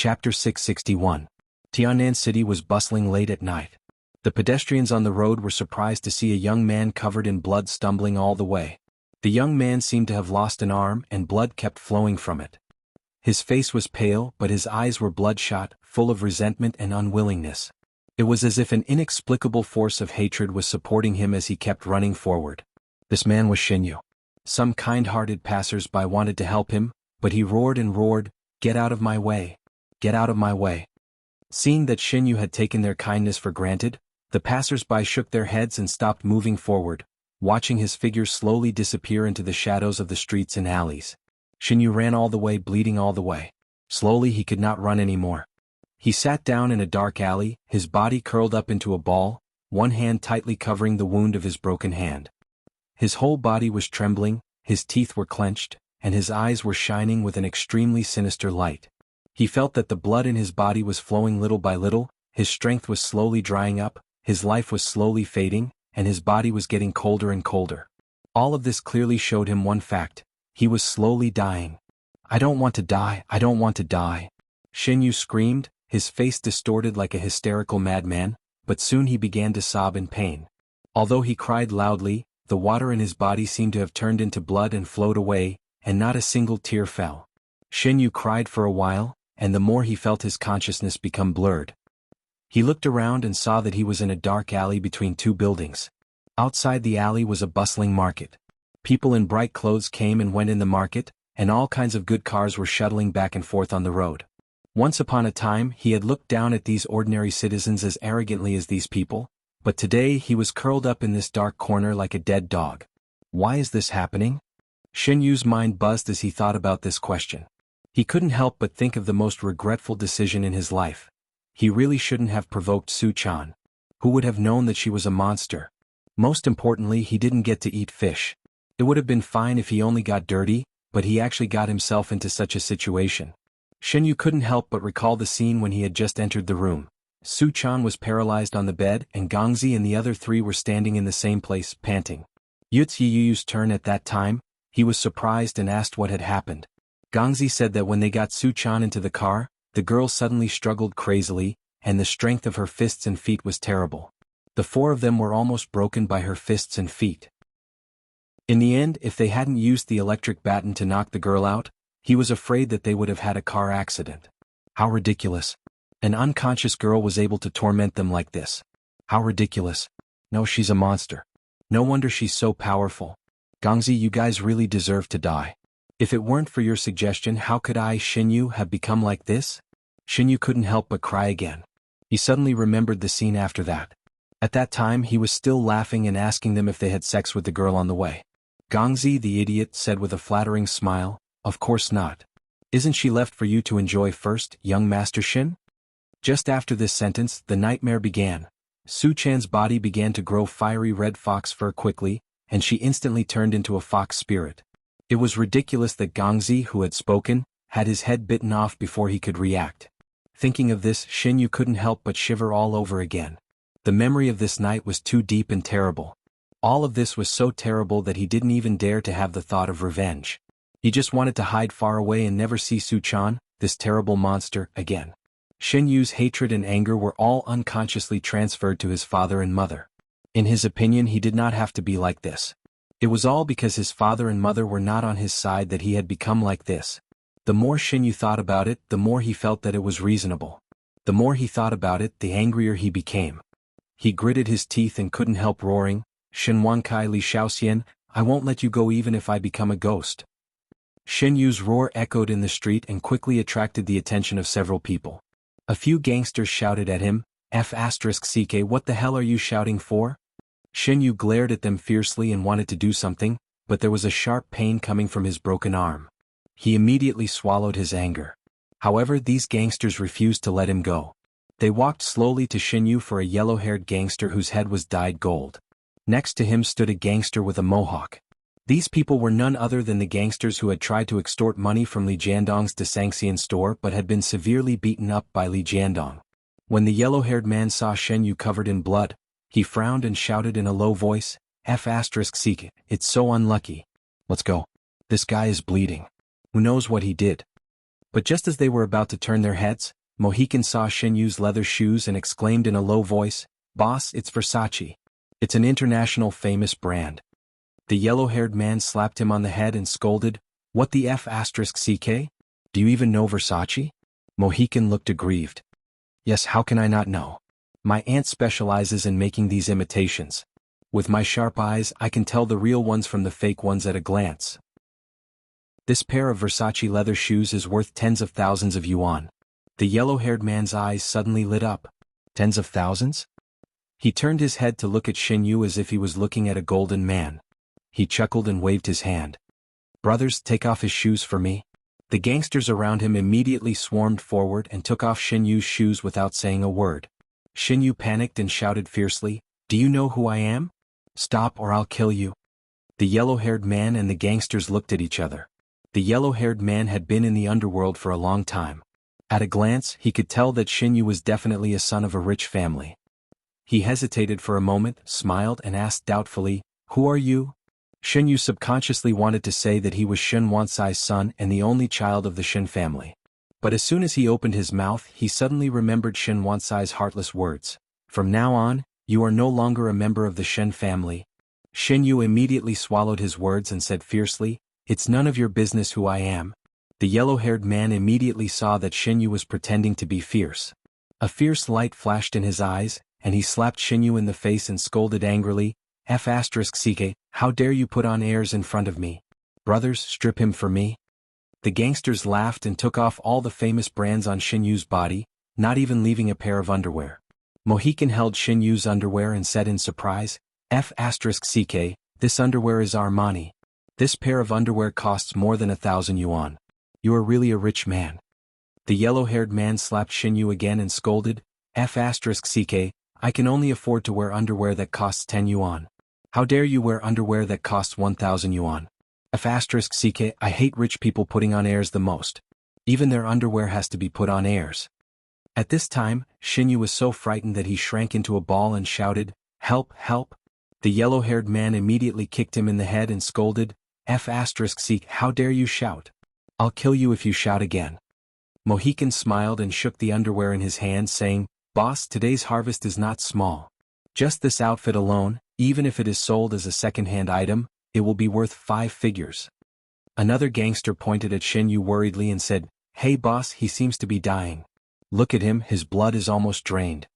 Chapter 661. Tiannan City was bustling late at night. The pedestrians on the road were surprised to see a young man covered in blood stumbling all the way. The young man seemed to have lost an arm and blood kept flowing from it. His face was pale but his eyes were bloodshot, full of resentment and unwillingness. It was as if an inexplicable force of hatred was supporting him as he kept running forward. This man was Xinyu. Some kind-hearted passers-by wanted to help him, but he roared and roared, "Get out of my way! Get out of my way!" Seeing that Xinyu had taken their kindness for granted, the passers-by shook their heads and stopped moving forward, watching his figure slowly disappear into the shadows of the streets and alleys. Xinyu ran all the way, bleeding all the way. Slowly he could not run anymore. He sat down in a dark alley, his body curled up into a ball, one hand tightly covering the wound of his broken hand. His whole body was trembling, his teeth were clenched, and his eyes were shining with an extremely sinister light. He felt that the blood in his body was flowing little by little, his strength was slowly drying up, his life was slowly fading, and his body was getting colder and colder. All of this clearly showed him one fact: he was slowly dying. "I don't want to die, I don't want to die," Xinyu screamed, his face distorted like a hysterical madman, but soon he began to sob in pain. Although he cried loudly, the water in his body seemed to have turned into blood and flowed away, and not a single tear fell. Xinyu cried for a while, and the more he felt his consciousness become blurred. He looked around and saw that he was in a dark alley between two buildings. Outside the alley was a bustling market. People in bright clothes came and went in the market, and all kinds of good cars were shuttling back and forth on the road. Once upon a time he had looked down at these ordinary citizens as arrogantly as these people, but today he was curled up in this dark corner like a dead dog. Why is this happening? Xinyu's mind buzzed as he thought about this question. He couldn't help but think of the most regretful decision in his life. He really shouldn't have provoked Su-chan. Who would have known that she was a monster? Most importantly, he didn't get to eat fish. It would have been fine if he only got dirty, but he actually got himself into such a situation. Xinyu couldn't help but recall the scene when he had just entered the room. Su-chan was paralyzed on the bed and Gongzi and the other three were standing in the same place, panting. It's Yuyu's turn at that time. He was surprised and asked what had happened. Gongzi said that when they got Su-chan into the car, the girl suddenly struggled crazily, and the strength of her fists and feet was terrible. The four of them were almost broken by her fists and feet. In the end, if they hadn't used the electric baton to knock the girl out, he was afraid that they would have had a car accident. How ridiculous. An unconscious girl was able to torment them like this. How ridiculous. No, she's a monster. No wonder she's so powerful. Gongzi, you guys really deserve to die. If it weren't for your suggestion, how could I, Xinyu, have become like this? Xinyu couldn't help but cry again. He suddenly remembered the scene after that. At that time he was still laughing and asking them if they had sex with the girl on the way. Gongzi, the idiot, said with a flattering smile, "Of course not. Isn't she left for you to enjoy first, young Master Xin?" Just after this sentence, the nightmare began. Su-chan's body began to grow fiery red fox fur quickly, and she instantly turned into a fox spirit. It was ridiculous that Gongzi, who had spoken, had his head bitten off before he could react. Thinking of this, Xinyu couldn't help but shiver all over again. The memory of this night was too deep and terrible. All of this was so terrible that he didn't even dare to have the thought of revenge. He just wanted to hide far away and never see Su-chan, this terrible monster, again. Xinyu's hatred and anger were all unconsciously transferred to his father and mother. In his opinion, he did not have to be like this. It was all because his father and mother were not on his side that he had become like this. The more Xinyu thought about it, the more he felt that it was reasonable. The more he thought about it, the angrier he became. He gritted his teeth and couldn't help roaring, "Shenwankai Li Shaoxian, I won't let you go even if I become a ghost." Xinyu's roar echoed in the street and quickly attracted the attention of several people. A few gangsters shouted at him, "F***ck, what the hell are you shouting for?" Xinyu glared at them fiercely and wanted to do something, but there was a sharp pain coming from his broken arm. He immediately swallowed his anger. However, these gangsters refused to let him go. They walked slowly to Xinyu for a yellow-haired gangster whose head was dyed gold. Next to him stood a gangster with a mohawk. These people were none other than the gangsters who had tried to extort money from Li Jiandong's Desangxian store but had been severely beaten up by Li Jiandong. When the yellow-haired man saw Xinyu covered in blood, he frowned and shouted in a low voice, "F***ck, it's so unlucky. Let's go. This guy is bleeding. Who knows what he did?" But just as they were about to turn their heads, Mohican saw Shin Yu's leather shoes and exclaimed in a low voice, "Boss, it's Versace. It's an international famous brand." The yellow-haired man slapped him on the head and scolded, "What the F***, CK? Do you even know Versace?" Mohican looked aggrieved. "Yes, how can I not know? My aunt specializes in making these imitations. With my sharp eyes I can tell the real ones from the fake ones at a glance. This pair of Versace leather shoes is worth tens of thousands of yuan." The yellow-haired man's eyes suddenly lit up. Tens of thousands? He turned his head to look at Shin Yu as if he was looking at a golden man. He chuckled and waved his hand. "Brothers, take off his shoes for me." The gangsters around him immediately swarmed forward and took off Shin Yu's shoes without saying a word. Shin Yu panicked and shouted fiercely, "Do you know who I am? Stop or I'll kill you." The yellow-haired man and the gangsters looked at each other. The yellow-haired man had been in the underworld for a long time. At a glance, he could tell that Shin Yu was definitely a son of a rich family. He hesitated for a moment, smiled and asked doubtfully, "Who are you?" Shin Yu subconsciously wanted to say that he was Shin Wansai's son and the only child of the Shin family. But as soon as he opened his mouth, he suddenly remembered Shin Wansai's heartless words. "From now on, you are no longer a member of the Shin family." Shin Yu immediately swallowed his words and said fiercely, "It's none of your business who I am." The yellow-haired man immediately saw that Shin Yu was pretending to be fierce. A fierce light flashed in his eyes, and he slapped Shin Yu in the face and scolded angrily, "F***CK, how dare you put on airs in front of me? Brothers, strip him for me." The gangsters laughed and took off all the famous brands on Shin Yu's body, not even leaving a pair of underwear. Mohican held Shin Yu's underwear and said in surprise, "F***CK, this underwear is Armani. This pair of underwear costs more than 1,000 yuan. You are really a rich man." The yellow-haired man slapped Shin Yu again and scolded, "F***CK, I can only afford to wear underwear that costs 10 yuan. How dare you wear underwear that costs 1,000 yuan? F***CK, I hate rich people putting on airs the most. Even their underwear has to be put on airs." At this time, Shin Yu was so frightened that he shrank into a ball and shouted, "Help, help." The yellow-haired man immediately kicked him in the head and scolded, "F***CK, how dare you shout? I'll kill you if you shout again." Mohican smiled and shook the underwear in his hand saying, "Boss, today's harvest is not small. Just this outfit alone, even if it is sold as a second-hand item, it will be worth 5 figures. Another gangster pointed at Shin Yu worriedly and said, "Hey boss, he seems to be dying. Look at him, his blood is almost drained."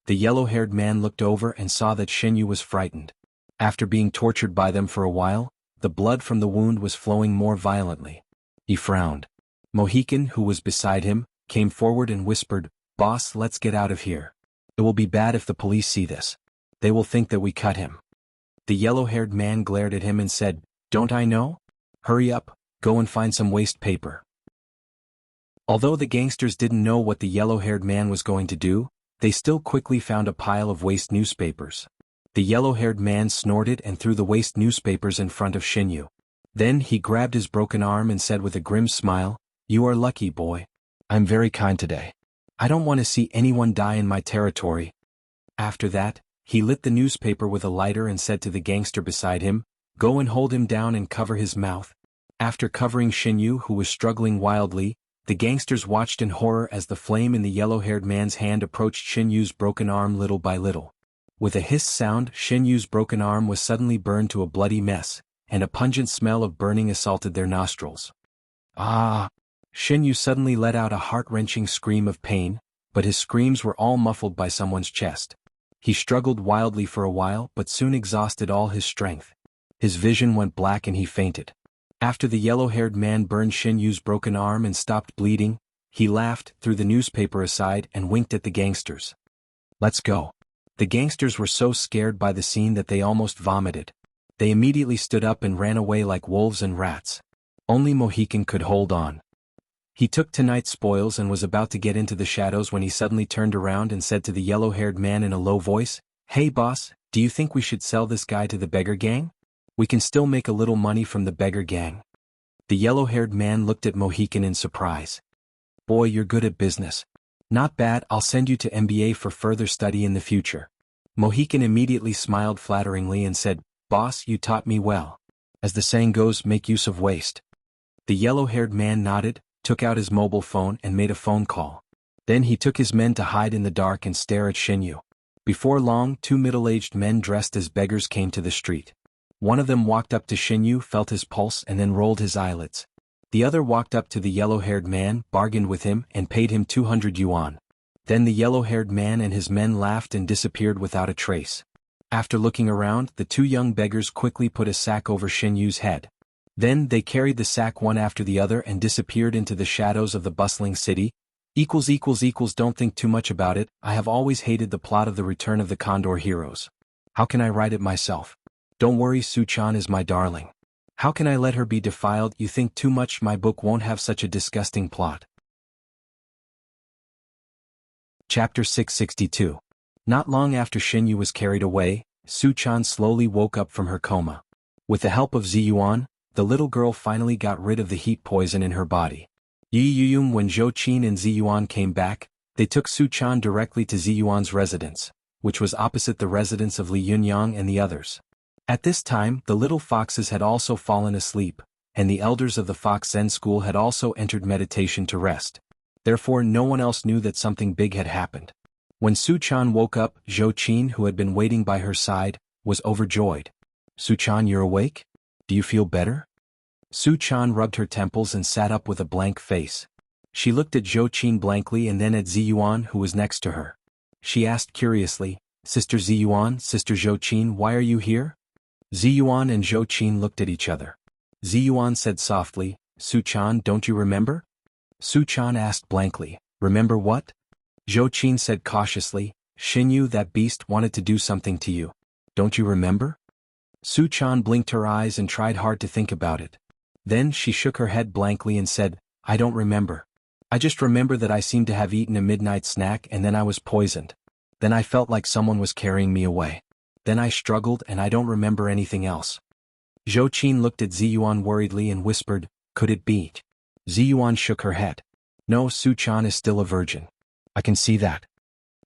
The yellow-haired man looked over and saw that Shin Yu was frightened. After being tortured by them for a while, the blood from the wound was flowing more violently. He frowned. Mohican, who was beside him, came forward and whispered, "Boss, let's get out of here. It will be bad if the police see this. They will think that we cut him." The yellow-haired man glared at him and said, "Don't I know? Hurry up, go and find some waste paper." Although the gangsters didn't know what the yellow-haired man was going to do, they still quickly found a pile of waste newspapers. The yellow-haired man snorted and threw the waste newspapers in front of Shin Yu. Then he grabbed his broken arm and said with a grim smile, "You are lucky, boy. I'm very kind today. I don't want to see anyone die in my territory." After that, he lit the newspaper with a lighter and said to the gangster beside him, "Go and hold him down and cover his mouth." After covering Shin Yu, who was struggling wildly, the gangsters watched in horror as the flame in the yellow-haired man's hand approached Shin Yu's broken arm little by little. With a hiss sound, Shin Yu's broken arm was suddenly burned to a bloody mess, and a pungent smell of burning assaulted their nostrils. "Ah!" Shin Yu suddenly let out a heart-wrenching scream of pain, but his screams were all muffled by someone's chest. He struggled wildly for a while but soon exhausted all his strength. His vision went black and he fainted. After the yellow-haired man burned Shin Yu's broken arm and stopped bleeding, he laughed, threw the newspaper aside and winked at the gangsters. "Let's go." The gangsters were so scared by the scene that they almost vomited. They immediately stood up and ran away like wolves and rats. Only Mohican could hold on. He took tonight's spoils and was about to get into the shadows when he suddenly turned around and said to the yellow-haired man in a low voice, "Hey boss, do you think we should sell this guy to the beggar gang? We can still make a little money from the beggar gang." The yellow-haired man looked at Mohican in surprise. "Boy, you're good at business. Not bad, I'll send you to MBA for further study in the future." Mohican immediately smiled flatteringly and said, "Boss, you taught me well. As the saying goes, make use of waste." The yellow-haired man nodded, took out his mobile phone and made a phone call. Then he took his men to hide in the dark and stare at Xinyu. Before long, two middle-aged men dressed as beggars came to the street. One of them walked up to Xinyu, felt his pulse and then rolled his eyelids. The other walked up to the yellow-haired man, bargained with him and paid him 200 yuan. Then the yellow-haired man and his men laughed and disappeared without a trace. After looking around, the two young beggars quickly put a sack over Xinyu's head. Then they carried the sack one after the other and disappeared into the shadows of the bustling city. Don't think too much about it, I have always hated the plot of the Return of the Condor Heroes. How can I write it myself? Don't worry, Su-chan is my darling. How can I let her be defiled? You think too much, my book won't have such a disgusting plot. Chapter 662. Not long after Xinyu was carried away, Su-chan slowly woke up from her coma. With the help of Ziyuan, the little girl finally got rid of the heat poison in her body. When Zhou Qin and Ziyuan came back, they took Su-chan directly to Ziyuan's residence, which was opposite the residence of Li Yunyang and the others. At this time, the little foxes had also fallen asleep, and the elders of the Fox Zen school had also entered meditation to rest. Therefore no one else knew that something big had happened. When Su-chan woke up, Zhou Qin, who had been waiting by her side, was overjoyed. Su-chan, you're awake? Do you feel better? Su-chan rubbed her temples and sat up with a blank face. She looked at Zhou Qin blankly and then at Ziyuan, who was next to her. She asked curiously, Sister Ziyuan, Sister Zhou Qin, why are you here? Ziyuan and Zhou Qin looked at each other. Ziyuan said softly, Su-chan, don't you remember? Su-chan asked blankly, remember what? Zhou Qin said cautiously, Xinyu, that beast, wanted to do something to you. Don't you remember? Su-chan blinked her eyes and tried hard to think about it. Then she shook her head blankly and said, I don't remember. I just remember that I seemed to have eaten a midnight snack and then I was poisoned. Then I felt like someone was carrying me away. Then I struggled and I don't remember anything else. Zhou Qin looked at Ziyuan worriedly and whispered, could it be? Ziyuan shook her head. No, Su-chan is still a virgin. I can see that.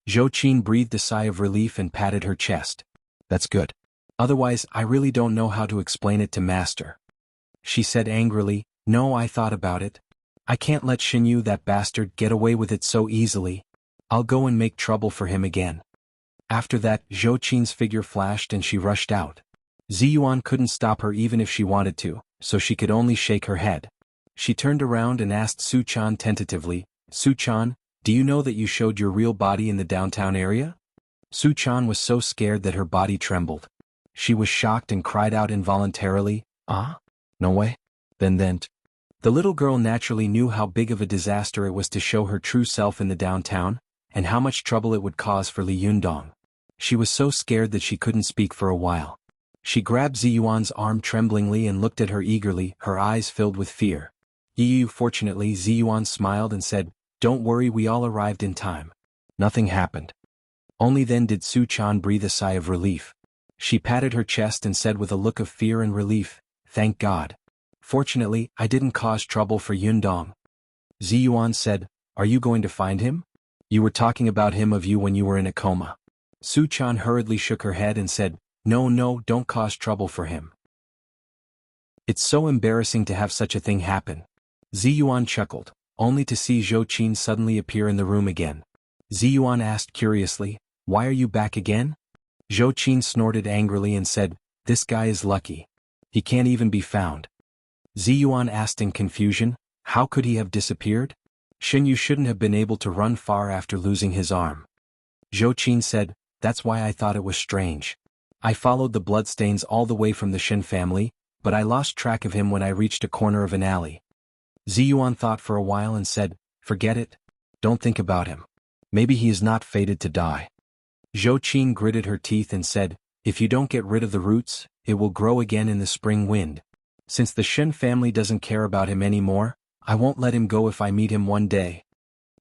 Zhou Qin breathed a sigh of relief and patted her chest. That's good. Otherwise, I really don't know how to explain it to Master. She said angrily, no, I thought about it. I can't let Xinyu, that bastard, get away with it so easily. I'll go and make trouble for him again. After that, Zhou Qin's figure flashed and she rushed out. Ziyuan couldn't stop her even if she wanted to, so she could only shake her head. She turned around and asked Su-chan tentatively, Su-chan, do you know that you showed your real body in the downtown area? Su-chan was so scared that her body trembled. She was shocked and cried out involuntarily, ah? No way? Then. The little girl naturally knew how big of a disaster it was to show her true self in the downtown, and how much trouble it would cause for Li Yundong. She was so scared that she couldn't speak for a while. She grabbed Ziyuan's arm tremblingly and looked at her eagerly, her eyes filled with fear. Fortunately, Ziyuan smiled and said, don't worry, we all arrived in time. Nothing happened. Only then did Su-chan breathe a sigh of relief. She patted her chest and said with a look of fear and relief, thank God. Fortunately, I didn't cause trouble for Yundong. Ziyuan said, are you going to find him? You were talking about him of you when you were in a coma. Su-chan hurriedly shook her head and said, no, don't cause trouble for him. It's so embarrassing to have such a thing happen. Ziyuan chuckled, only to see Zhou Qin suddenly appear in the room again. Ziyuan asked curiously, why are you back again? Zhou Qin snorted angrily and said, this guy is lucky. He can't even be found. Ziyuan asked in confusion, how could he have disappeared? Xinyu shouldn't have been able to run far after losing his arm. Zhou Qin said, that's why I thought it was strange. I followed the bloodstains all the way from the Shin family, but I lost track of him when I reached a corner of an alley. Ziyuan thought for a while and said, forget it. Don't think about him. Maybe he is not fated to die. Zhou Qin gritted her teeth and said, if you don't get rid of the roots, it will grow again in the spring wind. Since the Shin family doesn't care about him anymore, I won't let him go if I meet him one day.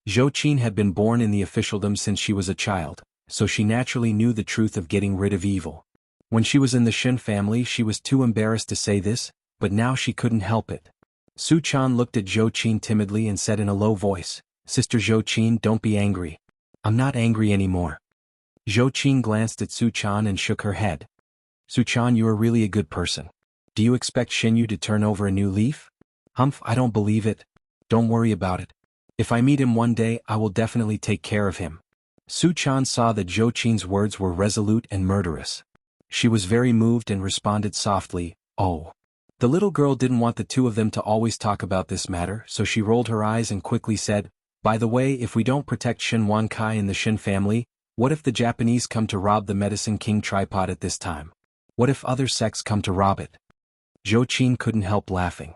Zhou Qin had been born in the officialdom since she was a child, so she naturally knew the truth of getting rid of evil. When she was in the Shin family she was too embarrassed to say this, but now she couldn't help it. Su-chan looked at Zhou Qin timidly and said in a low voice, Sister Zhou Qin, don't be angry. I'm not angry anymore. Zhou Qin glanced at Su-chan and shook her head. Su-chan, you are really a good person. Do you expect Xinyu to turn over a new leaf? Humph, I don't believe it. Don't worry about it. If I meet him one day I will definitely take care of him. Su Chan saw that Zhou Qin's words were resolute and murderous. She was very moved and responded softly, "Oh." The little girl didn't want the two of them to always talk about this matter, so she rolled her eyes and quickly said, "By the way, if we don't protect Shin Wan Kai and the Shin family, what if the Japanese come to rob the Medicine King tripod at this time? What if other sects come to rob it?" Zhou Qin couldn't help laughing.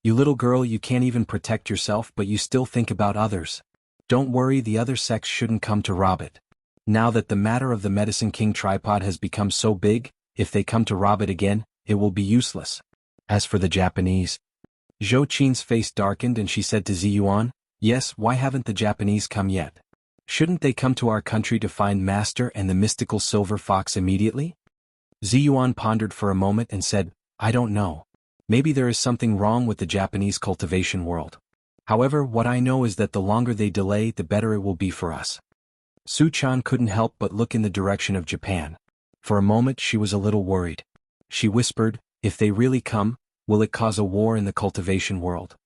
"You little girl, you can't even protect yourself but you still think about others. Don't worry, the other sects shouldn't come to rob it. Now that the matter of the Medicine King tripod has become so big, if they come to rob it again, it will be useless. As for the Japanese..." Zhou Qin's face darkened and she said to Ziyuan, "Yes, why haven't the Japanese come yet? Shouldn't they come to our country to find Master and the mystical silver fox immediately?" Ziyuan pondered for a moment and said, "I don't know. Maybe there is something wrong with the Japanese cultivation world. However, what I know is that the longer they delay the better it will be for us." Su Chan couldn't help but look in the direction of Japan. For a moment she was a little worried. She whispered, "If they really come, will it cause a war in the cultivation world?"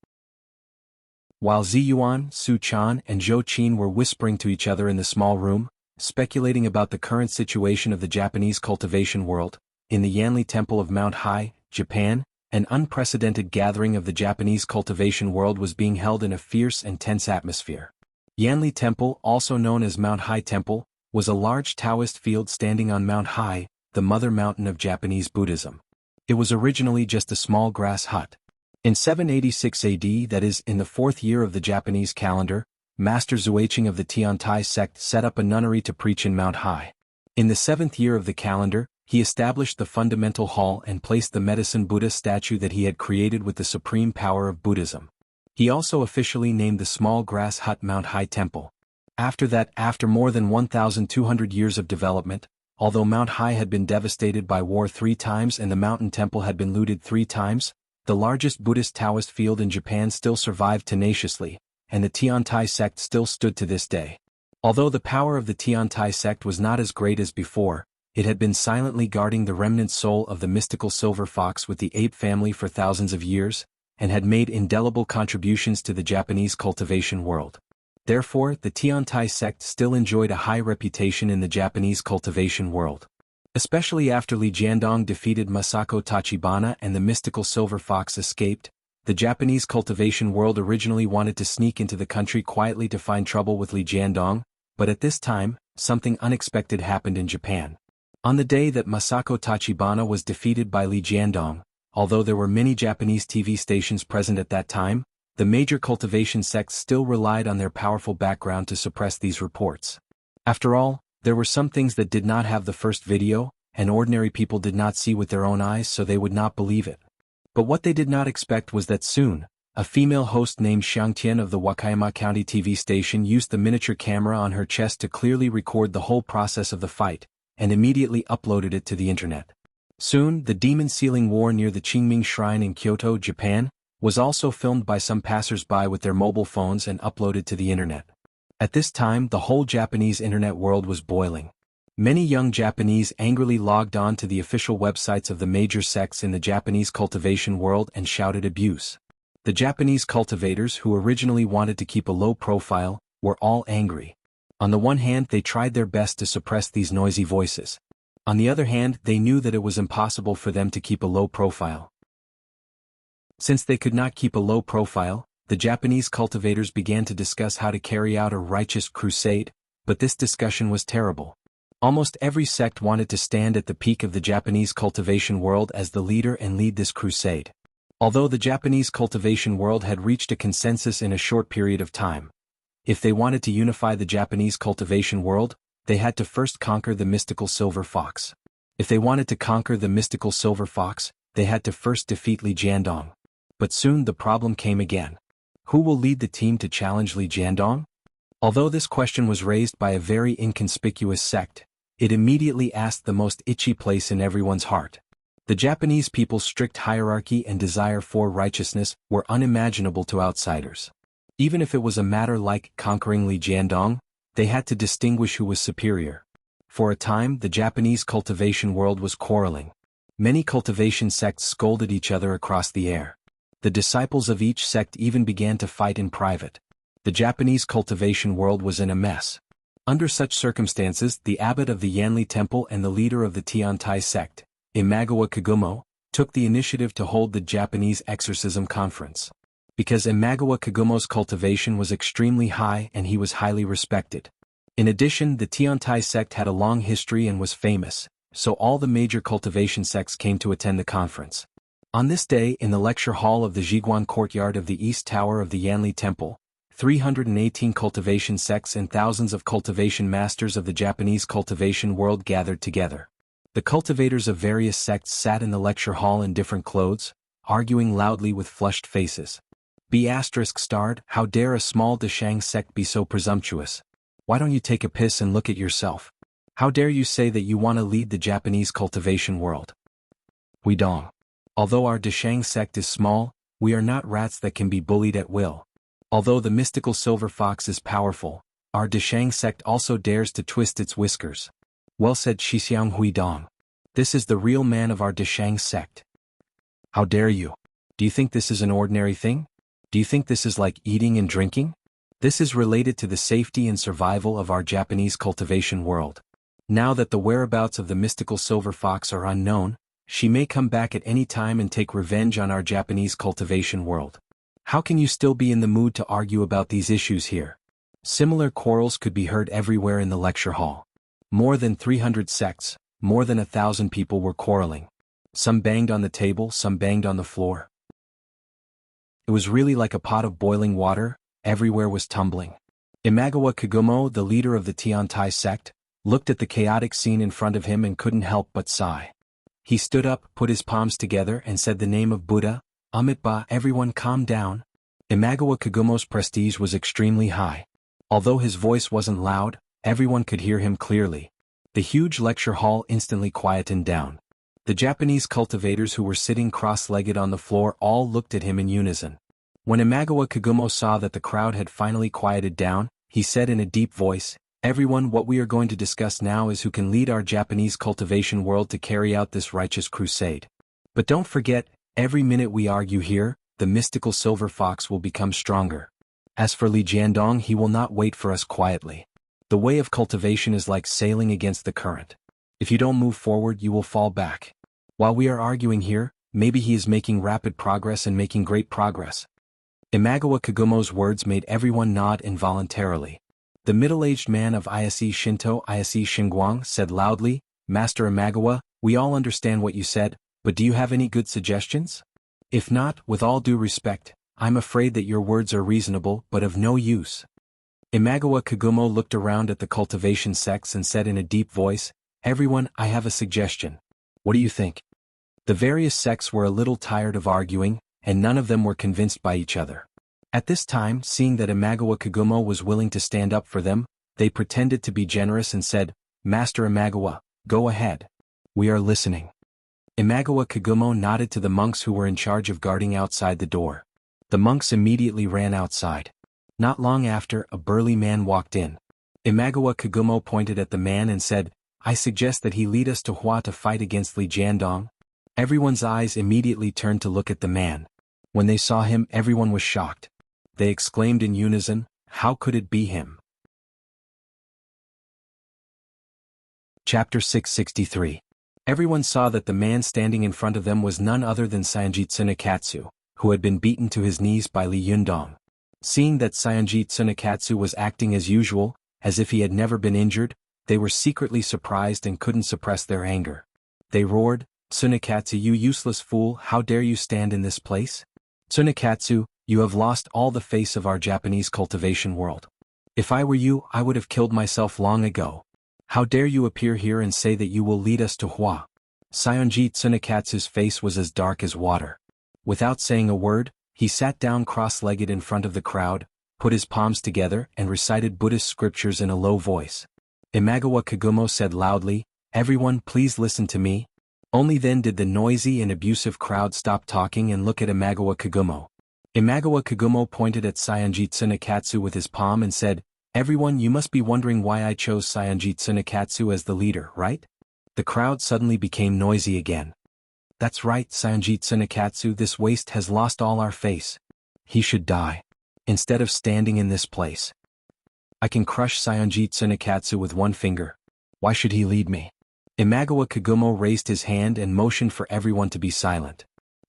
While Ziyuan, Su Chan and Zhou Qin were whispering to each other in the small room, speculating about the current situation of the Japanese cultivation world, in the Yanli Temple of Mount Hai, Japan, an unprecedented gathering of the Japanese cultivation world was being held in a fierce and tense atmosphere. Yanli Temple, also known as Mount Hai Temple, was a large Taoist field standing on Mount Hai, the mother mountain of Japanese Buddhism. It was originally just a small grass hut. In 786 AD, that is, in the 4th year of the Japanese calendar, Master Zuicheng of the Tiantai sect set up a nunnery to preach in Mount Hai. In the 7th year of the calendar, he established the fundamental hall and placed the medicine Buddha statue that he had created with the supreme power of Buddhism. He also officially named the small grass hut Mount Hai Temple. After that, after more than 1,200 years of development, although Mount Hai had been devastated by war 3 times and the mountain temple had been looted 3 times, the largest Buddhist Taoist field in Japan still survived tenaciously, and the Tiantai sect still stood to this day. Although the power of the Tiantai sect was not as great as before, it had been silently guarding the remnant soul of the mystical silver fox with the ape family for thousands of years, and had made indelible contributions to the Japanese cultivation world. Therefore, the Tiantai sect still enjoyed a high reputation in the Japanese cultivation world. Especially after Li Jiandong defeated Masako Tachibana and the mystical silver fox escaped, the Japanese cultivation world originally wanted to sneak into the country quietly to find trouble with Li Jiandong, but at this time, something unexpected happened in Japan. On the day that Masako Tachibana was defeated by Li Jiandong, although there were many Japanese TV stations present at that time, the major cultivation sects still relied on their powerful background to suppress these reports. After all, there were some things that did not have the first video, and ordinary people did not see with their own eyes, so they would not believe it. But what they did not expect was that soon, a female host named Xiang Tian of the Wakayama County TV station used the miniature camera on her chest to clearly record the whole process of the fight, and immediately uploaded it to the internet. Soon, the demon-sealing war near the Qingming Shrine in Kyoto, Japan, was also filmed by some passers-by with their mobile phones and uploaded to the internet. At this time, the whole Japanese internet world was boiling. Many young Japanese angrily logged on to the official websites of the major sects in the Japanese cultivation world and shouted abuse. The Japanese cultivators, who originally wanted to keep a low profile, were all angry. On the one hand, they tried their best to suppress these noisy voices. On the other hand, they knew that it was impossible for them to keep a low profile. Since they could not keep a low profile, the Japanese cultivators began to discuss how to carry out a righteous crusade, but this discussion was terrible. Almost every sect wanted to stand at the peak of the Japanese cultivation world as the leader and lead this crusade. Although the Japanese cultivation world had reached a consensus in a short period of time, if they wanted to unify the Japanese cultivation world, they had to first conquer the mystical silver fox. If they wanted to conquer the mystical silver fox, they had to first defeat Li Jiandong. But soon the problem came again. Who will lead the team to challenge Li Jiandong? Although this question was raised by a very inconspicuous sect, it immediately asked the most itchy place in everyone's heart. The Japanese people's strict hierarchy and desire for righteousness were unimaginable to outsiders. Even if it was a matter like conquering Li Jiandong, they had to distinguish who was superior. For a time, the Japanese cultivation world was quarreling. Many cultivation sects scolded each other across the air. The disciples of each sect even began to fight in private. The Japanese cultivation world was in a mess. Under such circumstances, the abbot of the Yanli temple and the leader of the Tiantai sect, Imagawa Kagumo, took the initiative to hold the Japanese exorcism conference. Because Imagawa Kagumo's cultivation was extremely high and he was highly respected. In addition, the Tiantai sect had a long history and was famous, so all the major cultivation sects came to attend the conference. On this day, in the lecture hall of the Jiguan courtyard of the East Tower of the Yanli Temple, 318 cultivation sects and thousands of cultivation masters of the Japanese cultivation world gathered together. The cultivators of various sects sat in the lecture hall in different clothes, arguing loudly with flushed faces. B****, how dare a small Deshang sect be so presumptuous? Why don't you take a piss and look at yourself? How dare you say that you want to lead the Japanese cultivation world? We don't. Although our Deshang sect is small, we are not rats that can be bullied at will. Although the mystical silver fox is powerful, our Deshang sect also dares to twist its whiskers. Well said, Shixiang Huidong. This is the real man of our Deshang sect. How dare you? Do you think this is an ordinary thing? Do you think this is like eating and drinking? This is related to the safety and survival of our Japanese cultivation world. Now that the whereabouts of the mystical silver fox are unknown, she may come back at any time and take revenge on our Japanese cultivation world. How can you still be in the mood to argue about these issues here? Similar quarrels could be heard everywhere in the lecture hall. More than 300 sects, more than 1,000 people were quarreling. Some banged on the table, some banged on the floor. It was really like a pot of boiling water, everywhere was tumbling. Imagawa Kagumo, the leader of the Tiantai sect, looked at the chaotic scene in front of him and couldn't help but sigh. He stood up, put his palms together and said the name of Buddha, Amitabha. Everyone calm down. Imagawa Kagumo's prestige was extremely high. Although his voice wasn't loud, everyone could hear him clearly. The huge lecture hall instantly quietened down. The Japanese cultivators who were sitting cross-legged on the floor all looked at him in unison. When Imagawa Kagumo saw that the crowd had finally quieted down, he said in a deep voice, "Everyone, what we are going to discuss now is who can lead our Japanese cultivation world to carry out this righteous crusade. But don't forget, every minute we argue here, the mystical silver fox will become stronger. As for Li Jiandong, he will not wait for us quietly. The way of cultivation is like sailing against the current. If you don't move forward, you will fall back. While we are arguing here, maybe he is making rapid progress and making great progress." Imagawa Kagumo's words made everyone nod involuntarily. The middle-aged man of Ise Shinto, Ise Xinguang, said loudly, "Master Imagawa, we all understand what you said, but do you have any good suggestions? If not, with all due respect, I'm afraid that your words are reasonable but of no use." Imagawa Kagumo looked around at the cultivation sects and said in a deep voice, "Everyone, I have a suggestion. What do you think?" The various sects were a little tired of arguing, and none of them were convinced by each other. At this time, seeing that Imagawa Kagumo was willing to stand up for them, they pretended to be generous and said, "Master Imagawa, go ahead. We are listening." Imagawa Kagumo nodded to the monks who were in charge of guarding outside the door. The monks immediately ran outside. Not long after, a burly man walked in. Imagawa Kagumo pointed at the man and said, "I suggest that he lead us to Hua to fight against Li Jiandong." Everyone's eyes immediately turned to look at the man. When they saw him, everyone was shocked. They exclaimed in unison, "How could it be him?" Chapter 663. Everyone saw that the man standing in front of them was none other than Saionji Tsunekatsu, who had been beaten to his knees by Li Yundong. Seeing that Saionji Tsunekatsu was acting as usual, as if he had never been injured, they were secretly surprised and couldn't suppress their anger. They roared, "Tsunekatsu, you useless fool, how dare you stand in this place? Tsunekatsu, you have lost all the face of our Japanese cultivation world. If I were you, I would have killed myself long ago. How dare you appear here and say that you will lead us to Hua?" Saionji Tsunekatsu's face was as dark as water. Without saying a word, he sat down cross-legged in front of the crowd, put his palms together and recited Buddhist scriptures in a low voice. Imagawa Kagumo said loudly, "Everyone, please listen to me." Only then did the noisy and abusive crowd stop talking and look at Imagawa Kagumo. Imagawa Kagumo pointed at Saionji Tsunekatsu with his palm and said, "Everyone, you must be wondering why I chose Saionji Tsunekatsu as the leader, right?" The crowd suddenly became noisy again. That's right, Sanjit Tsunekatsu, this waste has lost all our face. He should die. Instead of standing in this place. I can crush Sanjit Tsunekatsu with one finger. Why should he lead me? Imagawa Kagumo raised his hand and motioned for everyone to be silent.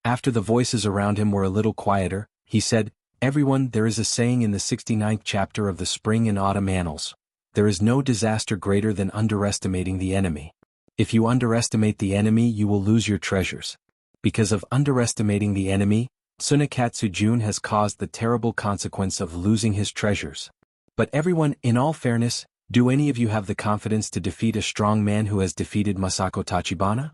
After the voices around him were a little quieter, he said, "Everyone, there is a saying in the 69th chapter of the Spring and Autumn Annals. There is no disaster greater than underestimating the enemy. If you underestimate the enemy, you will lose your treasures. Because of underestimating the enemy, Tsunekatsu Jun has caused the terrible consequence of losing his treasures. But everyone, in all fairness, do any of you have the confidence to defeat a strong man who has defeated Masako Tachibana?"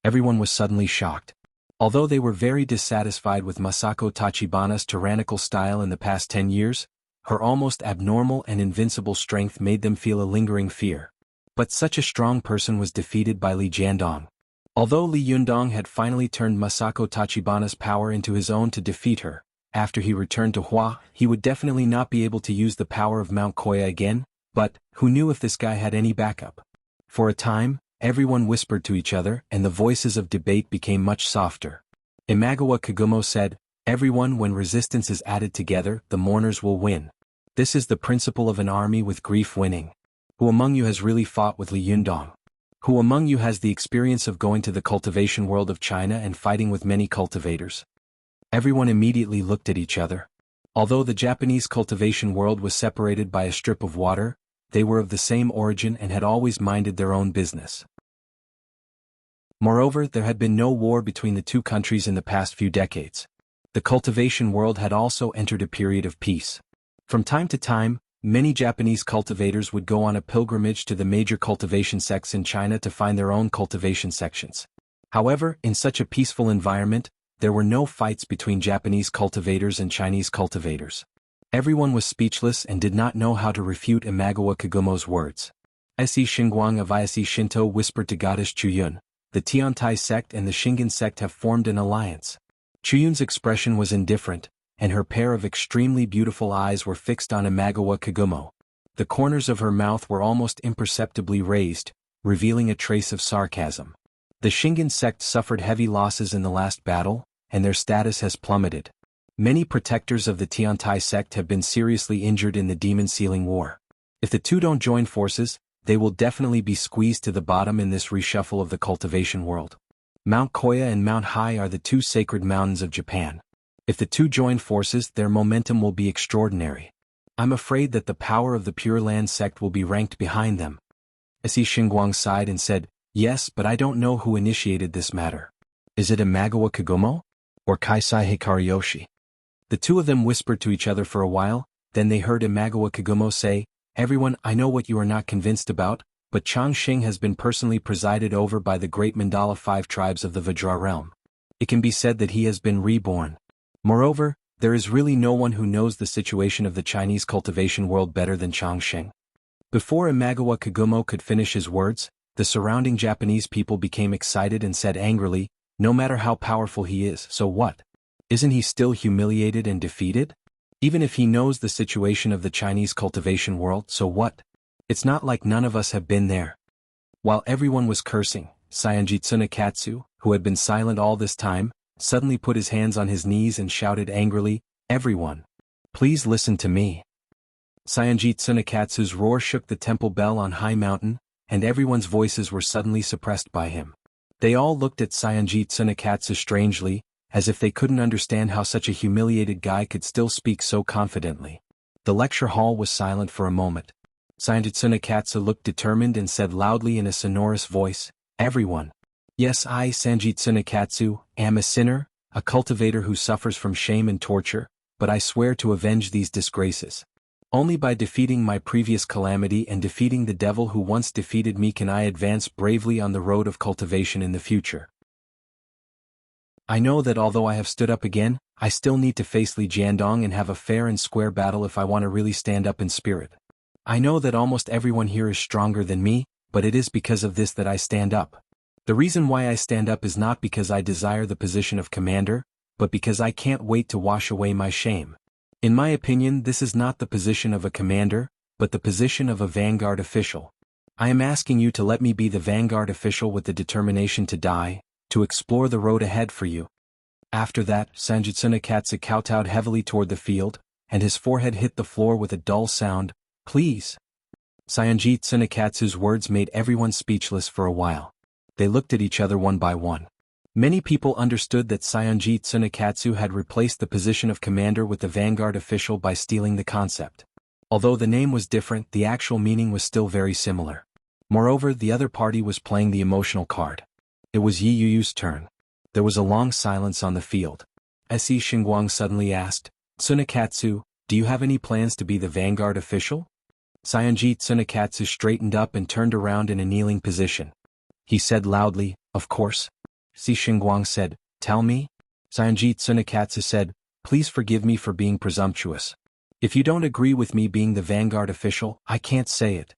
Everyone was suddenly shocked. Although they were very dissatisfied with Masako Tachibana's tyrannical style in the past 10 years, her almost abnormal and invincible strength made them feel a lingering fear. But such a strong person was defeated by Li Jiandong. Although Li Yundong had finally turned Masako Tachibana's power into his own to defeat her, after he returned to Hua, he would definitely not be able to use the power of Mount Koya again, but who knew if this guy had any backup? For a time, everyone whispered to each other and the voices of debate became much softer. Imagawa Kagumo said, "Everyone, when resistance is added together, the mourners will win. This is the principle of an army with grief winning. Who among you has really fought with Li Yundong? Who among you has the experience of going to the cultivation world of China and fighting with many cultivators?" Everyone immediately looked at each other. Although the Japanese cultivation world was separated by a strip of water, they were of the same origin and had always minded their own business. Moreover, there had been no war between the two countries in the past few decades. The cultivation world had also entered a period of peace. From time to time, many Japanese cultivators would go on a pilgrimage to the major cultivation sects in China to find their own cultivation sections. However, in such a peaceful environment, there were no fights between Japanese cultivators and Chinese cultivators. Everyone was speechless and did not know how to refute Imagawa Kagumo's words. Se Xingguang of Ise Shinto whispered to Goddess Chuyun, "The Tiantai sect and the Shingen sect have formed an alliance." Chuyun's expression was indifferent, and her pair of extremely beautiful eyes were fixed on Imagawa Kagumo. The corners of her mouth were almost imperceptibly raised, revealing a trace of sarcasm. The Shingen sect suffered heavy losses in the last battle, and their status has plummeted. Many protectors of the Tiantai sect have been seriously injured in the Demon Sealing War. If the two don't join forces, they will definitely be squeezed to the bottom in this reshuffle of the cultivation world. Mount Koya and Mount Hai are the two sacred mountains of Japan. If the two join forces, their momentum will be extraordinary. I'm afraid that the power of the Pure Land sect will be ranked behind them. Se Xingguang sighed and said, "Yes, but I don't know who initiated this matter. Is it Imagawa Kagumo? Or Kaisai Hikariyoshi?" The two of them whispered to each other for a while, then they heard Imagawa Kagumo say, "Everyone, I know what you are not convinced about, but Changxing has been personally presided over by the great Mandala 5 tribes of the Vajra realm. It can be said that he has been reborn. Moreover, there is really no one who knows the situation of the Chinese cultivation world better than Changxing." Before Imagawa Kagumo could finish his words, the surrounding Japanese people became excited and said angrily, "No matter how powerful he is, so what? Isn't he still humiliated and defeated? Even if he knows the situation of the Chinese cultivation world, so what? It's not like none of us have been there." While everyone was cursing, Sanjit Tsunekatsu, who had been silent all this time, suddenly put his hands on his knees and shouted angrily, "Everyone, please listen to me." Sanjit Tsunekatsu's roar shook the temple bell on High Mountain, and everyone's voices were suddenly suppressed by him. They all looked at Sanjit Tsunekatsu strangely, as if they couldn't understand how such a humiliated guy could still speak so confidently. The lecture hall was silent for a moment. Sanjit Tsunekatsu looked determined and said loudly in a sonorous voice, "Everyone. Yes, I, Sanjit Tsunekatsu, am a sinner, a cultivator who suffers from shame and torture, but I swear to avenge these disgraces. Only by defeating my previous calamity and defeating the devil who once defeated me can I advance bravely on the road of cultivation in the future. I know that although I have stood up again, I still need to face Li Jiandong and have a fair and square battle if I want to really stand up in spirit. I know that almost everyone here is stronger than me, but it is because of this that I stand up. The reason why I stand up is not because I desire the position of commander, but because I can't wait to wash away my shame. In my opinion, this is not the position of a commander, but the position of a vanguard official. I am asking you to let me be the vanguard official with the determination to die, to explore the road ahead for you. After that, Sanjit Tsunekatsu kowtowed heavily toward the field, and his forehead hit the floor with a dull sound. Please. Sanjit Tsunekatsu's words made everyone speechless for a while. They looked at each other one by one. Many people understood that Sanjit Tsunekatsu had replaced the position of commander with the vanguard official by stealing the concept. Although the name was different, the actual meaning was still very similar. Moreover, the other party was playing the emotional card. It was Yi Yuyu's turn. There was a long silence on the field. Se Xingguang suddenly asked, Tsunekatsu, do you have any plans to be the vanguard official? Sanjit Tsunekatsu straightened up and turned around in a kneeling position. He said loudly, of course. Se Xingguang said, tell me? Sanjit Tsunekatsu said, please forgive me for being presumptuous. If you don't agree with me being the vanguard official, I can't say it.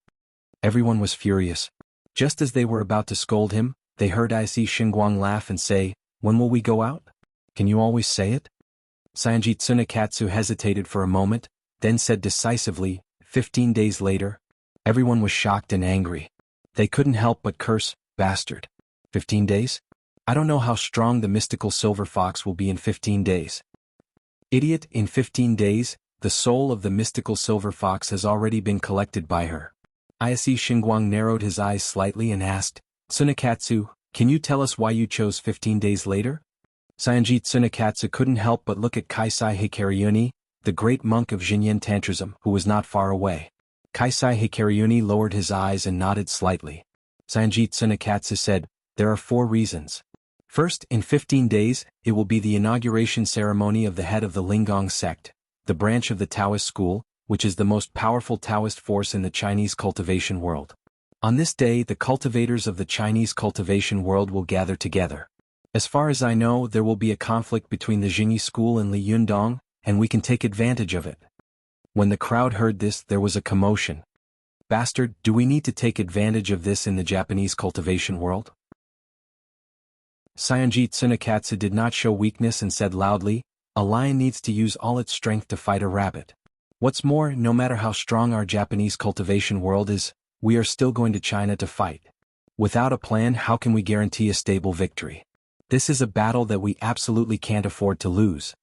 Everyone was furious. Just as they were about to scold him, they heard Se Xingguang laugh and say, when will we go out? Can you always say it? Sanjit Tsunekatsu hesitated for a moment, then said decisively, 15 days later. Everyone was shocked and angry. They couldn't help but curse, bastard. 15 days? I don't know how strong the mystical silver fox will be in 15 days. Idiot, in 15 days, the soul of the mystical silver fox has already been collected by her. Se Xingguang narrowed his eyes slightly and asked, Tsunekatsu, can you tell us why you chose 15 days later? Sanjit Tsunekatsu couldn't help but look at Kaisai Hikaryuni, the great monk of Xinyan Tantrism, who was not far away. Kaisai Hikaryuni lowered his eyes and nodded slightly. Sanjit Tsunekatsu said, there are 4 reasons. First, in 15 days, it will be the inauguration ceremony of the head of the Linggong sect, the branch of the Taoist school, which is the most powerful Taoist force in the Chinese cultivation world. On this day, the cultivators of the Chinese cultivation world will gather together. As far as I know, there will be a conflict between the Jingyi school and Li Yundong, and we can take advantage of it. When the crowd heard this, there was a commotion. Bastard, do we need to take advantage of this in the Japanese cultivation world? Sanjit Tsunekatsu did not show weakness and said loudly, a lion needs to use all its strength to fight a rabbit. What's more, no matter how strong our Japanese cultivation world is, we are still going to China to fight. Without a plan, how can we guarantee a stable victory? This is a battle that we absolutely can't afford to lose.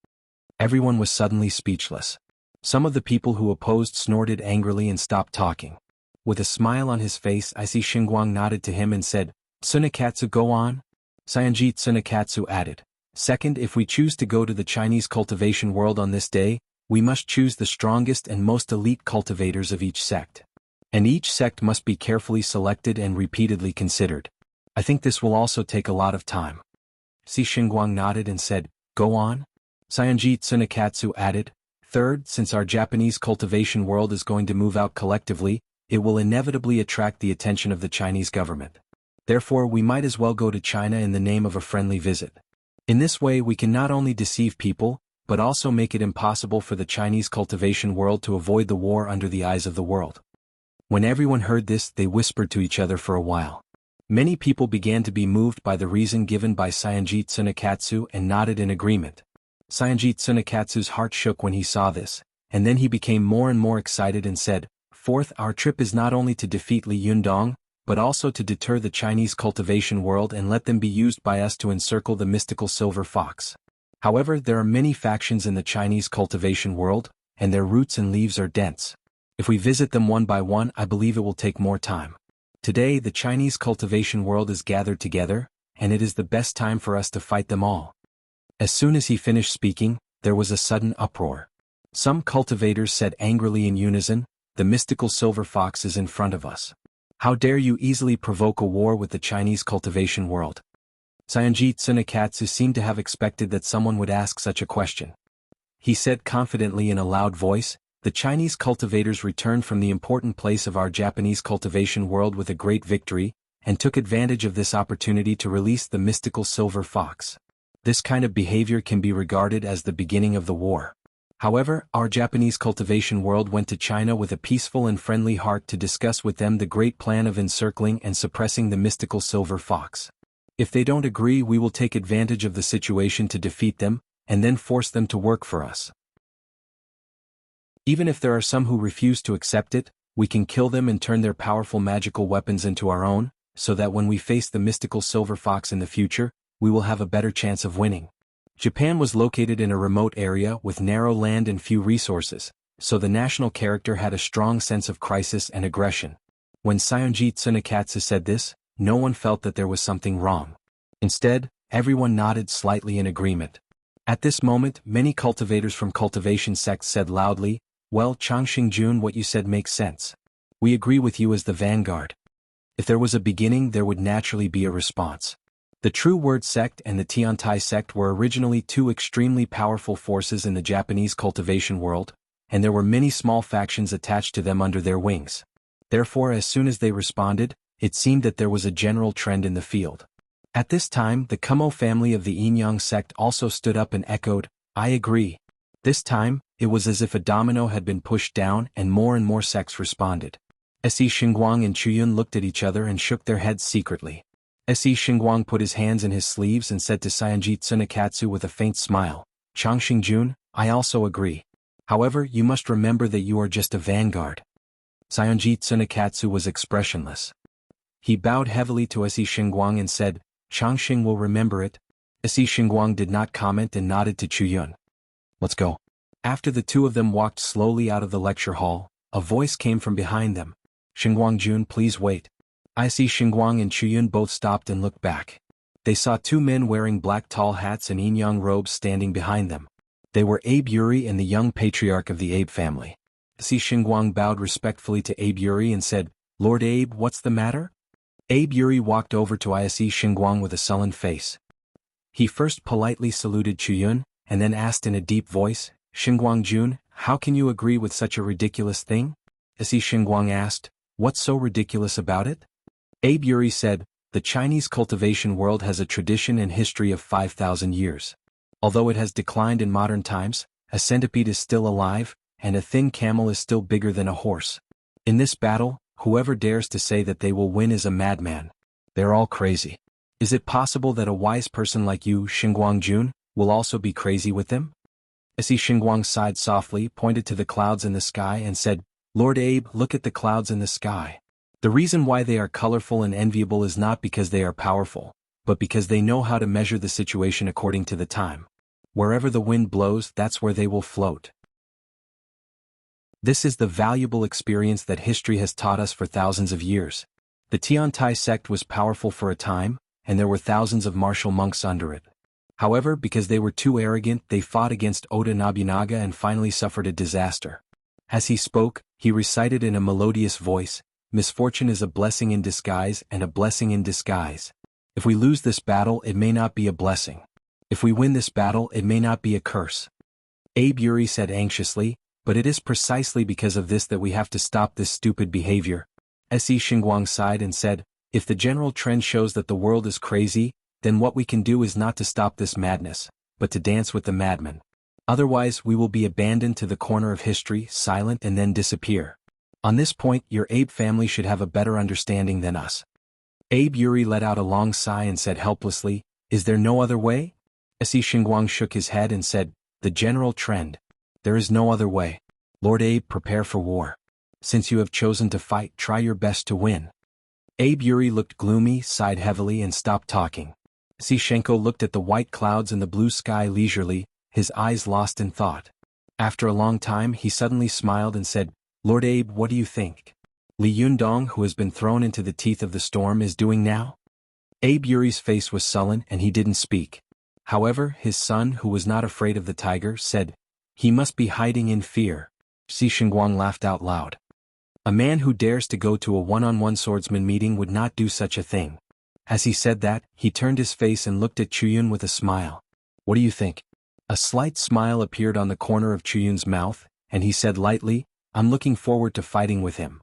Everyone was suddenly speechless. Some of the people who opposed snorted angrily and stopped talking. With a smile on his face, Se Xingguang nodded to him and said, Tsunekatsu, go on? Sanjit Tsunekatsu added, second, if we choose to go to the Chinese cultivation world on this day, we must choose the strongest and most elite cultivators of each sect. And each sect must be carefully selected and repeatedly considered. I think this will also take a lot of time. Se Xingguang nodded and said, go on? Sanjit Tsunekatsu added, third, since our Japanese cultivation world is going to move out collectively, it will inevitably attract the attention of the Chinese government. Therefore, we might as well go to China in the name of a friendly visit. In this way, we can not only deceive people, but also make it impossible for the Chinese cultivation world to avoid the war under the eyes of the world. When everyone heard this, they whispered to each other for a while. Many people began to be moved by the reason given by Sanjit Tsunekatsu and nodded in agreement. Sanjit Tsunekatsu's heart shook when he saw this, and then he became more and more excited and said, fourth, our trip is not only to defeat Li Yundong, but also to deter the Chinese cultivation world and let them be used by us to encircle the mystical silver fox. However, there are many factions in the Chinese cultivation world, and their roots and leaves are dense. If we visit them one by one, I believe it will take more time. Today, the Chinese cultivation world is gathered together, and it is the best time for us to fight them all. As soon as he finished speaking, there was a sudden uproar. Some cultivators said angrily in unison, the mystical silver fox is in front of us. How dare you easily provoke a war with the Chinese cultivation world? Sanjit Tsunekatsu seemed to have expected that someone would ask such a question. He said confidently in a loud voice, the Chinese cultivators returned from the important place of our Japanese cultivation world with a great victory, and took advantage of this opportunity to release the mystical silver fox. This kind of behavior can be regarded as the beginning of the war. However, our Japanese cultivation world went to China with a peaceful and friendly heart to discuss with them the great plan of encircling and suppressing the mystical silver fox. If they don't agree, we will take advantage of the situation to defeat them, and then force them to work for us. Even if there are some who refuse to accept it, we can kill them and turn their powerful magical weapons into our own, so that when we face the mystical silver fox in the future, we will have a better chance of winning. Japan was located in a remote area with narrow land and few resources, so the national character had a strong sense of crisis and aggression. When Sayonji Tsunekatsu said this, no one felt that there was something wrong. Instead, everyone nodded slightly in agreement. At this moment, many cultivators from cultivation sects said loudly, "Well, Changxingjun, what you said makes sense. We agree with you as the vanguard." If there was a beginning, there would naturally be a response. The True Word sect and the Tiantai sect were originally two extremely powerful forces in the Japanese cultivation world, and there were many small factions attached to them under their wings. Therefore, as soon as they responded, it seemed that there was a general trend in the field. At this time, the Kumo family of the Inyang sect also stood up and echoed, "I agree." This time, it was as if a domino had been pushed down and more sects responded. Se Xingguang and Chuyun looked at each other and shook their heads secretly. Se Xingguang put his hands in his sleeves and said to Sayonji Tsunekatsu with a faint smile, "Changxingjun, I also agree. However, you must remember that you are just a vanguard." Sayonji Tsunekatsu was expressionless. He bowed heavily to Se Xingguang and said, "Changxing will remember it." Se Xingguang did not comment and nodded to Chuyun. "Let's go." After the two of them walked slowly out of the lecture hall, a voice came from behind them. "Xingguang-jun, please wait." Se Xingguang and Chuyun both stopped and looked back. They saw two men wearing black tall hats and yin-yang robes standing behind them. They were Abe Yuri and the young patriarch of the Abe family. Se Xingguang bowed respectfully to Abe Yuri and said, "Lord Abe, what's the matter?" Abe Yuri walked over to Se Xingguang with a sullen face. He first politely saluted Chuyun, and then asked in a deep voice, "Xingguang-jun, how can you agree with such a ridiculous thing?" Se Xingguang asked, "What's so ridiculous about it?" Abe Yuri said, "The Chinese cultivation world has a tradition and history of 5,000 years. Although it has declined in modern times, a centipede is still alive, and a thin camel is still bigger than a horse. In this battle, whoever dares to say that they will win is a madman. They're all crazy. Is it possible that a wise person like you, Xingguang-jun, will also be crazy with them?" Se Xingguang sighed softly, pointed to the clouds in the sky and said, "Lord Abe, look at the clouds in the sky. The reason why they are colorful and enviable is not because they are powerful, but because they know how to measure the situation according to the time. Wherever the wind blows, that's where they will float." This is the valuable experience that history has taught us for thousands of years. The Tiantai sect was powerful for a time, and there were thousands of martial monks under it. However, because they were too arrogant, they fought against Oda Nobunaga and finally suffered a disaster. As he spoke, he recited in a melodious voice, "Misfortune is a blessing in disguise and a blessing in disguise. If we lose this battle, it may not be a blessing. If we win this battle, it may not be a curse." Abe Yuri said anxiously, "But it is precisely because of this that we have to stop this stupid behavior." Se Xingguang sighed and said, "If the general trend shows that the world is crazy, then what we can do is not to stop this madness, but to dance with the madmen. Otherwise we will be abandoned to the corner of history, silent and then disappear. On this point, your Abe family should have a better understanding than us." Abe Yuri let out a long sigh and said helplessly, "Is there no other way?" Se Xingguang shook his head and said, "The general trend. There is no other way. Lord Abe, prepare for war. Since you have chosen to fight, try your best to win." Abe Yuri looked gloomy, sighed heavily and stopped talking. Sishenko looked at the white clouds and the blue sky leisurely, his eyes lost in thought. After a long time he suddenly smiled and said, "Lord Abe, what do you think? Li Yundong, who has been thrown into the teeth of the storm, is doing now?" Abe Yuri's face was sullen and he didn't speak. However, his son, who was not afraid of the tiger, said, "He must be hiding in fear." Xingguang laughed out loud. A man who dares to go to a one-on-one swordsman meeting would not do such a thing. As he said that, he turned his face and looked at Chuyun with a smile. "What do you think?" A slight smile appeared on the corner of Chuyun's mouth, and he said lightly, "I'm looking forward to fighting with him."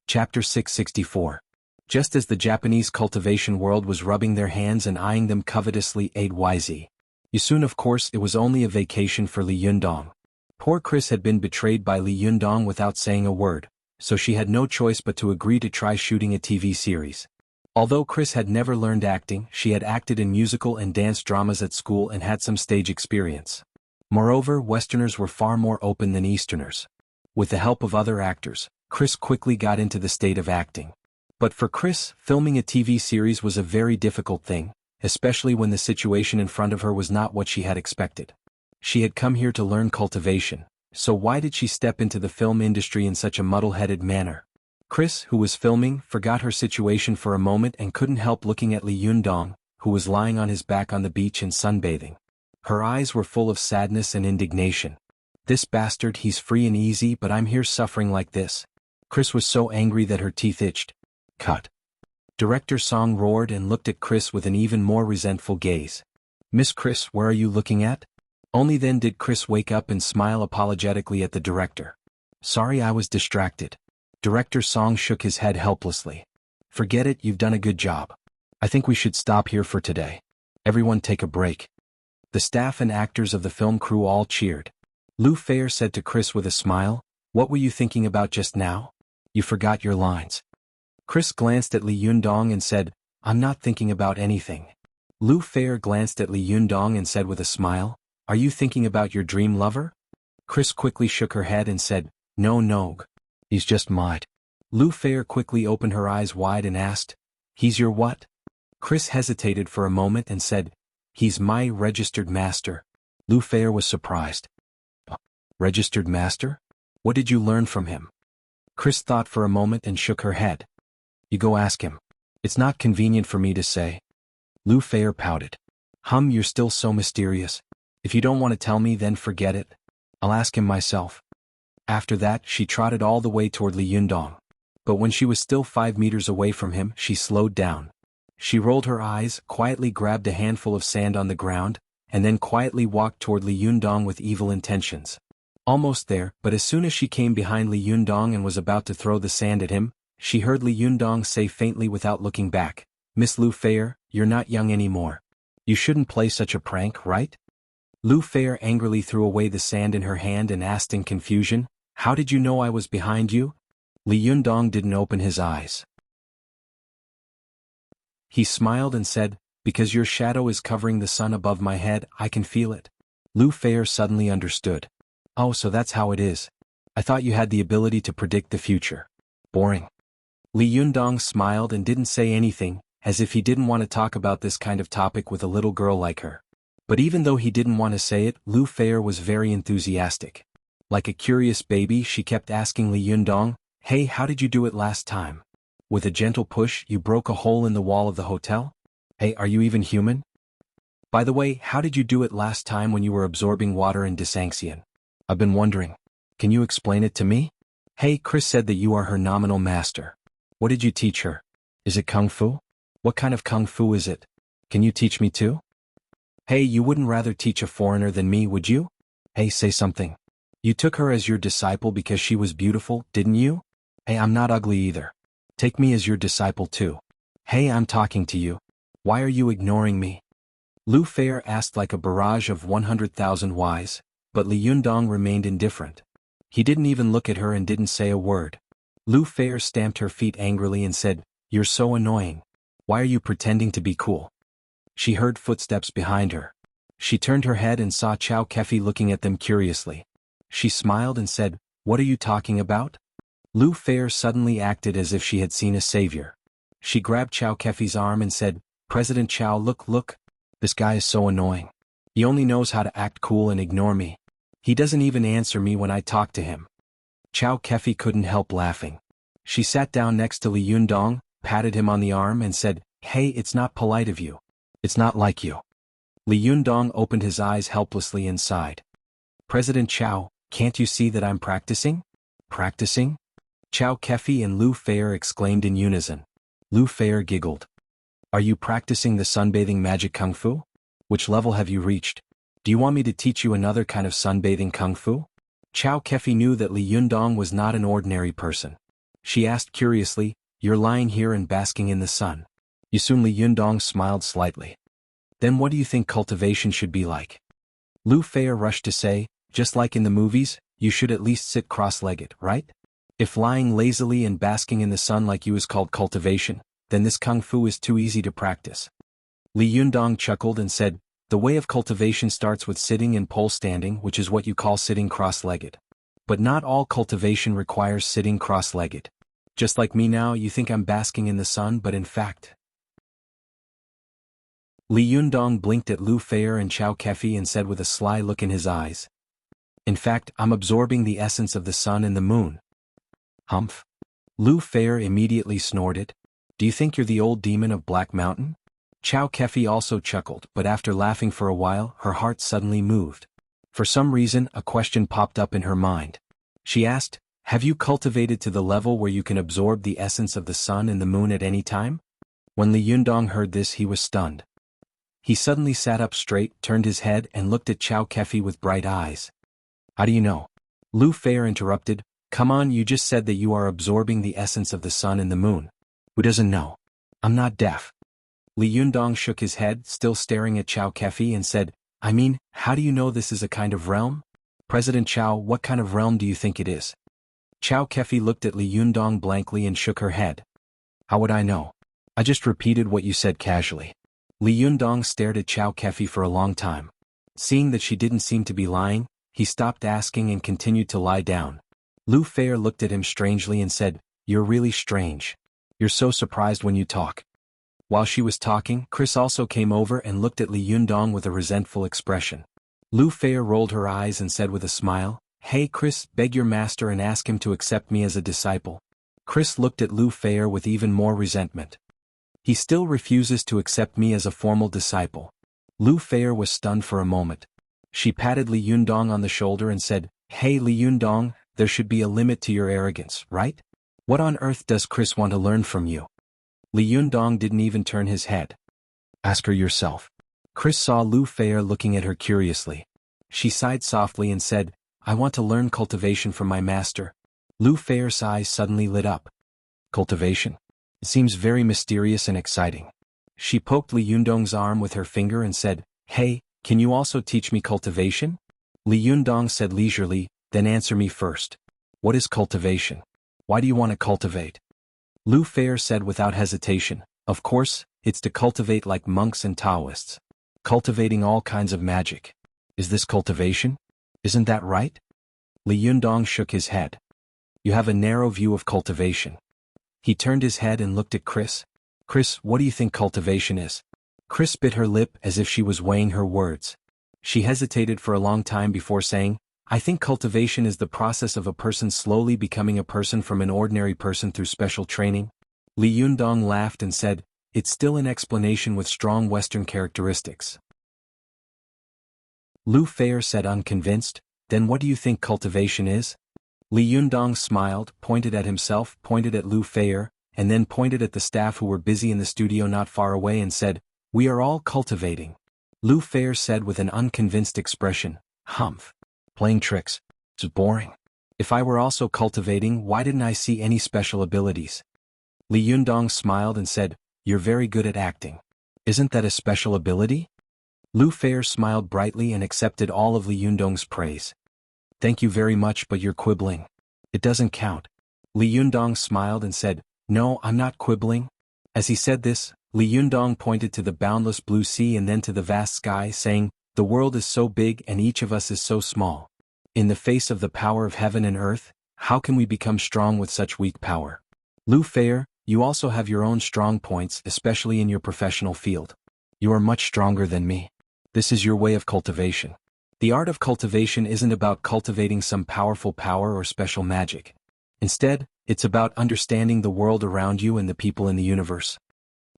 Chapter 664. Just as the Japanese cultivation world was rubbing their hands and eyeing them covetously, YZ. Soon, of course, it was only a vacation for Li Yundong. Poor Chris had been betrayed by Li Yundong without saying a word, so she had no choice but to agree to try shooting a TV series. Although Chris had never learned acting, she had acted in musical and dance dramas at school and had some stage experience. Moreover, Westerners were far more open than Easterners. With the help of other actors, Chris quickly got into the state of acting. But for Chris, filming a TV series was a very difficult thing, especially when the situation in front of her was not what she had expected. She had come here to learn cultivation, so why did she step into the film industry in such a muddle-headed manner? Chris, who was filming, forgot her situation for a moment and couldn't help looking at Li Yundong, who was lying on his back on the beach and sunbathing. Her eyes were full of sadness and indignation. This bastard, he's free and easy, but I'm here suffering like this. Chris was so angry that her teeth itched. Cut. Director Song roared and looked at Chris with an even more resentful gaze. Miss Chris, where are you looking at? Only then did Chris wake up and smile apologetically at the director. Sorry, I was distracted. Director Song shook his head helplessly. Forget it, you've done a good job. I think we should stop here for today. Everyone take a break. The staff and actors of the film crew all cheered. Lu Fair said to Chris with a smile, What were you thinking about just now? You forgot your lines. Chris glanced at Li Yundong and said, I'm not thinking about anything. Lu Fair glanced at Li Yundong and said with a smile, Are you thinking about your dream lover? Chris quickly shook her head and said, No, he's just mine. Lu Fair quickly opened her eyes wide and asked, He's your what? Chris hesitated for a moment and said, He's my registered master. Lu Fair was surprised. Registered master? What did you learn from him? Chris thought for a moment and shook her head. You go ask him. It's not convenient for me to say. Lu Fair pouted. You're still so mysterious. If you don't want to tell me, then forget it. I'll ask him myself. After that, she trotted all the way toward Li Yundong. But when she was still 5 meters away from him, she slowed down. She rolled her eyes, quietly grabbed a handful of sand on the ground, and then quietly walked toward Li Yundong with evil intentions. Almost there, but as soon as she came behind Li Yundong and was about to throw the sand at him, she heard Li Yundong say faintly without looking back, Miss Lu Fair, you're not young anymore. You shouldn't play such a prank, right? Lu Fair angrily threw away the sand in her hand and asked in confusion, How did you know I was behind you? Li Yundong didn't open his eyes. He smiled and said, Because your shadow is covering the sun above my head, I can feel it. Lu Fair suddenly understood. Oh, so that's how it is. I thought you had the ability to predict the future. Boring. Li Yundong smiled and didn't say anything, as if he didn't want to talk about this kind of topic with a little girl like her. But even though he didn't want to say it, Lu Fair was very enthusiastic. Like a curious baby, she kept asking Li Yundong, Hey, how did you do it last time? With a gentle push, you broke a hole in the wall of the hotel? Hey, are you even human? By the way, how did you do it last time when you were absorbing water in Disanxian? I've been wondering. Can you explain it to me? Hey, Chris said that you are her nominal master. What did you teach her? Is it Kung Fu? What kind of Kung Fu is it? Can you teach me too? Hey, you wouldn't rather teach a foreigner than me, would you? Hey, say something. You took her as your disciple because she was beautiful, didn't you? Hey, I'm not ugly either. Take me as your disciple too. Hey, I'm talking to you. Why are you ignoring me? Lu Fair asked like a barrage of 100,000 whys, but Li Yundong remained indifferent. He didn't even look at her and didn't say a word. Lu Fair stamped her feet angrily and said, You're so annoying. Why are you pretending to be cool? She heard footsteps behind her. She turned her head and saw Chow Kefi looking at them curiously. She smiled and said, What are you talking about? Lu Fair suddenly acted as if she had seen a savior. She grabbed Chow Kefi's arm and said, President Chow, look. This guy is so annoying. He only knows how to act cool and ignore me. He doesn't even answer me when I talk to him. Chow Kefi couldn't help laughing. She sat down next to Li Yundong, patted him on the arm and said, Hey, it's not polite of you. It's not like you. Li Yundong opened his eyes helplessly and sighed. President Chow, can't you see that I'm practicing? Practicing? Chow Kefi and Lu Fair exclaimed in unison. Lu Fair giggled. Are you practicing the sunbathing magic kung fu? Which level have you reached? Do you want me to teach you another kind of sunbathing kung fu? Chow Kefi knew that Li Yundong was not an ordinary person. She asked curiously, You're lying here and basking in the sun. Soon Li Yundong smiled slightly. Then what do you think cultivation should be like? Lu Fair rushed to say, Just like in the movies, you should at least sit cross-legged, right? If lying lazily and basking in the sun like you is called cultivation, then this kung fu is too easy to practice. Li Yundong chuckled and said, The way of cultivation starts with sitting and pole standing, which is what you call sitting cross-legged. But not all cultivation requires sitting cross-legged. Just like me now, you think I'm basking in the sun, but in fact. Li Yundong blinked at Lu Feier and Chao Kefi and said with a sly look in his eyes. In fact, I'm absorbing the essence of the sun and the moon. Humph. Lu Feier immediately snorted. Do you think you're the old demon of Black Mountain? Chao Kefi also chuckled, but after laughing for a while, her heart suddenly moved. For some reason, a question popped up in her mind. She asked, have you cultivated to the level where you can absorb the essence of the sun and the moon at any time? When Li Yundong heard this, he was stunned. He suddenly sat up straight, turned his head, and looked at Chao Kefi with bright eyes. How do you know? Lu Feier interrupted, come on, you just said that you are absorbing the essence of the sun and the moon. Who doesn't know? I'm not deaf. Li Yundong shook his head, still staring at Chao Kefi, and said, I mean, how do you know this is a kind of realm? President Chao, what kind of realm do you think it is? Chao Kefi looked at Li Yundong blankly and shook her head. How would I know? I just repeated what you said casually. Li Yundong stared at Chao Kefi for a long time. Seeing that she didn't seem to be lying, he stopped asking and continued to lie down. Lu Feier looked at him strangely and said, you're really strange. You're so surprised when you talk. While she was talking, Chris also came over and looked at Li Yundong with a resentful expression. Lu Feier rolled her eyes and said with a smile, hey Chris, beg your master and ask him to accept me as a disciple. Chris looked at Lu Feier with even more resentment. He still refuses to accept me as a formal disciple. Lu Feier was stunned for a moment. She patted Li Yundong on the shoulder and said, hey Li Yundong, there should be a limit to your arrogance, right? What on earth does Chris want to learn from you? Li Yundong didn't even turn his head. Ask her yourself. Chris saw Lu Feier looking at her curiously. She sighed softly and said, I want to learn cultivation from my master. Lu Feier's eyes suddenly lit up. Cultivation? It seems very mysterious and exciting. She poked Li Yundong's arm with her finger and said, hey, can you also teach me cultivation? Li Yundong said leisurely, then answer me first. What is cultivation? Why do you want to cultivate? Lu Feier said without hesitation, of course, it's to cultivate like monks and Taoists. Cultivating all kinds of magic. Is this cultivation? Isn't that right? Li Yundong shook his head. You have a narrow view of cultivation. He turned his head and looked at Chris. Chris, what do you think cultivation is? Chris bit her lip as if she was weighing her words. She hesitated for a long time before saying, I think cultivation is the process of a person slowly becoming a person from an ordinary person through special training. Li Yundong laughed and said, it's still an explanation with strong Western characteristics. Lu Feier said unconvinced, then what do you think cultivation is? Li Yundong smiled, pointed at himself, pointed at Lu Feier, and then pointed at the staff who were busy in the studio not far away and said, we are all cultivating. Lu Feier said with an unconvinced expression, humph. Playing tricks. It's boring. If I were also cultivating, why didn't I see any special abilities? Li Yundong smiled and said, you're very good at acting. Isn't that a special ability? Lu Feier smiled brightly and accepted all of Li Yundong's praise. Thank you very much, but you're quibbling. It doesn't count. Li Yundong smiled and said, no, I'm not quibbling. As he said this, Li Yundong pointed to the boundless blue sea and then to the vast sky, saying, the world is so big and each of us is so small. In the face of the power of heaven and earth, how can we become strong with such weak power? Lu Feier, you also have your own strong points, especially in your professional field. You are much stronger than me. This is your way of cultivation. The art of cultivation isn't about cultivating some powerful power or special magic. Instead, it's about understanding the world around you and the people in the universe.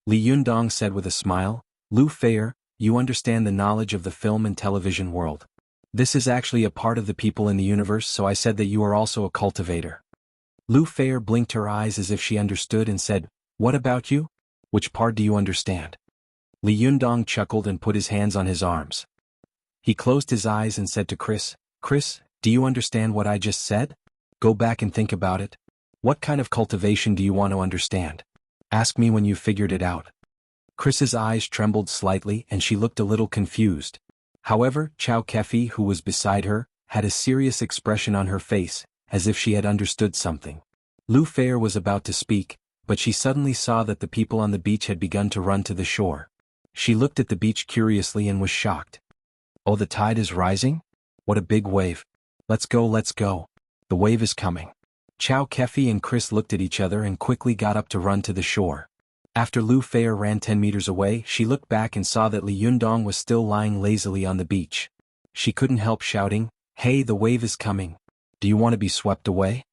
Li Yundong said with a smile, Lu Feier, you understand the knowledge of the film and television world. This is actually a part of the people in the universe, so I said that you are also a cultivator. Lu Feier blinked her eyes as if she understood and said, what about you? Which part do you understand? Li Yundong chuckled and put his hands on his arms. He closed his eyes and said to Chris, Chris, do you understand what I just said? Go back and think about it. What kind of cultivation do you want to understand? Ask me when you've figured it out. Chris's eyes trembled slightly and she looked a little confused. However, Chao Kefi, who was beside her, had a serious expression on her face, as if she had understood something. Lu Feier was about to speak, but she suddenly saw that the people on the beach had begun to run to the shore. She looked at the beach curiously and was shocked. Oh, the tide is rising? What a big wave. Let's go, let's go. The wave is coming. Chow Kefi and Chris looked at each other and quickly got up to run to the shore. After Lu Fei ran 10 meters away, she looked back and saw that Li Yundong was still lying lazily on the beach. She couldn't help shouting, "Hey, the wave is coming. Do you want to be swept away?"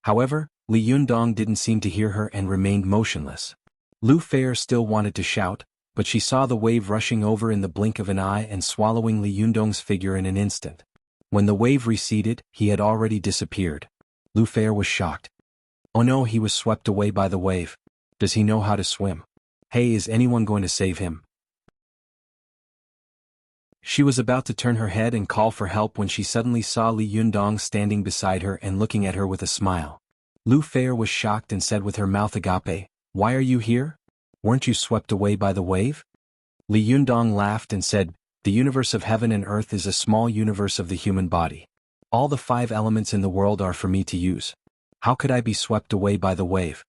However, Li Yundong didn't seem to hear her and remained motionless. Lu Fei still wanted to shout, but she saw the wave rushing over in the blink of an eye and swallowing Li Yundong's figure in an instant. When the wave receded, he had already disappeared. Lu Fei was shocked. Oh no, he was swept away by the wave. Does he know how to swim? Hey, is anyone going to save him? She was about to turn her head and call for help when she suddenly saw Li Yundong standing beside her and looking at her with a smile. Lu Fei was shocked and said with her mouth agape, "Why are you here? Weren't you swept away by the wave?" Li Yundong laughed and said, "The universe of heaven and earth is a small universe of the human body. All the 5 elements in the world are for me to use. How could I be swept away by the wave?"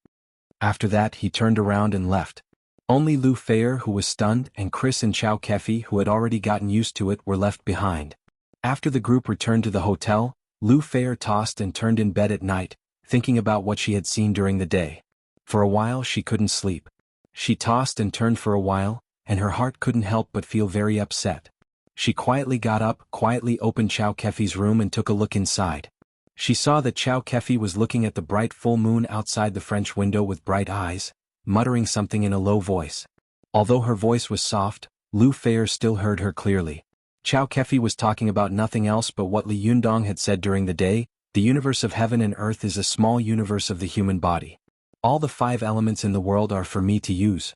After that he turned around and left. Only Lu Fei, who was stunned, and Chris and Chow Kefi, who had already gotten used to it, were left behind. After the group returned to the hotel, Lu Fei tossed and turned in bed at night, thinking about what she had seen during the day. For a while she couldn't sleep. She tossed and turned for a while, and her heart couldn't help but feel very upset. She quietly got up, quietly opened Chow Kefi's room and took a look inside. She saw that Chow Kefi was looking at the bright full moon outside the French window with bright eyes, muttering something in a low voice. Although her voice was soft, Lu Fei still heard her clearly. Chow Kefi was talking about nothing else but what Li Yundong had said during the day. The universe of heaven and earth is a small universe of the human body. All the 5 elements in the world are for me to use.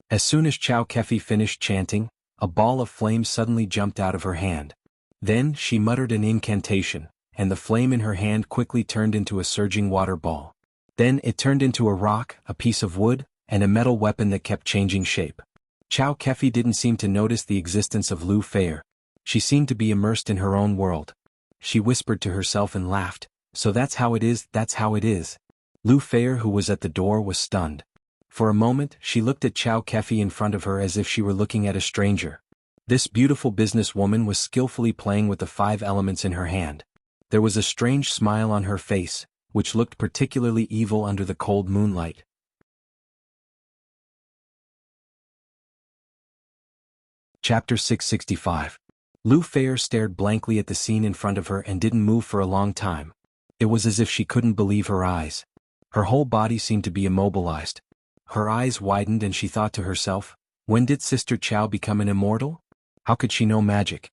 As soon as Chow Kefi finished chanting, a ball of flame suddenly jumped out of her hand. Then she muttered an incantation, and the flame in her hand quickly turned into a surging water ball. Then it turned into a rock, a piece of wood, and a metal weapon that kept changing shape. Chow Kefi didn't seem to notice the existence of Lu Fei. She seemed to be immersed in her own world. She whispered to herself and laughed, "So that's how it is, that's how it is." Lu Fei, who was at the door, was stunned. For a moment, she looked at Chow Kefi in front of her as if she were looking at a stranger. This beautiful businesswoman was skillfully playing with the 5 elements in her hand. There was a strange smile on her face, which looked particularly evil under the cold moonlight. Chapter 665. Lu Fei stared blankly at the scene in front of her and didn't move for a long time. It was as if she couldn't believe her eyes. Her whole body seemed to be immobilized. Her eyes widened and she thought to herself, when did Sister Chow become an immortal? How could she know magic?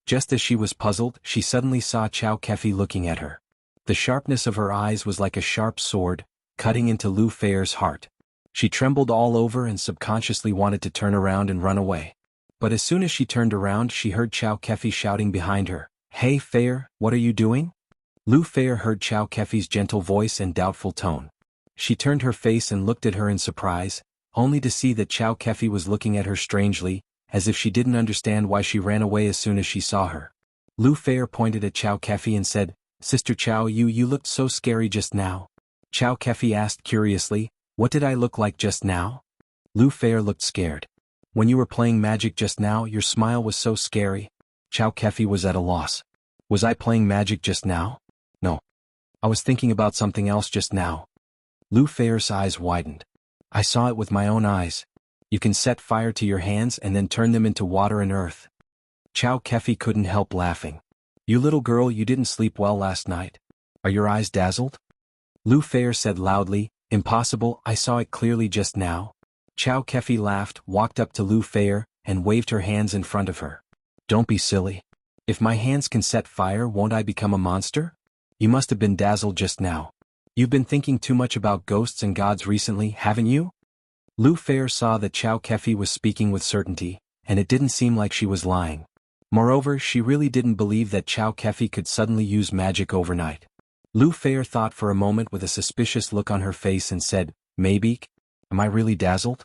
Just as she was puzzled, she suddenly saw Chow Kefi looking at her. The sharpness of her eyes was like a sharp sword, cutting into Lu Fei's heart. She trembled all over and subconsciously wanted to turn around and run away. But as soon as she turned around, she heard Chow Kefi shouting behind her, "Hey Fei, what are you doing?" Lu Fei heard Chow Kefi's gentle voice and doubtful tone. She turned her face and looked at her in surprise, only to see that Chow Kefi was looking at her strangely, as if she didn't understand why she ran away as soon as she saw her. Lu Fei pointed at Chow Kefi and said, "Sister Chow, you looked so scary just now." Chow Kefi asked curiously, "What did I look like just now?" Lu Fei looked scared. "When you were playing magic just now, your smile was so scary." Chow Kefi was at a loss. "Was I playing magic just now?" "No. I was thinking about something else just now." Lu Fei's eyes widened. "I saw it with my own eyes. You can set fire to your hands and then turn them into water and earth." Chow Kefi couldn't help laughing. "You little girl, you didn't sleep well last night. Are your eyes dazzled?" Lu Fei said loudly, "Impossible, I saw it clearly just now." Chow Kefi laughed, walked up to Lu Fei, and waved her hands in front of her. "Don't be silly. If my hands can set fire, won't I become a monster? You must have been dazzled just now. You've been thinking too much about ghosts and gods recently, haven't you?" Lu Fei saw that Chow Kefi was speaking with certainty, and it didn't seem like she was lying. Moreover, she really didn't believe that Chow Kefi could suddenly use magic overnight. Lu Fei thought for a moment with a suspicious look on her face and said, "Maybe? Am I really dazzled?"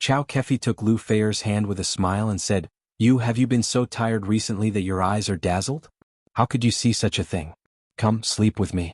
Chow Kefi took Lu Fei's hand with a smile and said, Have you been so tired recently that your eyes are dazzled? How could you see such a thing? Come, sleep with me."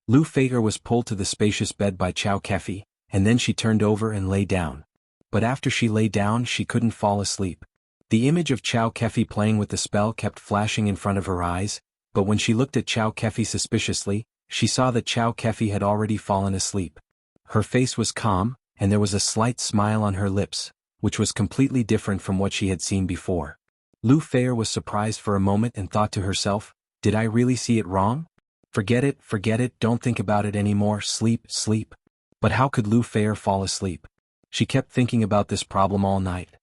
Lu Fei was pulled to the spacious bed by Chow Kefi, and then she turned over and lay down. But after she lay down, she couldn't fall asleep. The image of Chow Kefi playing with the spell kept flashing in front of her eyes, but when she looked at Chow Kefi suspiciously, she saw that Chow Kefi had already fallen asleep. Her face was calm, and there was a slight smile on her lips, which was completely different from what she had seen before. Lu Feier was surprised for a moment and thought to herself, did I really see it wrong? Forget it, don't think about it anymore, sleep, sleep. But how could Lu Feier fall asleep? She kept thinking about this problem all night.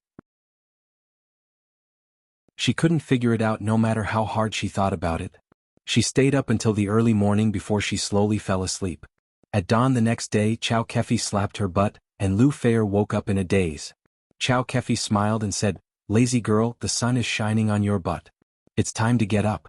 She couldn't figure it out no matter how hard she thought about it. She stayed up until the early morning before she slowly fell asleep. At dawn the next day, Chow Kefi slapped her butt, and Lu Feier woke up in a daze. Chow Kefi smiled and said, lazy girl, the sun is shining on your butt. It's time to get up.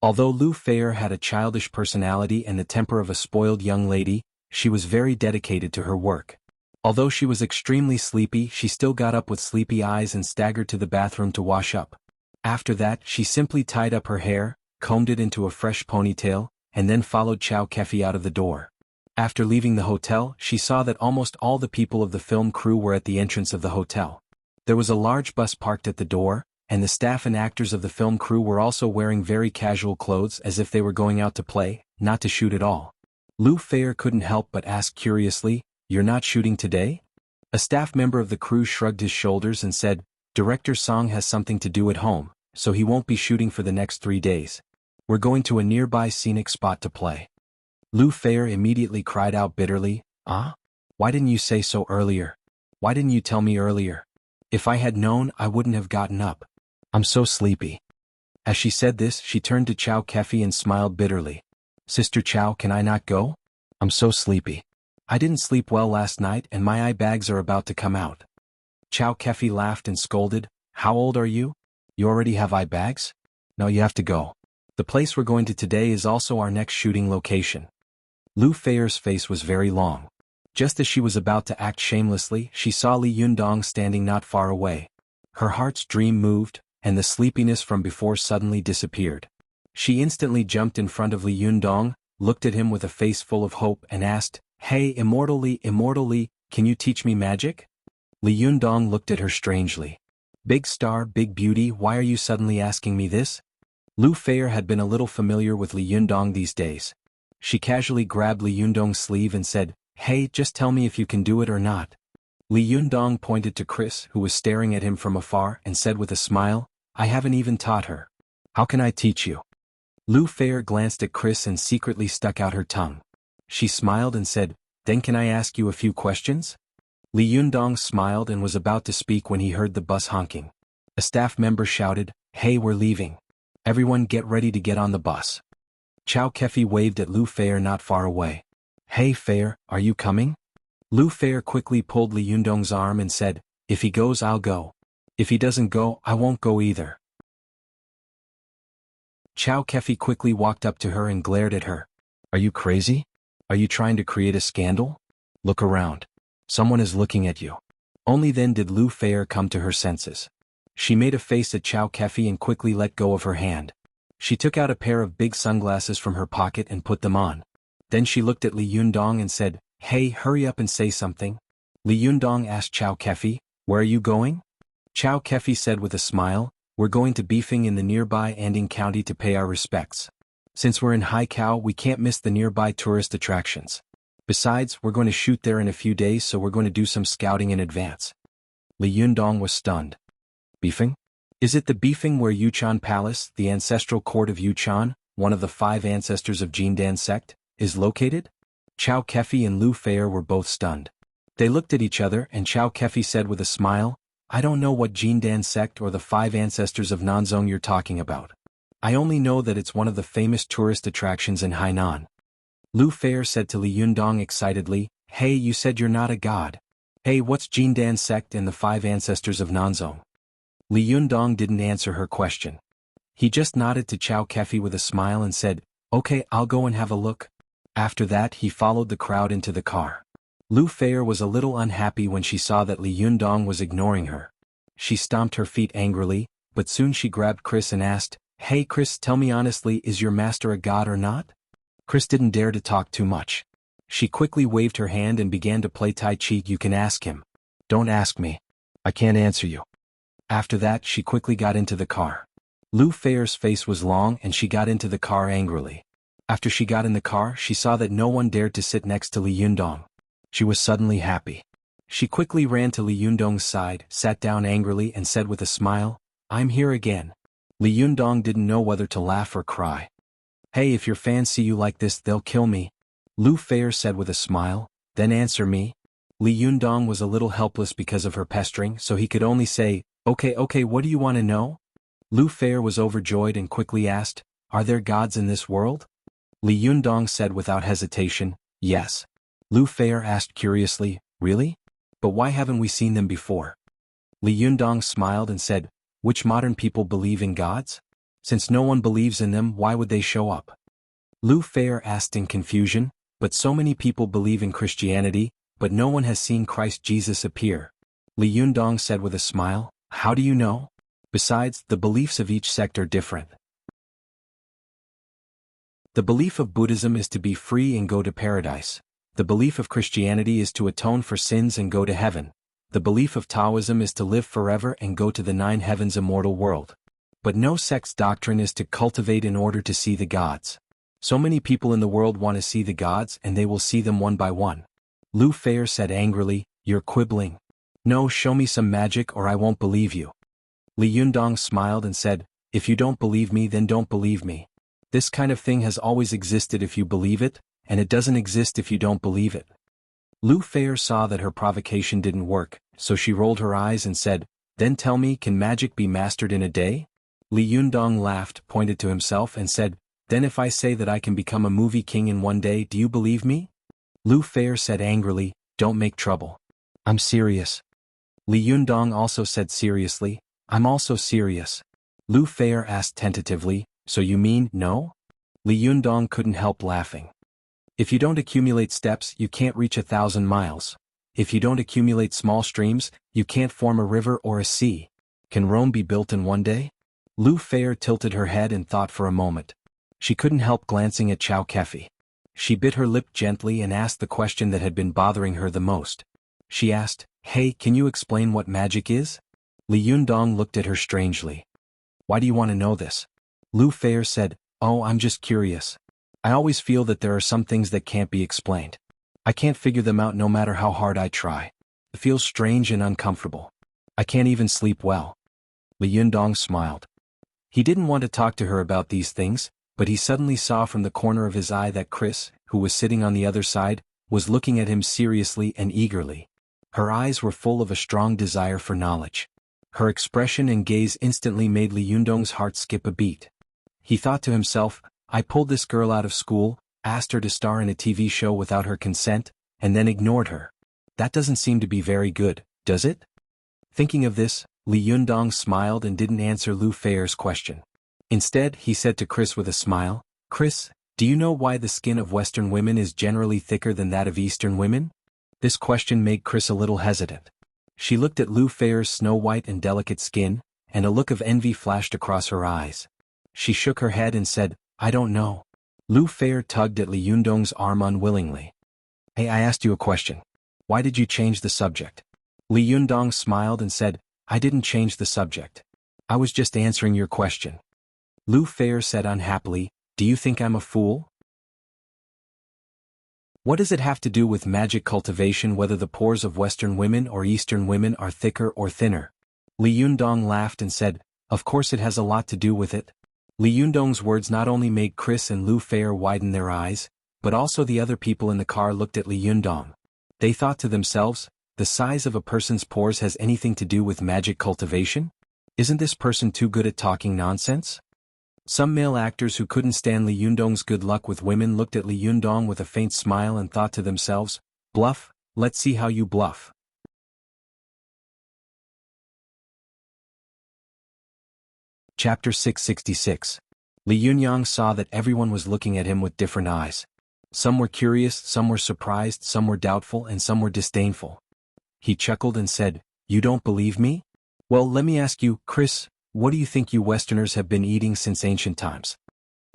Although Lu Feier had a childish personality and the temper of a spoiled young lady, she was very dedicated to her work. Although she was extremely sleepy, she still got up with sleepy eyes and staggered to the bathroom to wash up. After that, she simply tied up her hair, combed it into a fresh ponytail, and then followed Chow Kefi out of the door. After leaving the hotel, she saw that almost all the people of the film crew were at the entrance of the hotel. There was a large bus parked at the door, and the staff and actors of the film crew were also wearing very casual clothes as if they were going out to play, not to shoot at all. Lu Feier couldn't help but ask curiously, you're not shooting today? A staff member of the crew shrugged his shoulders and said, Director Song has something to do at home, so he won't be shooting for the next 3 days. We're going to a nearby scenic spot to play. Lu Feier immediately cried out bitterly, Why didn't you say so earlier? Why didn't you tell me earlier? If I had known, I wouldn't have gotten up. I'm so sleepy. As she said this, she turned to Chow Kefi and smiled bitterly. Sister Chow, can I not go? I'm so sleepy. I didn't sleep well last night and my eye bags are about to come out. Chow Kefi laughed and scolded, How old are you? You already have eye bags? No, you have to go. The place we're going to today is also our next shooting location. Lu Feier's face was very long. Just as she was about to act shamelessly, she saw Li Yundong standing not far away. Her heart's dream moved, and the sleepiness from before suddenly disappeared. She instantly jumped in front of Li Yundong, looked at him with a face full of hope and asked, Hey, Immortal Li, can you teach me magic? Li Yundong looked at her strangely. Big star, big beauty, why are you suddenly asking me this? Lu Feier had been a little familiar with Li Yundong these days. She casually grabbed Li Yundong's sleeve and said, Hey, just tell me if you can do it or not. Li Yundong pointed to Chris, who was staring at him from afar, and said with a smile, I haven't even taught her. How can I teach you? Lu Feier glanced at Chris and secretly stuck out her tongue. She smiled and said, Then can I ask you a few questions? Li Yundong smiled and was about to speak when he heard the bus honking. A staff member shouted, Hey, we're leaving. Everyone get ready to get on the bus. Chow Kefi waved at Lu Feier not far away. Hey Feier, are you coming? Lu Feier quickly pulled Li Yundong's arm and said, If he goes, I'll go. If he doesn't go, I won't go either. Chow Kefi quickly walked up to her and glared at her. Are you crazy? Are you trying to create a scandal? Look around. Someone is looking at you. Only then did Lu Feier come to her senses. She made a face at Chow Kefi and quickly let go of her hand. She took out a pair of big sunglasses from her pocket and put them on. Then she looked at Li Yundong and said, Hey, hurry up and say something. Li Yundong asked Chow Kefi, Where are you going? Chow Kefi said with a smile, We're going to Beefing in the nearby Anding County to pay our respects. Since we're in Haikou, we can't miss the nearby tourist attractions. Besides, we're going to shoot there in a few days, so we're going to do some scouting in advance. Li Yundong was stunned. Beefing? Is it the Beefing where Yuchan Palace, the ancestral court of Yuchan, one of the 5 ancestors of Jindan sect, is located? Chow Kefi and Lu Feier were both stunned. They looked at each other and Chow Kefi said with a smile, I don't know what Jindan sect or the 5 ancestors of Nanzong you're talking about. I only know that it's one of the famous tourist attractions in Hainan. Lu Feier said to Li Yundong excitedly, Hey, you said you're not a god. Hey, what's Jindan sect and the 5 ancestors of Nanzong? Li Yundong didn't answer her question. He just nodded to Chow Kefi with a smile and said, Okay, I'll go and have a look. After that, he followed the crowd into the car. Lu Feier was a little unhappy when she saw that Li Yundong was ignoring her. She stomped her feet angrily, but soon she grabbed Chris and asked, Hey Chris, tell me honestly, is your master a god or not? Chris didn't dare to talk too much. She quickly waved her hand and began to play Tai Chi. You can ask him. Don't ask me. I can't answer you. After that, she quickly got into the car. Lu Feier's face was long and she got into the car angrily. After she got in the car, she saw that no one dared to sit next to Li Yundong. She was suddenly happy. She quickly ran to Li Yundong's side, sat down angrily and said with a smile, "I'm here again." Li Yundong didn't know whether to laugh or cry. "Hey, if your fans see you like this, they'll kill me," Lu Feier said with a smile, "then answer me." Li Yundong was a little helpless because of her pestering, so he could only say, Okay, what do you want to know?" Lu Feier was overjoyed and quickly asked, "Are there gods in this world?" Li Yundong said without hesitation, "Yes." Lu Feier asked curiously, "Really? But why haven't we seen them before?" Li Yundong smiled and said, "Which modern people believe in gods? Since no one believes in them, why would they show up?" Lu Feier asked in confusion, "But so many people believe in Christianity, but no one has seen Christ Jesus appear." Li Yundong said with a smile, "How do you know? Besides, the beliefs of each sect are different. The belief of Buddhism is to be free and go to paradise. The belief of Christianity is to atone for sins and go to heaven. The belief of Taoism is to live forever and go to the 9 heavens immortal world. But no sect's doctrine is to cultivate in order to see the gods. So many people in the world want to see the gods and they will see them one by one." Lu Feier said angrily, "You're quibbling. No, show me some magic or I won't believe you." Li Yundong smiled and said, "If you don't believe me, then don't believe me. This kind of thing has always existed if you believe it, and it doesn't exist if you don't believe it." Lu Feier saw that her provocation didn't work, so she rolled her eyes and said, "Then tell me, can magic be mastered in a day?" Li Yundong laughed, pointed to himself and said, "Then if I say that I can become a movie king in one day, do you believe me?" Lu Feier said angrily, "Don't make trouble. I'm serious." Li Yundong also said seriously, "I'm also serious." Lu Feier asked tentatively, "So you mean, no?" Li Yundong couldn't help laughing. "If you don't accumulate steps, you can't reach 1,000 miles. If you don't accumulate small streams, you can't form a river or a sea. Can Rome be built in one day?" Lu Feier tilted her head and thought for a moment. She couldn't help glancing at Chow Kefi. She bit her lip gently and asked the question that had been bothering her the most. She asked, "Hey, can you explain what magic is?" Li Yundong looked at her strangely. "Why do you want to know this?" Lu Feier said, "Oh, I'm just curious. I always feel that there are some things that can't be explained. I can't figure them out no matter how hard I try. It feels strange and uncomfortable. I can't even sleep well." Li Yundong smiled. He didn't want to talk to her about these things, but he suddenly saw from the corner of his eye that Chris, who was sitting on the other side, was looking at him seriously and eagerly. Her eyes were full of a strong desire for knowledge. Her expression and gaze instantly made Li Yundong's heart skip a beat. He thought to himself, "I pulled this girl out of school, asked her to star in a TV show without her consent, and then ignored her. That doesn't seem to be very good, does it?" Thinking of this, Li Yundong smiled and didn't answer Lu Feier's question. Instead, he said to Chris with a smile, "Chris, do you know why the skin of Western women is generally thicker than that of Eastern women?" This question made Chris a little hesitant. She looked at Lu Feier's snow-white and delicate skin, and a look of envy flashed across her eyes. She shook her head and said, "I don't know." Lu Feier tugged at Li Yundong's arm unwillingly. "Hey, I asked you a question. Why did you change the subject?" Li Yundong smiled and said, "I didn't change the subject. I was just answering your question." Lu Feier said unhappily, "Do you think I'm a fool? What does it have to do with magic cultivation whether the pores of Western women or Eastern women are thicker or thinner?" Li Yundong laughed and said, "Of course it has a lot to do with it." Li Yundong's words not only made Chris and Lu Feier widen their eyes, but also the other people in the car looked at Li Yundong. They thought to themselves, the size of a person's pores has anything to do with magic cultivation? Isn't this person too good at talking nonsense? Some male actors who couldn't stand Li Yundong's good luck with women looked at Li Yundong with a faint smile and thought to themselves, "Bluff, let's see how you bluff." Chapter 666. Li Yunyang saw that everyone was looking at him with different eyes. Some were curious, some were surprised, some were doubtful, and some were disdainful. He chuckled and said, "You don't believe me? Well, let me ask you, Chris, what do you think you Westerners have been eating since ancient times?"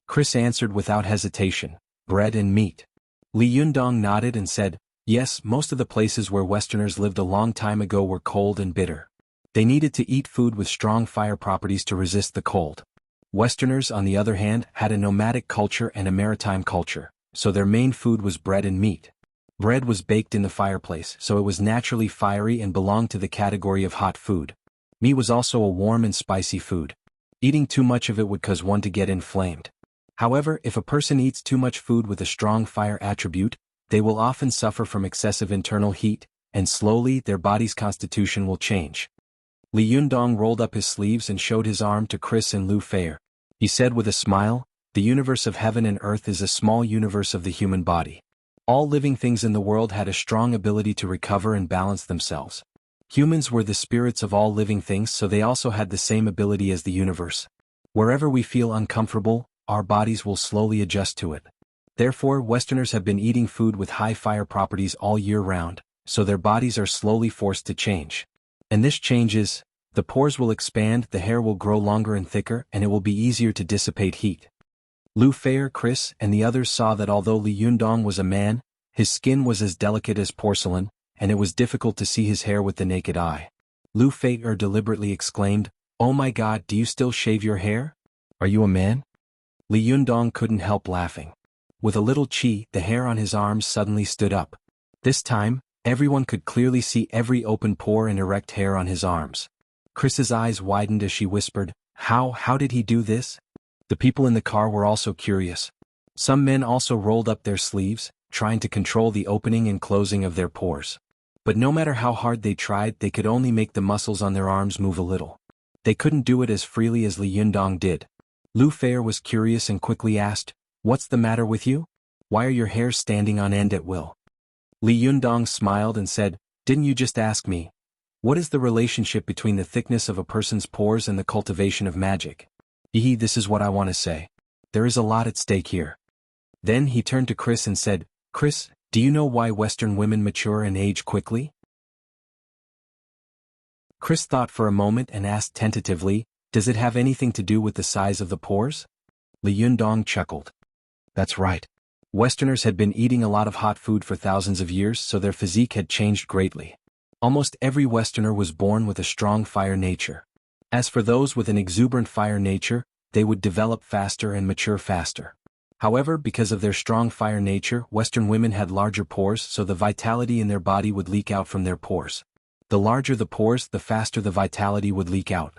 Chris answered without hesitation, "Bread and meat." Li Yundong nodded and said, "Yes, most of the places where Westerners lived a long time ago were cold and bitter. They needed to eat food with strong fire properties to resist the cold. Westerners, on the other hand, had a nomadic culture and a maritime culture, so their main food was bread and meat. Bread was baked in the fireplace, so it was naturally fiery and belonged to the category of hot food. Meat was also a warm and spicy food. Eating too much of it would cause one to get inflamed. However, if a person eats too much food with a strong fire attribute, they will often suffer from excessive internal heat, and slowly their body's constitution will change. Li Yundong rolled up his sleeves and showed his arm to Chris and Lu Feier. He said with a smile, "The universe of heaven and earth is a small universe of the human body. All living things in the world had a strong ability to recover and balance themselves. Humans were the spirits of all living things, so they also had the same ability as the universe. Wherever we feel uncomfortable, our bodies will slowly adjust to it. Therefore, Westerners have been eating food with high fire properties all year round, so their bodies are slowly forced to change. And this changes, the pores will expand, the hair will grow longer and thicker, and it will be easier to dissipate heat." Lu Feier, Chris, and the others saw that although Li Yundong was a man, his skin was as delicate as porcelain, and it was difficult to see his hair with the naked eye. Lu Feier deliberately exclaimed, "Oh my God, do you still shave your hair? Are you a man?" Li Yundong couldn't help laughing. With a little chi, the hair on his arms suddenly stood up. This time, everyone could clearly see every open pore and erect hair on his arms. Chris's eyes widened as she whispered, How did he do this?" The people in the car were also curious. Some men also rolled up their sleeves, trying to control the opening and closing of their pores. But no matter how hard they tried, they could only make the muscles on their arms move a little. They couldn't do it as freely as Li Yundong did. Lu Feier was curious and quickly asked, "What's the matter with you? Why are your hairs standing on end at will?" Li Yundong smiled and said, "Didn't you just ask me? What is the relationship between the thickness of a person's pores and the cultivation of magic? This is what I want to say. There is a lot at stake here." Then he turned to Chris and said, "Chris, do you know why Western women mature and age quickly?" Chris thought for a moment and asked tentatively, "Does it have anything to do with the size of the pores?" Li Yundong chuckled. "That's right. Westerners had been eating a lot of hot food for thousands of years, so their physique had changed greatly. Almost every Westerner was born with a strong fire nature. As for those with an exuberant fire nature, they would develop faster and mature faster. However, because of their strong fire nature, Western women had larger pores, so the vitality in their body would leak out from their pores. The larger the pores, the faster the vitality would leak out.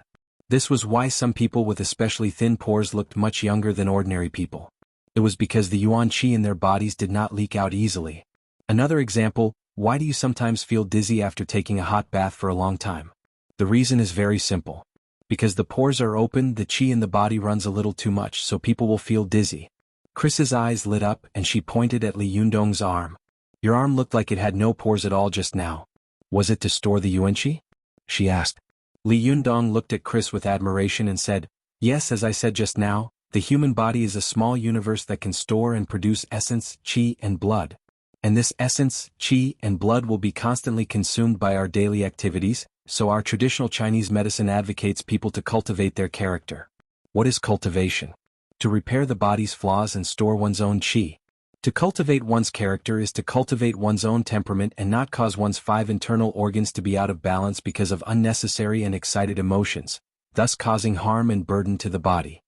This was why some people with especially thin pores looked much younger than ordinary people. It was because the yuan qi in their bodies did not leak out easily. Another example, why do you sometimes feel dizzy after taking a hot bath for a long time? The reason is very simple. Because the pores are open, the qi in the body runs a little too much, so people will feel dizzy." Chris's eyes lit up and she pointed at Li Yundong's arm. "Your arm looked like it had no pores at all just now. Was it to store the yuan qi?" she asked. Li Yundong looked at Chris with admiration and said, "Yes, as I said just now, the human body is a small universe that can store and produce essence, qi, and blood. And this essence, qi, and blood will be constantly consumed by our daily activities, so our traditional Chinese medicine advocates people to cultivate their character." What is cultivation? To repair the body's flaws and store one's own qi. To cultivate one's character is to cultivate one's own temperament and not cause one's 5 internal organs to be out of balance because of unnecessary and excited emotions, thus causing harm and burden to the body.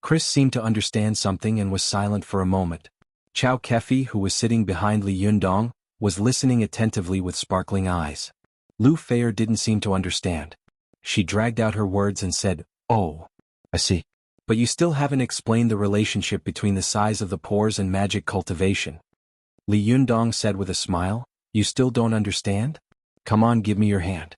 Chris seemed to understand something and was silent for a moment. Chow Kefi, who was sitting behind Li Yundong, was listening attentively with sparkling eyes. Lu Feier didn't seem to understand. She dragged out her words and said, "Oh, I see. But you still haven't explained the relationship between the size of the pores and magic cultivation." Li Yundong said with a smile, "You still don't understand? Come on, give me your hand."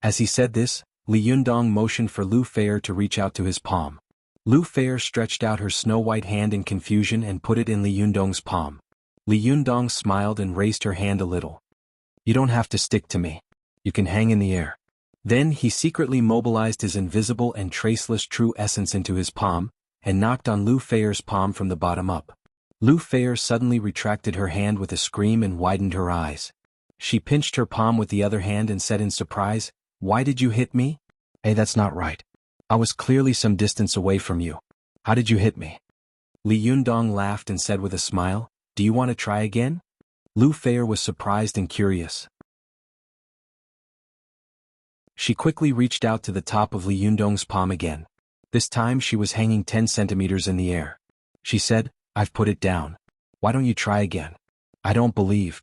As he said this, Li Yundong motioned for Lu Feier to reach out to his palm. Lu Feier stretched out her snow-white hand in confusion and put it in Li Yundong's palm. Li Yundong smiled and raised her hand a little. "You don't have to stick to me. You can hang in the air." Then he secretly mobilized his invisible and traceless true essence into his palm, and knocked on Lu Feier's palm from the bottom up. Lu Feier suddenly retracted her hand with a scream and widened her eyes. She pinched her palm with the other hand and said in surprise, "Why did you hit me? Hey, that's not right. I was clearly some distance away from you. How did you hit me?" Li Yundong laughed and said with a smile, "Do you want to try again?" Lu Feier was surprised and curious. She quickly reached out to the top of Li Yundong's palm again. This time she was hanging 10 centimeters in the air. She said, "I've put it down. Why don't you try again?" "I don't believe."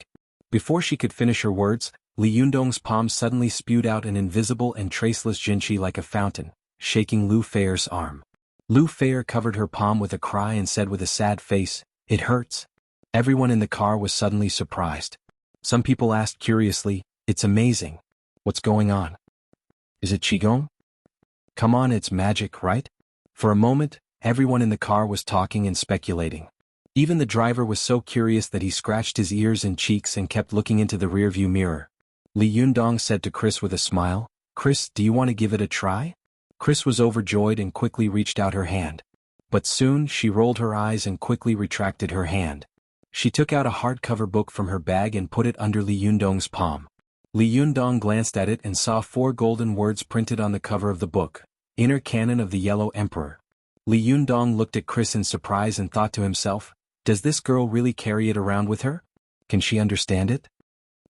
Before she could finish her words, Li Yundong's palm suddenly spewed out an invisible and traceless jinqi like a fountain, shaking Lu Feier's arm. Lu Feier covered her palm with a cry and said with a sad face, "It hurts." Everyone in the car was suddenly surprised. Some people asked curiously, "It's amazing. What's going on? Is it Qigong? Come on, it's magic, right?" For a moment, everyone in the car was talking and speculating. Even the driver was so curious that he scratched his ears and cheeks and kept looking into the rearview mirror. Li Yundong said to Chris with a smile, "Chris, do you want to give it a try?" Chris was overjoyed and quickly reached out her hand. But soon she rolled her eyes and quickly retracted her hand. She took out a hardcover book from her bag and put it under Li Yundong's palm. Li Yundong glanced at it and saw 4 golden words printed on the cover of the book: Inner Canon of the Yellow Emperor. Li Yundong looked at Chris in surprise and thought to himself, "Does this girl really carry it around with her? Can she understand it?"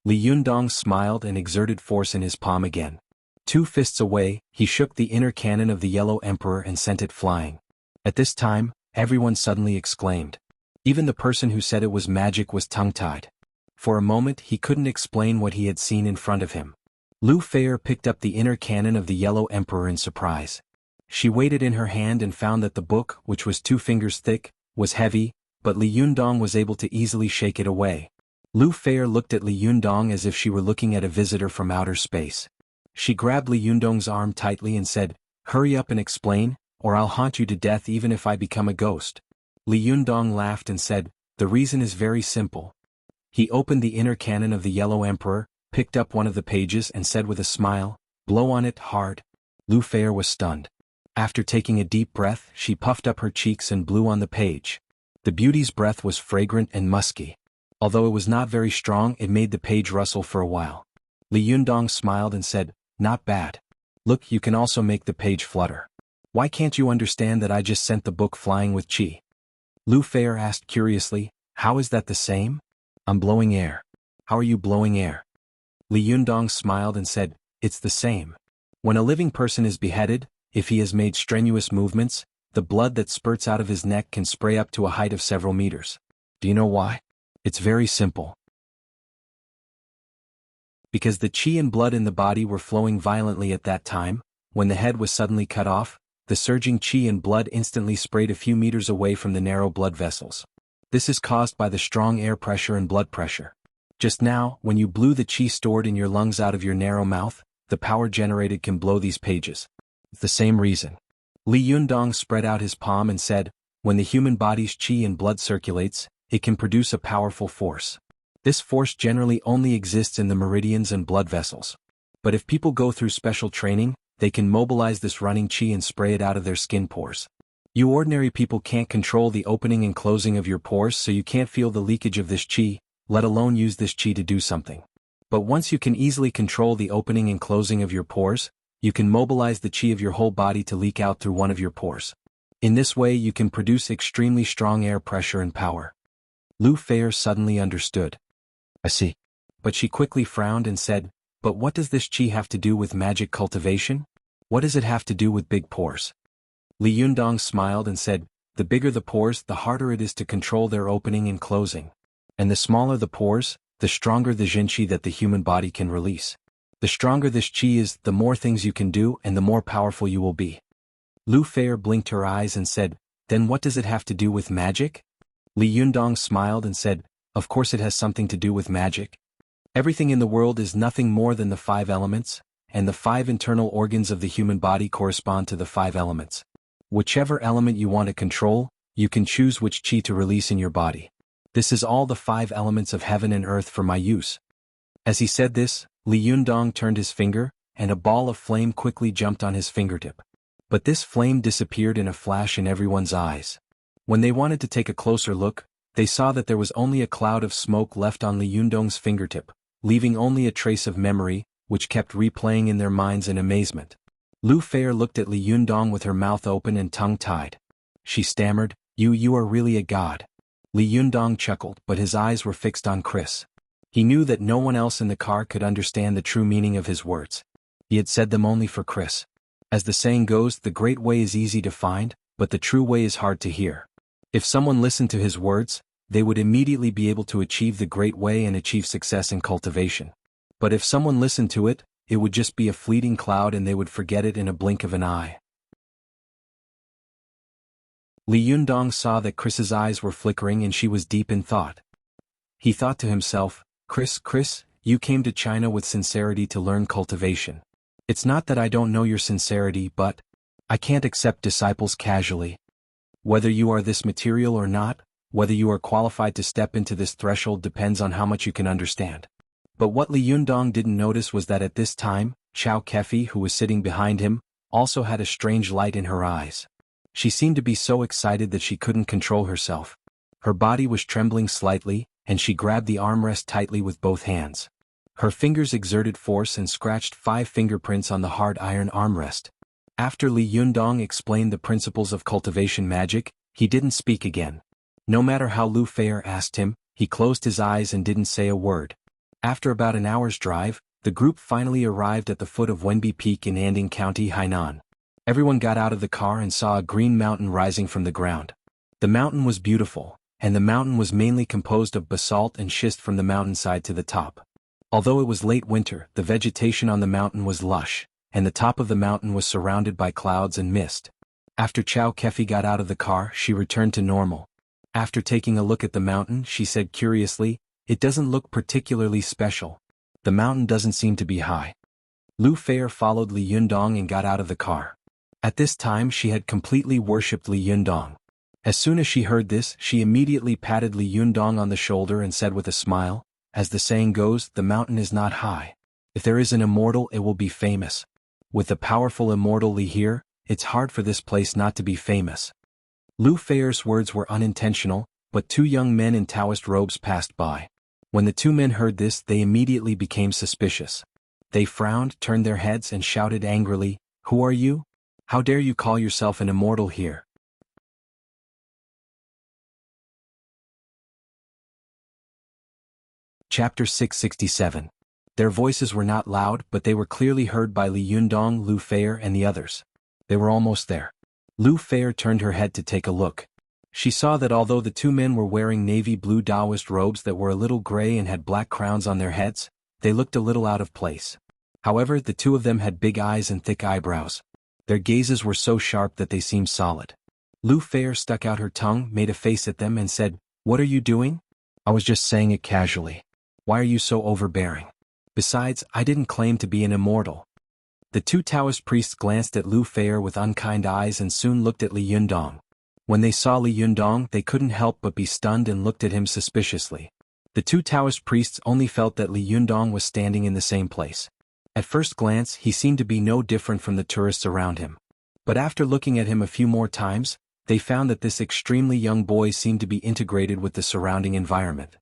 Li Yundong smiled and exerted force in his palm again. 2 fists away, he shook the inner cannon of the Yellow Emperor and sent it flying. At this time, everyone suddenly exclaimed. Even the person who said it was magic was tongue-tied. For a moment he couldn't explain what he had seen in front of him. Lu Feier picked up the inner cannon of the Yellow Emperor in surprise. She weighed it in her hand and found that the book, which was 2 fingers thick, was heavy, but Li Yundong was able to easily shake it away. Lu Feier looked at Li Yundong as if she were looking at a visitor from outer space. She grabbed Li Yundong's arm tightly and said, "Hurry up and explain, or I'll haunt you to death even if I become a ghost." Li Yundong laughed and said, "The reason is very simple." He opened the inner cannon of the Yellow Emperor, picked up one of the pages and said with a smile, "Blow on it hard." Lu Feier was stunned. After taking a deep breath, she puffed up her cheeks and blew on the page. The beauty's breath was fragrant and musky. Although it was not very strong, it made the page rustle for a while. Li Yundong smiled and said, "Not bad. Look, you can also make the page flutter. Why can't you understand that I just sent the book flying with qi?" Lu Feier asked curiously, "How is that the same?" "I'm blowing air." "How are you blowing air?" Li Yundong smiled and said, "It's the same. When a living person is beheaded, if he has made strenuous movements, the blood that spurts out of his neck can spray up to a height of several meters. Do you know why? It's very simple. Because the qi and blood in the body were flowing violently at that time, when the head was suddenly cut off, the surging qi and blood instantly sprayed a few meters away from the narrow blood vessels. This is caused by the strong air pressure and blood pressure. Just now, when you blew the qi stored in your lungs out of your narrow mouth, the power generated can blow these pages. It's the same reason. Li Yundong spread out his palm and said, "When the human body's qi and blood circulates, it can produce a powerful force. This force generally only exists in the meridians and blood vessels. But if people go through special training, they can mobilize this running qi and spray it out of their skin pores. You ordinary people can't control the opening and closing of your pores, so you can't feel the leakage of this qi, let alone use this qi to do something. But once you can easily control the opening and closing of your pores, you can mobilize the qi of your whole body to leak out through one of your pores. In this way you can produce extremely strong air pressure and power." Lu Feier suddenly understood. "I see." But she quickly frowned and said, "But what does this qi have to do with magic cultivation? What does it have to do with big pores?" Li Yundong smiled and said, "The bigger the pores, the harder it is to control their opening and closing. And the smaller the pores, the stronger the jinqi that the human body can release. The stronger this qi is, the more things you can do and the more powerful you will be." Lu Feier blinked her eyes and said, "Then what does it have to do with magic?" Li Yundong smiled and said, "Of course it has something to do with magic. Everything in the world is nothing more than the 5 elements, and the 5 internal organs of the human body correspond to the 5 elements. Whichever element you want to control, you can choose which qi to release in your body. This is all the 5 elements of heaven and earth for my use." As he said this, Li Yundong turned his finger, and a ball of flame quickly jumped on his fingertip. But this flame disappeared in a flash in everyone's eyes. When they wanted to take a closer look, they saw that there was only a cloud of smoke left on Li Yundong's fingertip, leaving only a trace of memory, which kept replaying in their minds in amazement. Lu Feier looked at Li Yundong with her mouth open and tongue-tied. She stammered, You are really a god." Li Yundong chuckled, but his eyes were fixed on Chris. He knew that no one else in the car could understand the true meaning of his words. He had said them only for Chris. As the saying goes, the great way is easy to find, but the true way is hard to hear. If someone listened to his words, they would immediately be able to achieve the great way and achieve success in cultivation. But if someone listened to it, it would just be a fleeting cloud and they would forget it in a blink of an eye. Li Yundong saw that Chris's eyes were flickering and she was deep in thought. He thought to himself, Chris, you came to China with sincerity to learn cultivation. It's not that I don't know your sincerity, but I can't accept disciples casually. Whether you are this material or not, whether you are qualified to step into this threshold depends on how much you can understand. But what Li Yundong didn't notice was that at this time, Chao Kefi, who was sitting behind him, also had a strange light in her eyes. She seemed to be so excited that she couldn't control herself. Her body was trembling slightly, and she grabbed the armrest tightly with both hands. Her fingers exerted force and scratched 5 fingerprints on the hard iron armrest. After Li Yundong explained the principles of cultivation magic, he didn't speak again. No matter how Lu Feier asked him, he closed his eyes and didn't say a word. After about an hour's drive, the group finally arrived at the foot of Wenbi Peak in Anding County, Hainan. Everyone got out of the car and saw a green mountain rising from the ground. The mountain was beautiful, and the mountain was mainly composed of basalt and schist from the mountainside to the top. Although it was late winter, the vegetation on the mountain was lush, and the top of the mountain was surrounded by clouds and mist. After Chao Kefi got out of the car, she returned to normal. After taking a look at the mountain, she said curiously, "It doesn't look particularly special. The mountain doesn't seem to be high." Lu Feier followed Li Yundong and got out of the car. At this time she had completely worshipped Li Yundong. As soon as she heard this, she immediately patted Li Yundong on the shoulder and said with a smile, "As the saying goes, the mountain is not high. If there is an immortal, it will be famous. With the powerful immortal Li here, it's hard for this place not to be famous." Lu Feier's words were unintentional, but 2 young men in Taoist robes passed by. When the 2 men heard this, they immediately became suspicious. They frowned, turned their heads and shouted angrily, "Who are you? How dare you call yourself an immortal here?" Chapter 667. Their voices were not loud, but they were clearly heard by Li Yundong, Lu Feier and the others. They were almost there. Lu Feier turned her head to take a look. She saw that although the 2 men were wearing navy blue Taoist robes that were a little gray and had black crowns on their heads, they looked a little out of place. However, the 2 of them had big eyes and thick eyebrows. Their gazes were so sharp that they seemed solid. Lu Feier stuck out her tongue, made a face at them and said, "What are you doing?" "I was just saying it casually. Why are you so overbearing? Besides, I didn't claim to be an immortal." The 2 Taoist priests glanced at Lu Feier with unkind eyes and soon looked at Li Yundong. When they saw Li Yundong, they couldn't help but be stunned and looked at him suspiciously. The 2 Taoist priests only felt that Li Yundong was standing in the same place. At first glance, he seemed to be no different from the tourists around him. But after looking at him a few more times, they found that this extremely young boy seemed to be integrated with the surrounding environment.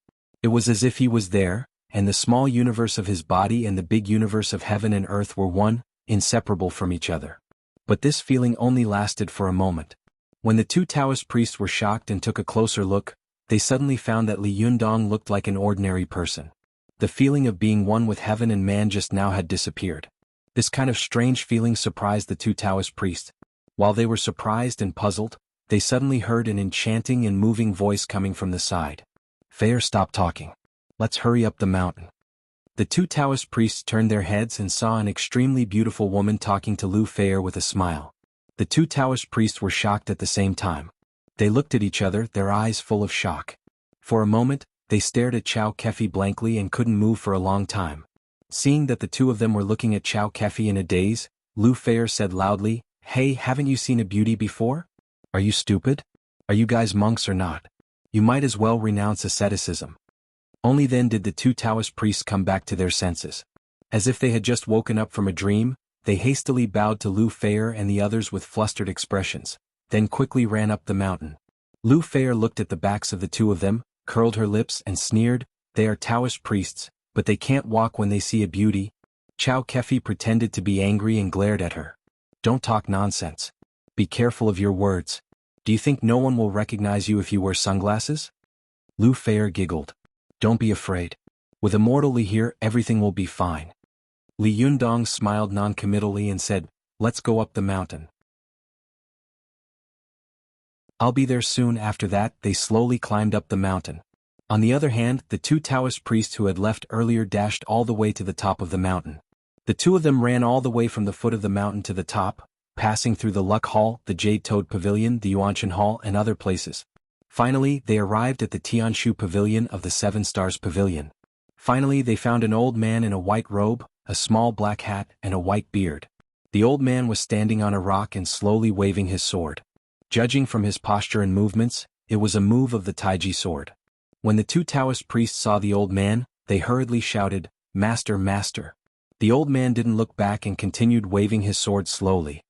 It was as if he was there, and the small universe of his body and the big universe of heaven and earth were one, inseparable from each other. But this feeling only lasted for a moment. When the 2 Taoist priests were shocked and took a closer look, they suddenly found that Li Yundong looked like an ordinary person. The feeling of being one with heaven and man just now had disappeared. This kind of strange feeling surprised the 2 Taoist priests. While they were surprised and puzzled, they suddenly heard an enchanting and moving voice coming from the side. "Feier, stop talking. Let's hurry up the mountain." The 2 Taoist priests turned their heads and saw an extremely beautiful woman talking to Lu Feier with a smile. The 2 Taoist priests were shocked at the same time. They looked at each other, their eyes full of shock. For a moment, they stared at Chao Kefi blankly and couldn't move for a long time. Seeing that the 2 of them were looking at Chao Kefi in a daze, Lu Feier said loudly, "Hey, haven't you seen a beauty before? Are you stupid? Are you guys monks or not? You might as well renounce asceticism." Only then did the 2 Taoist priests come back to their senses. As if they had just woken up from a dream, they hastily bowed to Lu Feier and the others with flustered expressions, then quickly ran up the mountain. Lu Feier looked at the backs of the 2 of them, curled her lips and sneered, "They are Taoist priests, but they can't walk when they see a beauty." Chao Kefi pretended to be angry and glared at her. "Don't talk nonsense. Be careful of your words. Do you think no one will recognize you if you wear sunglasses?" Lu Feier giggled. "Don't be afraid. With Immortal Li here, everything will be fine." Li Yundong smiled noncommittally and said, let's go up the mountain. I'll be there soon. After that, they slowly climbed up the mountain. On the other hand, the two Taoist priests who had left earlier dashed all the way to the top of the mountain. The two of them ran all the way from the foot of the mountain to the top, passing through the Luck Hall, the Jade Toad Pavilion, the Yuanshan Hall, and other places. Finally, they arrived at the Tianshu Pavilion of the Seven Stars Pavilion. Finally, they found an old man in a white robe, a small black hat, and a white beard. The old man was standing on a rock and slowly waving his sword. Judging from his posture and movements, it was a move of the Taiji sword. When the two Taoist priests saw the old man, they hurriedly shouted, "Master, Master." The old man didn't look back and continued waving his sword slowly.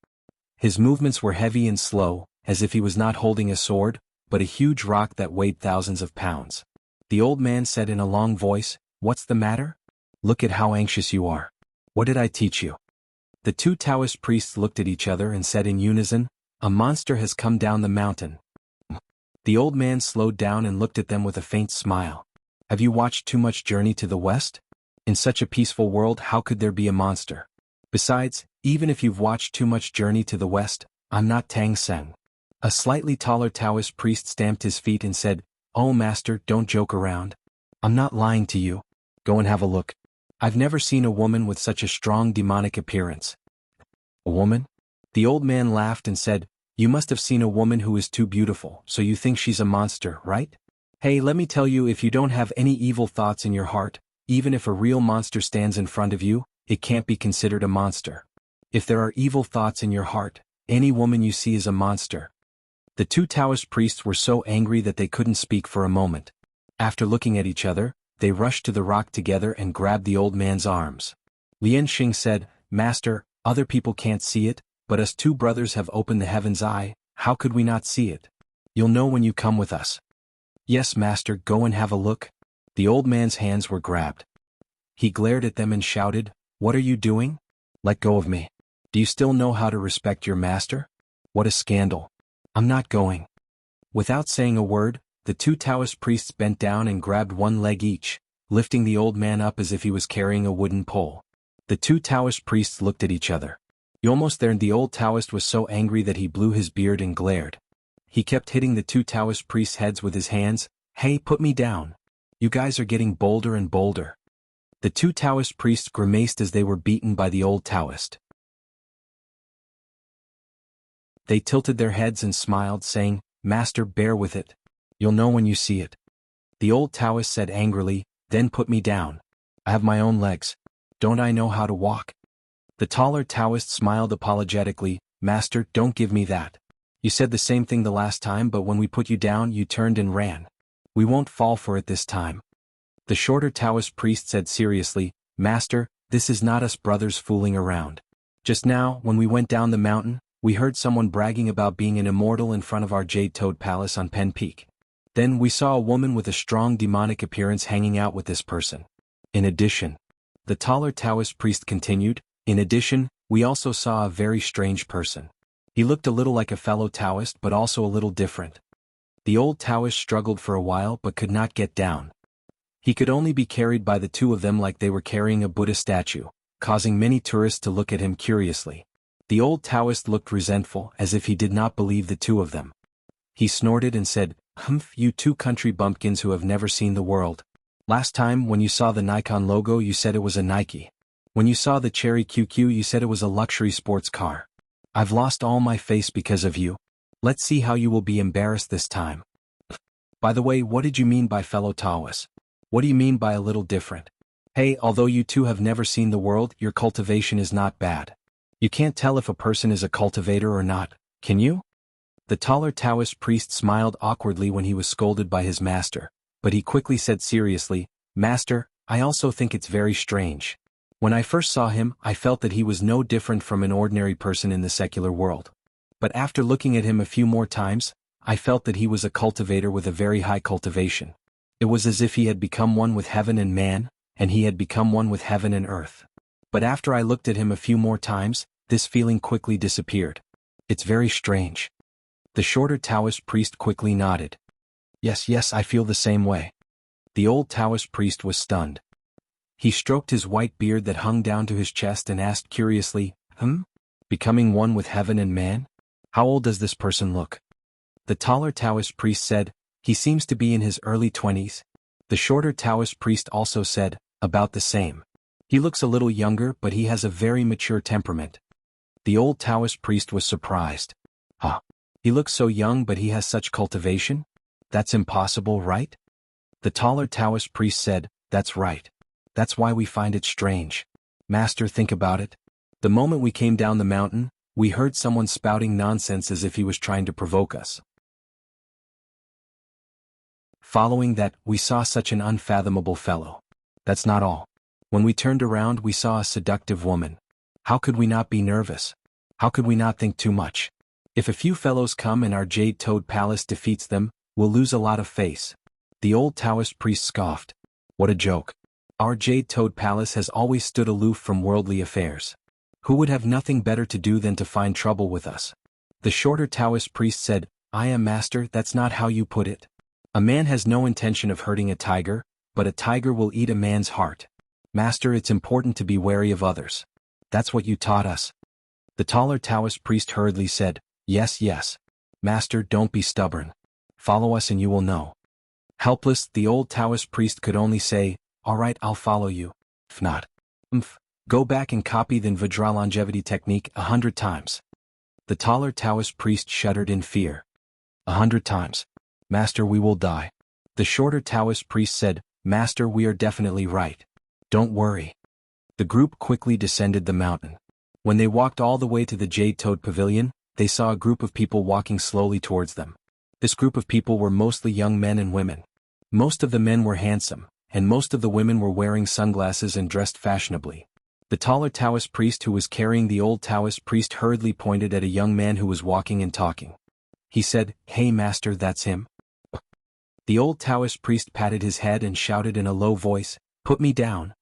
His movements were heavy and slow, as if he was not holding a sword, but a huge rock that weighed thousands of pounds. The old man said in a long voice, "What's the matter? Look at how anxious you are. What did I teach you?" The two Taoist priests looked at each other and said in unison, "A monster has come down the mountain." The old man slowed down and looked at them with a faint smile. "Have you watched too much Journey to the West? In such a peaceful world, how could there be a monster? Besides, even if you've watched too much Journey to the West, I'm not Tang Seng." A slightly taller Taoist priest stamped his feet and said, "Oh master, don't joke around. I'm not lying to you. Go and have a look. I've never seen a woman with such a strong demonic appearance." "A woman?" The old man laughed and said, "You must have seen a woman who is too beautiful, so you think she's a monster, right? Hey, let me tell you, if you don't have any evil thoughts in your heart, even if a real monster stands in front of you, it can't be considered a monster. If there are evil thoughts in your heart, any woman you see is a monster." The two Taoist priests were so angry that they couldn't speak for a moment. After looking at each other, they rushed to the rock together and grabbed the old man's arms. Lian Xing said, "Master, other people can't see it, but us two brothers have opened the heaven's eye. How could we not see it? You'll know when you come with us." "Yes, master, go and have a look." The old man's hands were grabbed. He glared at them and shouted, "What are you doing? Let go of me. Do you still know how to respect your master? What a scandal. I'm not going." Without saying a word, the two Taoist priests bent down and grabbed one leg each, lifting the old man up as if he was carrying a wooden pole. The two Taoist priests looked at each other. Almost there, and the old Taoist was so angry that he blew his beard and glared. He kept hitting the two Taoist priests' heads with his hands. "Hey, put me down. You guys are getting bolder and bolder." The two Taoist priests grimaced as they were beaten by the old Taoist. They tilted their heads and smiled, saying, "Master, bear with it. You'll know when you see it." The old Taoist said angrily, "Then put me down. I have my own legs. Don't I know how to walk?" The taller Taoist smiled apologetically, "Master, don't give me that. You said the same thing the last time, but when we put you down you turned and ran. We won't fall for it this time." The shorter Taoist priest said seriously, "Master, this is not us brothers fooling around. Just now, when we went down the mountain, we heard someone bragging about being an immortal in front of our Jade Toad Palace on Pen Peak. Then we saw a woman with a strong demonic appearance hanging out with this person. In addition," the taller Taoist priest continued, "in addition, we also saw a very strange person. He looked a little like a fellow Taoist but also a little different." The old Taoist struggled for a while but could not get down. He could only be carried by the two of them like they were carrying a Buddha statue, causing many tourists to look at him curiously. The old Taoist looked resentful, as if he did not believe the two of them. He snorted and said, "Humph, you two country bumpkins who have never seen the world. Last time, when you saw the Nikon logo, you said it was a Nike. When you saw the Cherry QQ, you said it was a luxury sports car. I've lost all my face because of you. Let's see how you will be embarrassed this time. By the way, what did you mean by fellow Taoists? What do you mean by a little different? Hey, although you two have never seen the world, your cultivation is not bad. You can't tell if a person is a cultivator or not, can you?" The taller Taoist priest smiled awkwardly when he was scolded by his master, but he quickly said seriously, "Master, I also think it's very strange. When I first saw him, I felt that he was no different from an ordinary person in the secular world. But after looking at him a few more times, I felt that he was a cultivator with a very high cultivation. It was as if he had become one with heaven and man, and he had become one with heaven and earth. But after I looked at him a few more times, this feeling quickly disappeared. It's very strange." The shorter Taoist priest quickly nodded. Yes, I feel the same way." The old Taoist priest was stunned. He stroked his white beard that hung down to his chest and asked curiously, Becoming one with heaven and man? How old does this person look? The taller Taoist priest said, he seems to be in his early 20s. The shorter Taoist priest also said, about the same. He looks a little younger, but he has a very mature temperament. The old Taoist priest was surprised. Huh. He looks so young, but he has such cultivation? That's impossible, right? The taller Taoist priest said, that's right. That's why we find it strange. Master, think about it. The moment we came down the mountain, we heard someone spouting nonsense as if he was trying to provoke us. Following that, we saw such an unfathomable fellow. That's not all. When we turned around, we saw a seductive woman. How could we not be nervous? How could we not think too much? If a few fellows come and our Jade Toad Palace defeats them, we'll lose a lot of face. The old Taoist priest scoffed. What a joke. Our Jade Toad Palace has always stood aloof from worldly affairs. Who would have nothing better to do than to find trouble with us? The shorter Taoist priest said, I am master, that's not how you put it. A man has no intention of hurting a tiger, but a tiger will eat a man's heart. Master, it's important to be wary of others. That's what you taught us. The taller Taoist priest hurriedly said, yes, yes. Master, don't be stubborn. Follow us and you will know. Helpless, the old Taoist priest could only say, all right, I'll follow you. If not, go back and copy the Vajra longevity technique 100 times. The taller Taoist priest shuddered in fear. 100 times. Master, we will die. The shorter Taoist priest said, Master, we are definitely right. Don't worry. The group quickly descended the mountain. When they walked all the way to the Jade Toad Pavilion, they saw a group of people walking slowly towards them. This group of people were mostly young men and women. Most of the men were handsome, and most of the women were wearing sunglasses and dressed fashionably. The taller Taoist priest who was carrying the old Taoist priest hurriedly pointed at a young man who was walking and talking. He said, Hey master, that's him. The old Taoist priest patted his head and shouted in a low voice, Put me down.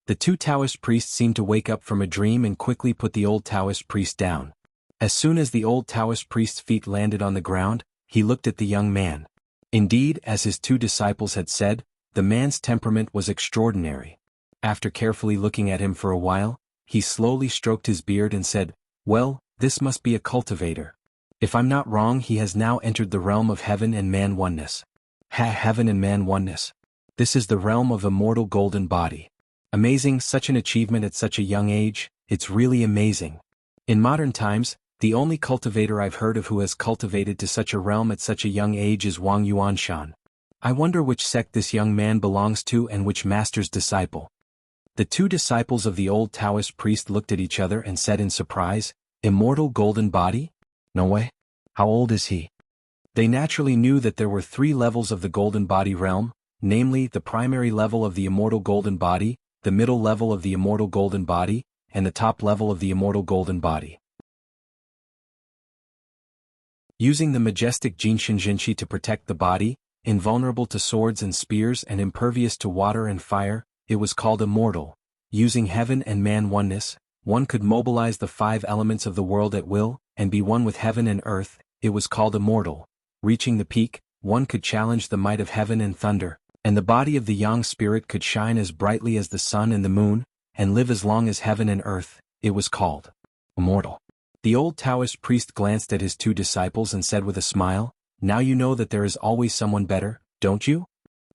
The two Taoist priests seemed to wake up from a dream and quickly put the old Taoist priest down. As soon as the old Taoist priest's feet landed on the ground, he looked at the young man. Indeed, as his two disciples had said, the man's temperament was extraordinary. After carefully looking at him for a while, he slowly stroked his beard and said, Well, this must be a cultivator. If I'm not wrong, he has now entered the realm of heaven and man oneness. Heaven and man oneness. This is the realm of immortal golden body. Amazing, such an achievement at such a young age, it's really amazing. In modern times, the only cultivator I've heard of who has cultivated to such a realm at such a young age is Wang Yuanshan. I wonder which sect this young man belongs to and which master's disciple. The two disciples of the old Taoist priest looked at each other and said in surprise, Immortal golden body? No way. How old is he? They naturally knew that there were 3 levels of the golden body realm, namely the primary level of the immortal golden body, the middle level of the immortal golden body, and the top level of the immortal golden body. Using the majestic Jinshin Jinshi to protect the body, invulnerable to swords and spears and impervious to water and fire, it was called immortal. Using heaven and man oneness, one could mobilize the 5 elements of the world at will, and be one with heaven and earth, it was called immortal. Reaching the peak, one could challenge the might of heaven and thunder, and the body of the yang spirit could shine as brightly as the sun and the moon, and live as long as heaven and earth, it was called immortal. The old Taoist priest glanced at his two disciples and said with a smile, Now you know that there is always someone better, don't you?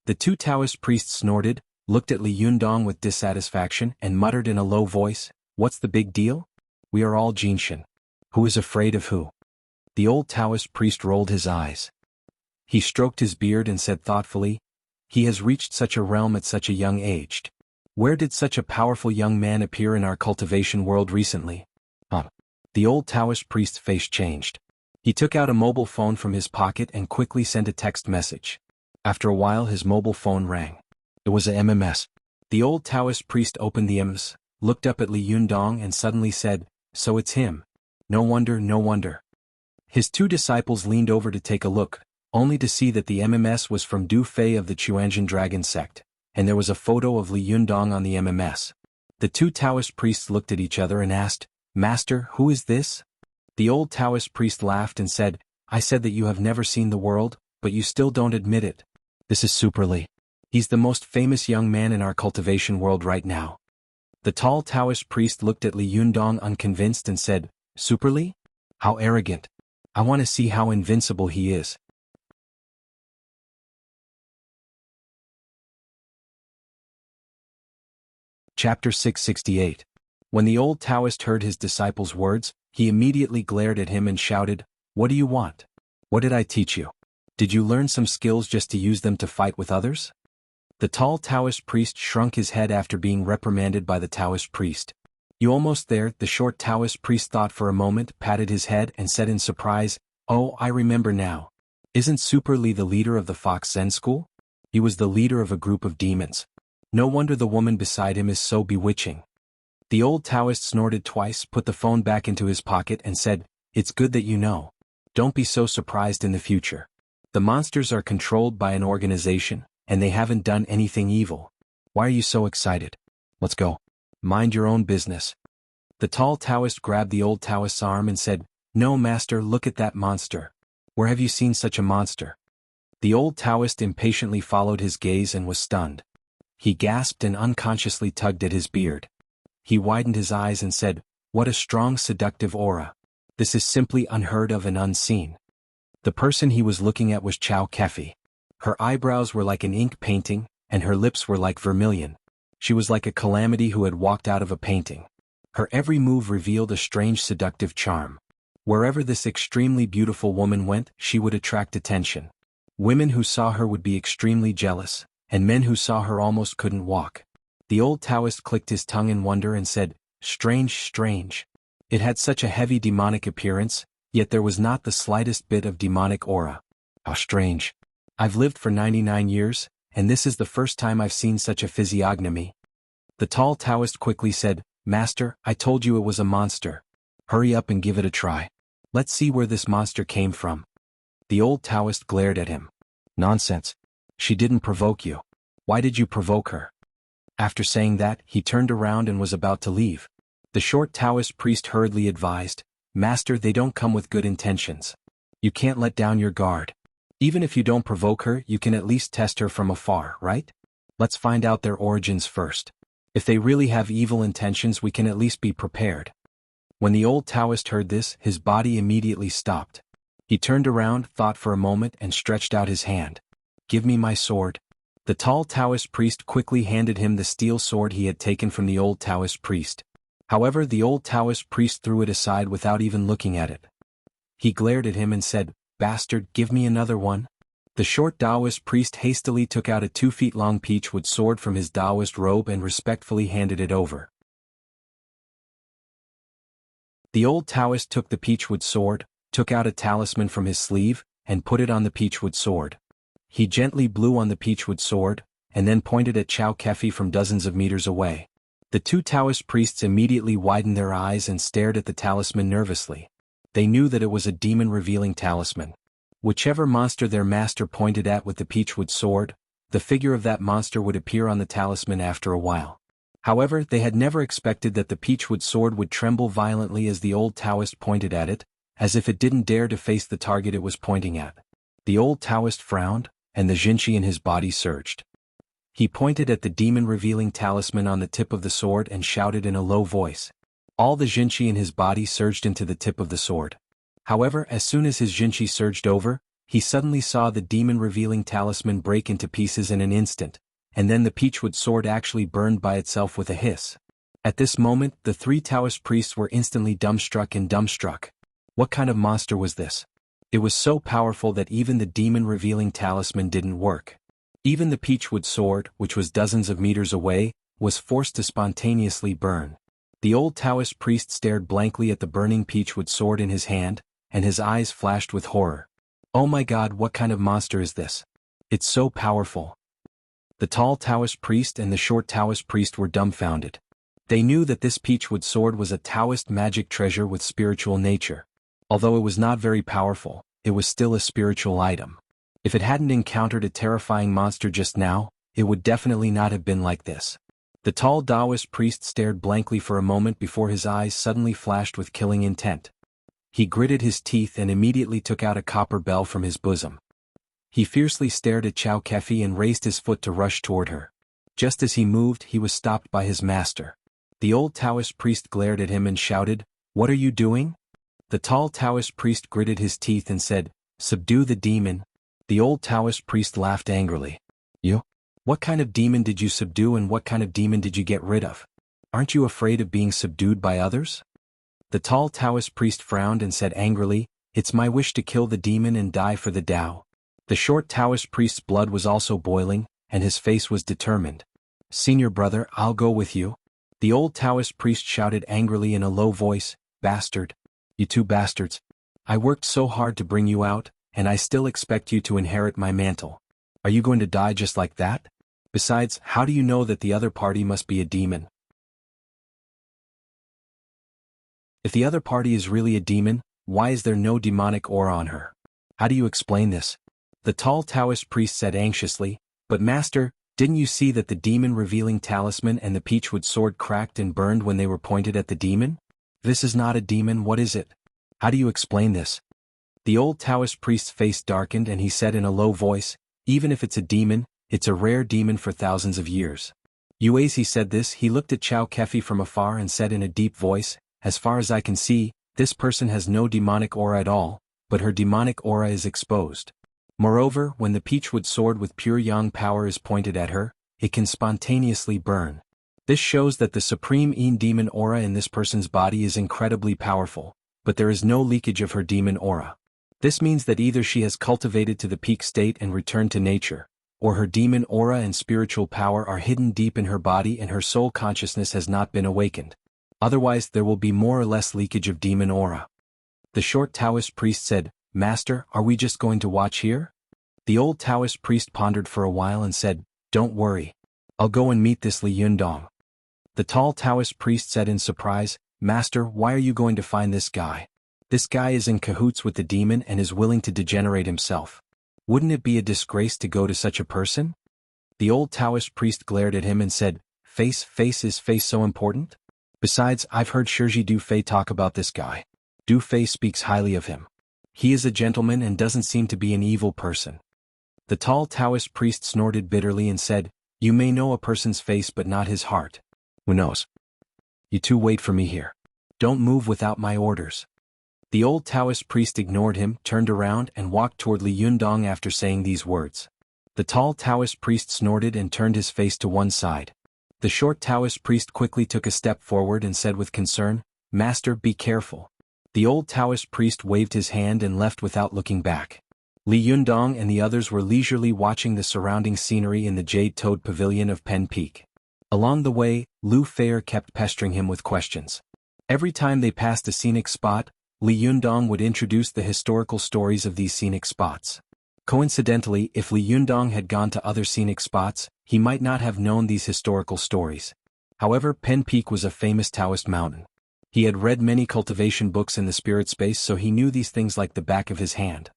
The two Taoist priests snorted, looked at Li Yundong with dissatisfaction and muttered in a low voice, What's the big deal? We are all Jinshin. Who is afraid of who? The old Taoist priest rolled his eyes. He stroked his beard and said thoughtfully, He has reached such a realm at such a young age. Where did such a powerful young man appear in our cultivation world recently? The old Taoist priest's face changed. He took out a mobile phone from his pocket and quickly sent a text message. After a while his mobile phone rang. It was a MMS. The old Taoist priest opened the MMS, looked up at Li Yundong and suddenly said, So it's him. No wonder, no wonder. His two disciples leaned over to take a look, only to see that the MMS was from Du Fei of the Chuanjin Dragon sect, and there was a photo of Li Yundong on the MMS. The two Taoist priests looked at each other and asked, Master, who is this? The old Taoist priest laughed and said, I said that you have never seen the world, but you still don't admit it. This is Super Li. He's the most famous young man in our cultivation world right now. The tall Taoist priest looked at Li Yundong unconvinced and said, Superly? How arrogant. I want to see how invincible he is. Chapter 668. When the old Taoist heard his disciple's words, he immediately glared at him and shouted, "What do you want? What did I teach you? Did you learn some skills just to use them to fight with others?" The tall Taoist priest shrunk his head after being reprimanded by the Taoist priest. "You almost there?" The short Taoist priest thought for a moment, patted his head and said in surprise, "Oh, I remember now. Isn't Super Li the leader of the Fox Zen school? He was the leader of a group of demons. No wonder the woman beside him is so bewitching." The old Taoist snorted twice, put the phone back into his pocket and said, "It's good that you know. Don't be so surprised in the future. The monsters are controlled by an organization, and they haven't done anything evil. Why are you so excited? Let's go. Mind your own business." The tall Taoist grabbed the old Taoist's arm and said, "No, master, look at that monster. Where have you seen such a monster?" The old Taoist impatiently followed his gaze and was stunned. He gasped and unconsciously tugged at his beard. He widened his eyes and said, "What a strong seductive aura. This is simply unheard of and unseen." The person he was looking at was Chow Kefi. Her eyebrows were like an ink painting, and her lips were like vermilion. She was like a calamity who had walked out of a painting. Her every move revealed a strange seductive charm. Wherever this extremely beautiful woman went, she would attract attention. Women who saw her would be extremely jealous, and men who saw her almost couldn't walk. The old Taoist clicked his tongue in wonder and said, "Strange, strange." It had such a heavy demonic appearance, yet there was not the slightest bit of demonic aura. How strange. I've lived for 99 years, and this is the first time I've seen such a physiognomy. The tall Taoist quickly said, "Master, I told you it was a monster. Hurry up and give it a try. Let's see where this monster came from." The old Taoist glared at him. "Nonsense. She didn't provoke you. Why did you provoke her?" After saying that, he turned around and was about to leave. The short Taoist priest hurriedly advised, "Master, they don't come with good intentions. You can't let down your guard. Even if you don't provoke her, you can at least test her from afar, right? Let's find out their origins first. If they really have evil intentions, we can at least be prepared." When the old Taoist heard this, his body immediately stopped. He turned around, thought for a moment, and stretched out his hand. "Give me my sword." The tall Taoist priest quickly handed him the steel sword he had taken from the old Taoist priest. However, the old Taoist priest threw it aside without even looking at it. He glared at him and said, "Bastard, give me another one." The short Taoist priest hastily took out a 2-feet-long peachwood sword from his Taoist robe and respectfully handed it over. The old Taoist took the peachwood sword, took out a talisman from his sleeve, and put it on the peachwood sword. He gently blew on the peachwood sword, and then pointed at Chow Kefi from dozens of meters away. The two Taoist priests immediately widened their eyes and stared at the talisman nervously. They knew that it was a demon-revealing talisman. Whichever monster their master pointed at with the peachwood sword, the figure of that monster would appear on the talisman after a while. However, they had never expected that the peachwood sword would tremble violently as the old Taoist pointed at it, as if it didn't dare to face the target it was pointing at. The old Taoist frowned, and the jinqi in his body surged. He pointed at the demon-revealing talisman on the tip of the sword and shouted in a low voice. All the jinqi in his body surged into the tip of the sword. However, as soon as his jinqi surged over, he suddenly saw the demon-revealing talisman break into pieces in an instant, and then the peachwood sword actually burned by itself with a hiss. At this moment, the three Taoist priests were instantly dumbstruck. What kind of monster was this? It was so powerful that even the demon-revealing talisman didn't work. Even the peachwood sword, which was dozens of meters away, was forced to spontaneously burn. The old Taoist priest stared blankly at the burning peachwood sword in his hand, and his eyes flashed with horror. "Oh my God, what kind of monster is this? It's so powerful." The tall Taoist priest and the short Taoist priest were dumbfounded. They knew that this peachwood sword was a Taoist magic treasure with spiritual nature. Although it was not very powerful, it was still a spiritual item. If it hadn't encountered a terrifying monster just now, it would definitely not have been like this. The tall Taoist priest stared blankly for a moment before his eyes suddenly flashed with killing intent. He gritted his teeth and immediately took out a copper bell from his bosom. He fiercely stared at Chow Kefi and raised his foot to rush toward her. Just as he moved, he was stopped by his master. The old Taoist priest glared at him and shouted, "What are you doing? The tall Taoist priest gritted his teeth and said, "Subdue the demon." The old Taoist priest laughed angrily. "You? What kind of demon did you subdue and what kind of demon did you get rid of? Aren't you afraid of being subdued by others?" The tall Taoist priest frowned and said angrily, "It's my wish to kill the demon and die for the Tao." The short Taoist priest's blood was also boiling, and his face was determined. "Senior brother, I'll go with you." The old Taoist priest shouted angrily in a low voice, "Bastard! You two bastards! I worked so hard to bring you out, and I still expect you to inherit my mantle. Are you going to die just like that? Besides, how do you know that the other party must be a demon? If the other party is really a demon, why is there no demonic aura on her? How do you explain this?" The tall Taoist priest said anxiously, "But master, didn't you see that the demon-revealing talisman and the peachwood sword cracked and burned when they were pointed at the demon? This is not a demon, what is it? How do you explain this?" The old Taoist priest's face darkened and he said in a low voice, "Even if it's a demon, it's a rare demon for thousands of years." As he said this, he looked at Chow Kefi from afar and said in a deep voice, "As far as I can see, this person has no demonic aura at all, but her demonic aura is exposed. Moreover, when the peachwood sword with pure yang power is pointed at her, it can spontaneously burn. This shows that the supreme Yin demon aura in this person's body is incredibly powerful, but there is no leakage of her demon aura. This means that either she has cultivated to the peak state and returned to nature, or her demon aura and spiritual power are hidden deep in her body and her soul consciousness has not been awakened. Otherwise there will be more or less leakage of demon aura." The short Taoist priest said, "Master, are we just going to watch here?" The old Taoist priest pondered for a while and said, "Don't worry. I'll go and meet this Li Yundong." The tall Taoist priest said in surprise, "Master, why are you going to find this guy? This guy is in cahoots with the demon and is willing to degenerate himself. Wouldn't it be a disgrace to go to such a person?" The old Taoist priest glared at him and said, Is face so important? Besides, I've heard Shiji Du Fei talk about this guy. Du Fei speaks highly of him. He is a gentleman and doesn't seem to be an evil person." The tall Taoist priest snorted bitterly and said, "You may know a person's face but not his heart. Who knows? You two wait for me here. Don't move without my orders." The old Taoist priest ignored him, turned around and walked toward Li Yundong after saying these words. The tall Taoist priest snorted and turned his face to one side. The short Taoist priest quickly took a step forward and said with concern, "Master, be careful." The old Taoist priest waved his hand and left without looking back. Li Yundong and the others were leisurely watching the surrounding scenery in the Jade Toad Pavilion of Pen Peak. Along the way, Lu Feier kept pestering him with questions. Every time they passed a scenic spot, Li Yundong would introduce the historical stories of these scenic spots. Coincidentally, if Li Yundong had gone to other scenic spots, he might not have known these historical stories. However, Pen Peak was a famous Taoist mountain. He had read many cultivation books in the spirit space, so he knew these things like the back of his hand.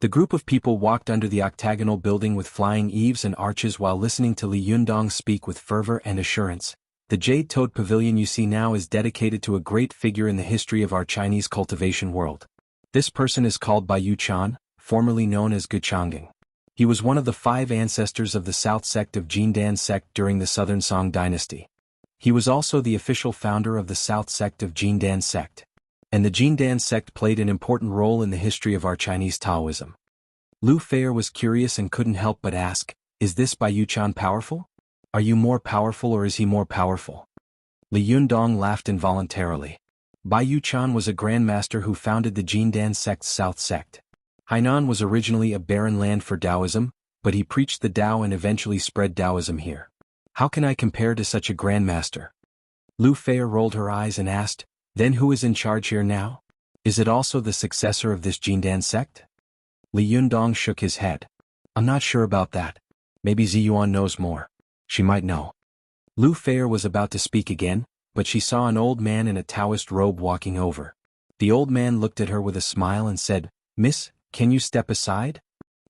The group of people walked under the octagonal building with flying eaves and arches while listening to Li Yundong speak with fervor and assurance. The Jade Toad Pavilion you see now is dedicated to a great figure in the history of our Chinese cultivation world. This person is called Bai Yuchan, formerly known as Guchanging. He was one of the 5 ancestors of the South sect of Jindan sect during the Southern Song dynasty. He was also the official founder of the South sect of Jindan sect. And the Jindan sect played an important role in the history of our Chinese Taoism. Lu Feier was curious and couldn't help but ask, "Is this Bai Yuchan powerful? Are you more powerful or is he more powerful?" Li Yundong laughed involuntarily. Bai Yuchan was a grandmaster who founded the Jindan sect's South sect. Hainan was originally a barren land for Taoism, but he preached the Tao and eventually spread Taoism here. How can I compare to such a grandmaster? Lu Feier rolled her eyes and asked, "Then who is in charge here now? Is it also the successor of this Jindan sect?" Li Yundong shook his head. "I'm not sure about that. Maybe Ziyuan knows more. She might know." Lu Feier was about to speak again, but she saw an old man in a Taoist robe walking over. The old man looked at her with a smile and said, "Miss, can you step aside?"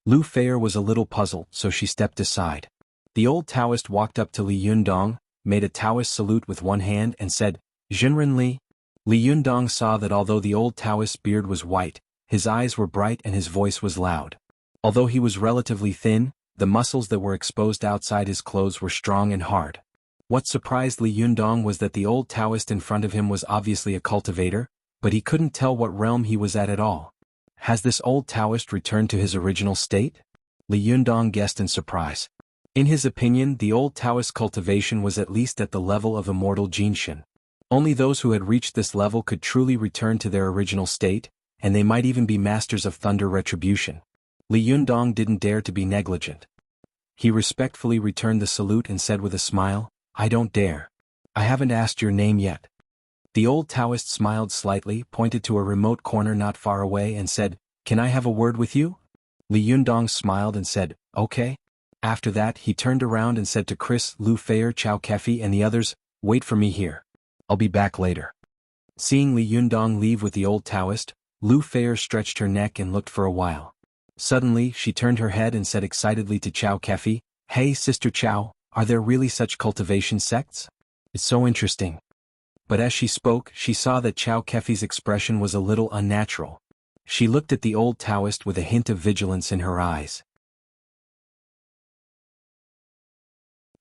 Lu Feier was a little puzzled, so she stepped aside. The old Taoist walked up to Li Yundong, made a Taoist salute with one hand and said, "Jinren Li." Li Yundong saw that although the old Taoist's beard was white, his eyes were bright and his voice was loud. Although he was relatively thin, the muscles that were exposed outside his clothes were strong and hard. What surprised Li Yundong was that the old Taoist in front of him was obviously a cultivator, but he couldn't tell what realm he was at all. Has this old Taoist returned to his original state? Li Yundong guessed in surprise. In his opinion, the old Taoist cultivation was at least at the level of immortal Jinshin. Only those who had reached this level could truly return to their original state, and they might even be masters of thunder retribution. Li Yundong didn't dare to be negligent. He respectfully returned the salute and said with a smile, "I don't dare. I haven't asked your name yet." The old Taoist smiled slightly, pointed to a remote corner not far away and said, "Can I have a word with you?" Li Yundong smiled and said, "Okay." After that he turned around and said to Chris, Lu Feier, Chao Kefi and the others, "Wait for me here. I'll be back later." Seeing Li Yundong leave with the old Taoist, Lu Feier stretched her neck and looked for a while. Suddenly she turned her head and said excitedly to Chao Kefi, "Hey Sister Chao, are there really such cultivation sects? It's so interesting." But as she spoke, she saw that Chao Kefi's expression was a little unnatural. She looked at the old Taoist with a hint of vigilance in her eyes.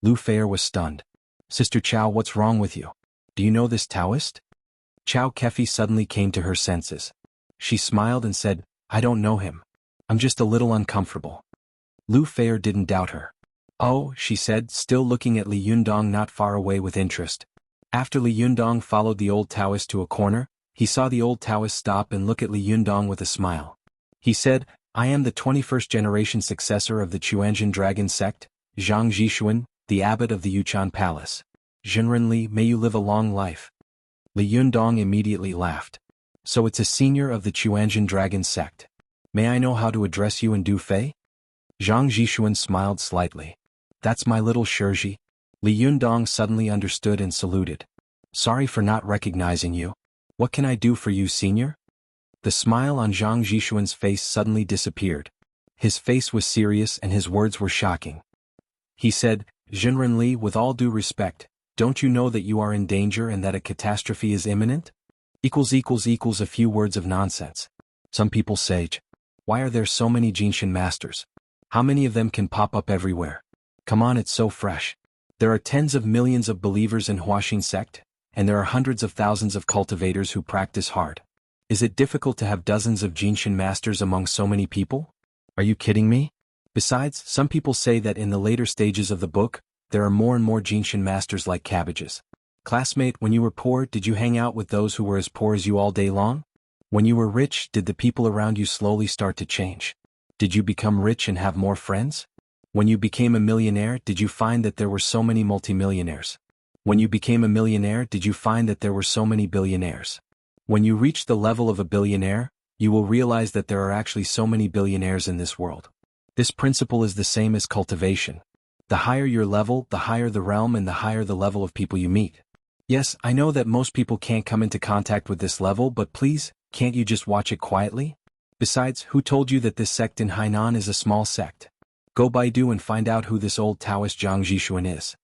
Lu Feier was stunned. "Sister Chao, what's wrong with you? Do you know this Taoist?" Chao Kefi suddenly came to her senses. She smiled and said, "I don't know him. I'm just a little uncomfortable." Lu Feier didn't doubt her. "Oh," she said, still looking at Li Yundong not far away with interest. After Li Yundong followed the old Taoist to a corner, he saw the old Taoist stop and look at Li Yundong with a smile. He said, "I am the 21st generation successor of the Chuanjin Dragon sect, Zhang Zhishuan, the abbot of the Yuchan Palace. Zhenren Li, may you live a long life." Li Yundong immediately laughed. "So it's a senior of the Chuanjin Dragon sect. May I know how to address you in Du Fei?" Zhang Zhishuan smiled slightly. "That's my little Shirji." Li Yundong suddenly understood and saluted. "Sorry for not recognizing you. What can I do for you, senior?" The smile on Zhang Zhishuan's face suddenly disappeared. His face was serious and his words were shocking. He said, "Zhenren Li, with all due respect, don't you know that you are in danger and that a catastrophe is imminent?" A few words of nonsense. Some people say, "Why are there so many Jinshin masters? How many of them can pop up everywhere? Come on, it's so fresh. There are tens of millions of believers in Huaxin sect, and there are hundreds of thousands of cultivators who practice hard. Is it difficult to have dozens of Jinshin masters among so many people? Are you kidding me? Besides, some people say that in the later stages of the book, there are more and more Jinshin masters like cabbages. Classmate, when you were poor, did you hang out with those who were as poor as you all day long? When you were rich, did the people around you slowly start to change? Did you become rich and have more friends? When you became a millionaire, did you find that there were so many multimillionaires? When you became a millionaire, did you find that there were so many billionaires? When you reach the level of a billionaire, you will realize that there are actually so many billionaires in this world. This principle is the same as cultivation. The higher your level, the higher the realm and the higher the level of people you meet. Yes, I know that most people can't come into contact with this level, but please, can't you just watch it quietly? Besides, who told you that this sect in Hainan is a small sect? Go Baidu and find out who this old Taoist Zhang Zhishuan is."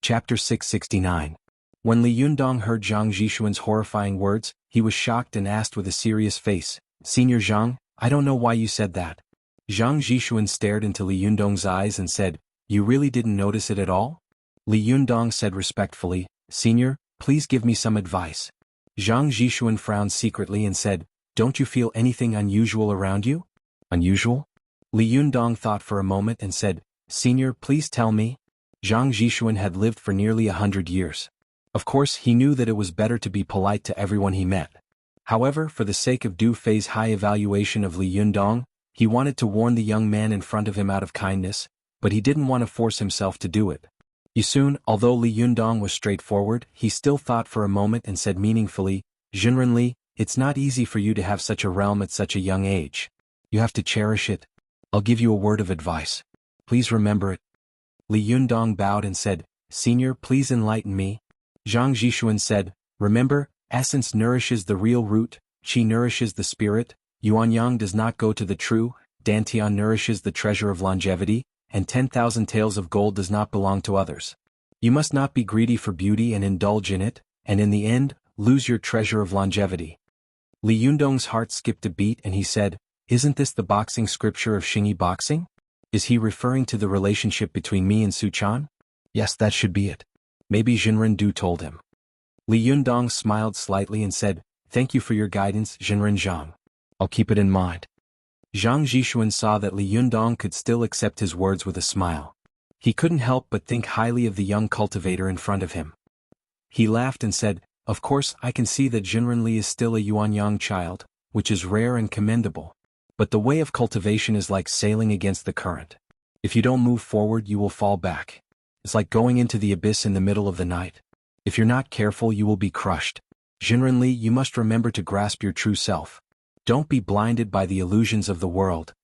Chapter 669. When Li Yundong heard Zhang Zhishuan's horrifying words, he was shocked and asked with a serious face, "Senior Zhang, I don't know why you said that." Zhang Zhishuan stared into Li Yundong's eyes and said, "You really didn't notice it at all?" Li Yundong said respectfully, "Senior, please give me some advice." Zhang Zhishuan frowned secretly and said, "Don't you feel anything unusual around you?" "Unusual?" Li Yundong thought for a moment and said, "Senior, please tell me." Zhang Zhishuan had lived for nearly 100 years. Of course, he knew that it was better to be polite to everyone he met. However, for the sake of Du Fei's high evaluation of Li Yundong, he wanted to warn the young man in front of him out of kindness, but he didn't want to force himself to do it. Soon, although Li Yundong was straightforward, he still thought for a moment and said meaningfully, "Zhenren Li, it's not easy for you to have such a realm at such a young age. You have to cherish it. I'll give you a word of advice. Please remember it." Li Yundong bowed and said, "Senior, please enlighten me." Zhang Zhishuan said, "Remember, essence nourishes the real root, qi nourishes the spirit, yuanyang does not go to the true, dantian nourishes the treasure of longevity, and 10,000 taels of gold does not belong to others. You must not be greedy for beauty and indulge in it, and in the end, lose your treasure of longevity." Li Yundong's heart skipped a beat and he said, "Isn't this the boxing scripture of Xingyi boxing? Is he referring to the relationship between me and Su Chan?" "Yes, that should be it." Maybe Jinren Du told him. Li Yundong smiled slightly and said, "Thank you for your guidance, Jinren Zhang. I'll keep it in mind." Zhang Zhishuan saw that Li Yundong could still accept his words with a smile. He couldn't help but think highly of the young cultivator in front of him. He laughed and said, "Of course I can see that Jinren Li is still a Yuanyang child, which is rare and commendable. But the way of cultivation is like sailing against the current. If you don't move forward you will fall back. It's like going into the abyss in the middle of the night. If you're not careful you will be crushed. Jinren Li, you must remember to grasp your true self. Don't be blinded by the illusions of the world."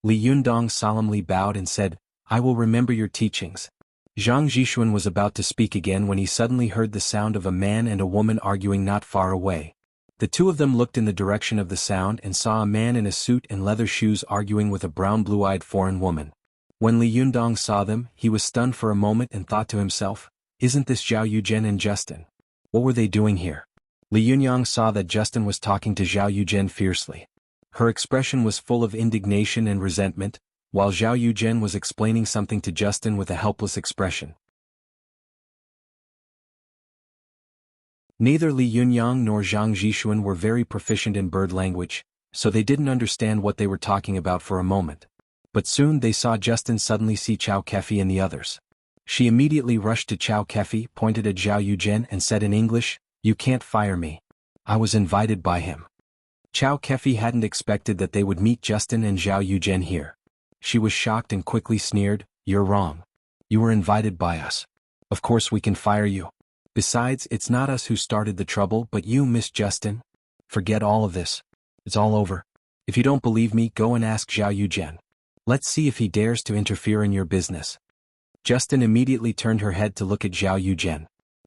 Li Yundong solemnly bowed and said, "I will remember your teachings." Zhang Zhishuan was about to speak again when he suddenly heard the sound of a man and a woman arguing not far away. The two of them looked in the direction of the sound and saw a man in a suit and leather shoes arguing with a brown blue-eyed foreign woman. When Li Yundong saw them, he was stunned for a moment and thought to himself, "Isn't this Zhao Yuzhen and Justin? What were they doing here?" Li Yunyang saw that Justin was talking to Zhao Yuzhen fiercely. Her expression was full of indignation and resentment, while Zhao Yuzhen was explaining something to Justin with a helpless expression. Neither Li Yunyang nor Zhang Zhishuan were very proficient in bird language, so they didn't understand what they were talking about for a moment. But soon they saw Justin suddenly see Chao Kefi and the others. She immediately rushed to Chao Kefi, pointed at Zhao Yuzhen and said in English, "You can't fire me. I was invited by him." Chao Kefi hadn't expected that they would meet Justin and Zhao Yuzhen here. She was shocked and quickly sneered, "You're wrong. You were invited by us. Of course we can fire you. Besides, it's not us who started the trouble but you, Miss Justin. Forget all of this. It's all over. If you don't believe me, go and ask Zhao Yuzhen. Let's see if he dares to interfere in your business." Justin immediately turned her head to look at Zhao Yuzhen.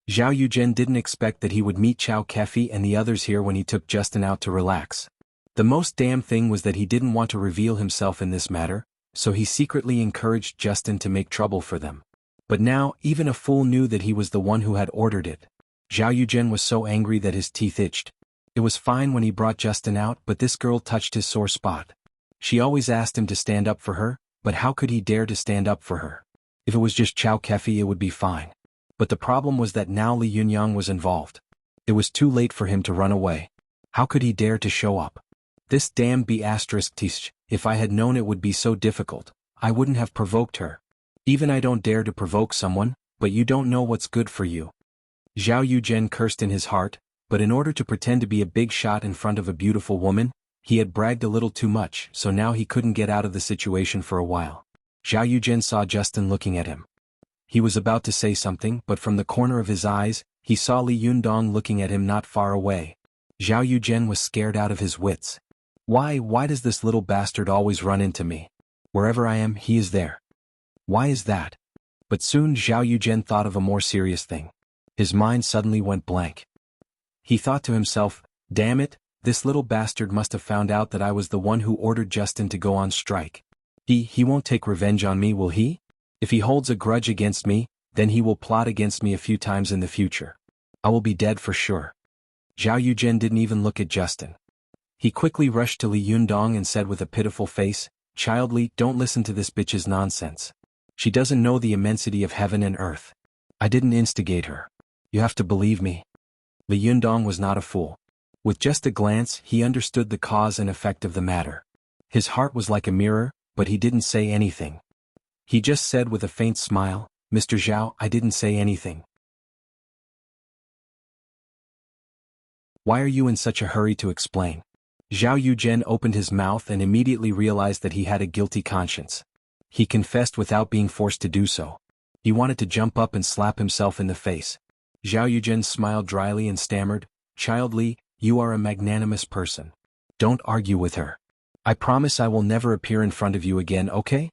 Zhao Yuzhen didn't expect that he would meet Chao Kefi and the others here when he took Justin out to relax. The most damn thing was that he didn't want to reveal himself in this matter, so he secretly encouraged Justin to make trouble for them. But now, even a fool knew that he was the one who had ordered it. Zhao Yuzhen was so angry that his teeth itched. It was fine when he brought Justin out, but this girl touched his sore spot. She always asked him to stand up for her, but how could he dare to stand up for her? If it was just Chao Kefi it would be fine. But the problem was that now Li Yunyang was involved. It was too late for him to run away. How could he dare to show up? This damn B***tish, if I had known it would be so difficult, I wouldn't have provoked her. Even I don't dare to provoke someone, but you don't know what's good for you. Zhao Yuzhen cursed in his heart, but in order to pretend to be a big shot in front of a beautiful woman, he had bragged a little too much, so now he couldn't get out of the situation for a while. Zhao Yuzhen saw Justin looking at him. He was about to say something, but from the corner of his eyes, he saw Li Yundong looking at him not far away. Zhao Yuzhen was scared out of his wits. Why does this little bastard always run into me? Wherever I am, he is there. Why is that? But soon Zhao Yuzhen thought of a more serious thing. His mind suddenly went blank. He thought to himself, "Damn it, this little bastard must have found out that I was the one who ordered Justin to go on strike. He won't take revenge on me, will he? If he holds a grudge against me, then he will plot against me a few times in the future. I will be dead for sure." Zhao Yuzhen didn't even look at Justin. He quickly rushed to Li Yundong and said with a pitiful face, "Child Li, don't listen to this bitch's nonsense. She doesn't know the immensity of heaven and earth. I didn't instigate her. You have to believe me." Li Yundong was not a fool. With just a glance, he understood the cause and effect of the matter. His heart was like a mirror, but he didn't say anything. He just said with a faint smile, "Mr. Zhao, I didn't say anything." "Why are you in such a hurry to explain?" Zhao Yuzhen opened his mouth and immediately realized that he had a guilty conscience. He confessed without being forced to do so. He wanted to jump up and slap himself in the face. Zhao Yuzhen smiled dryly and stammered, "Child Li, you are a magnanimous person. Don't argue with her. I promise I will never appear in front of you again, okay?"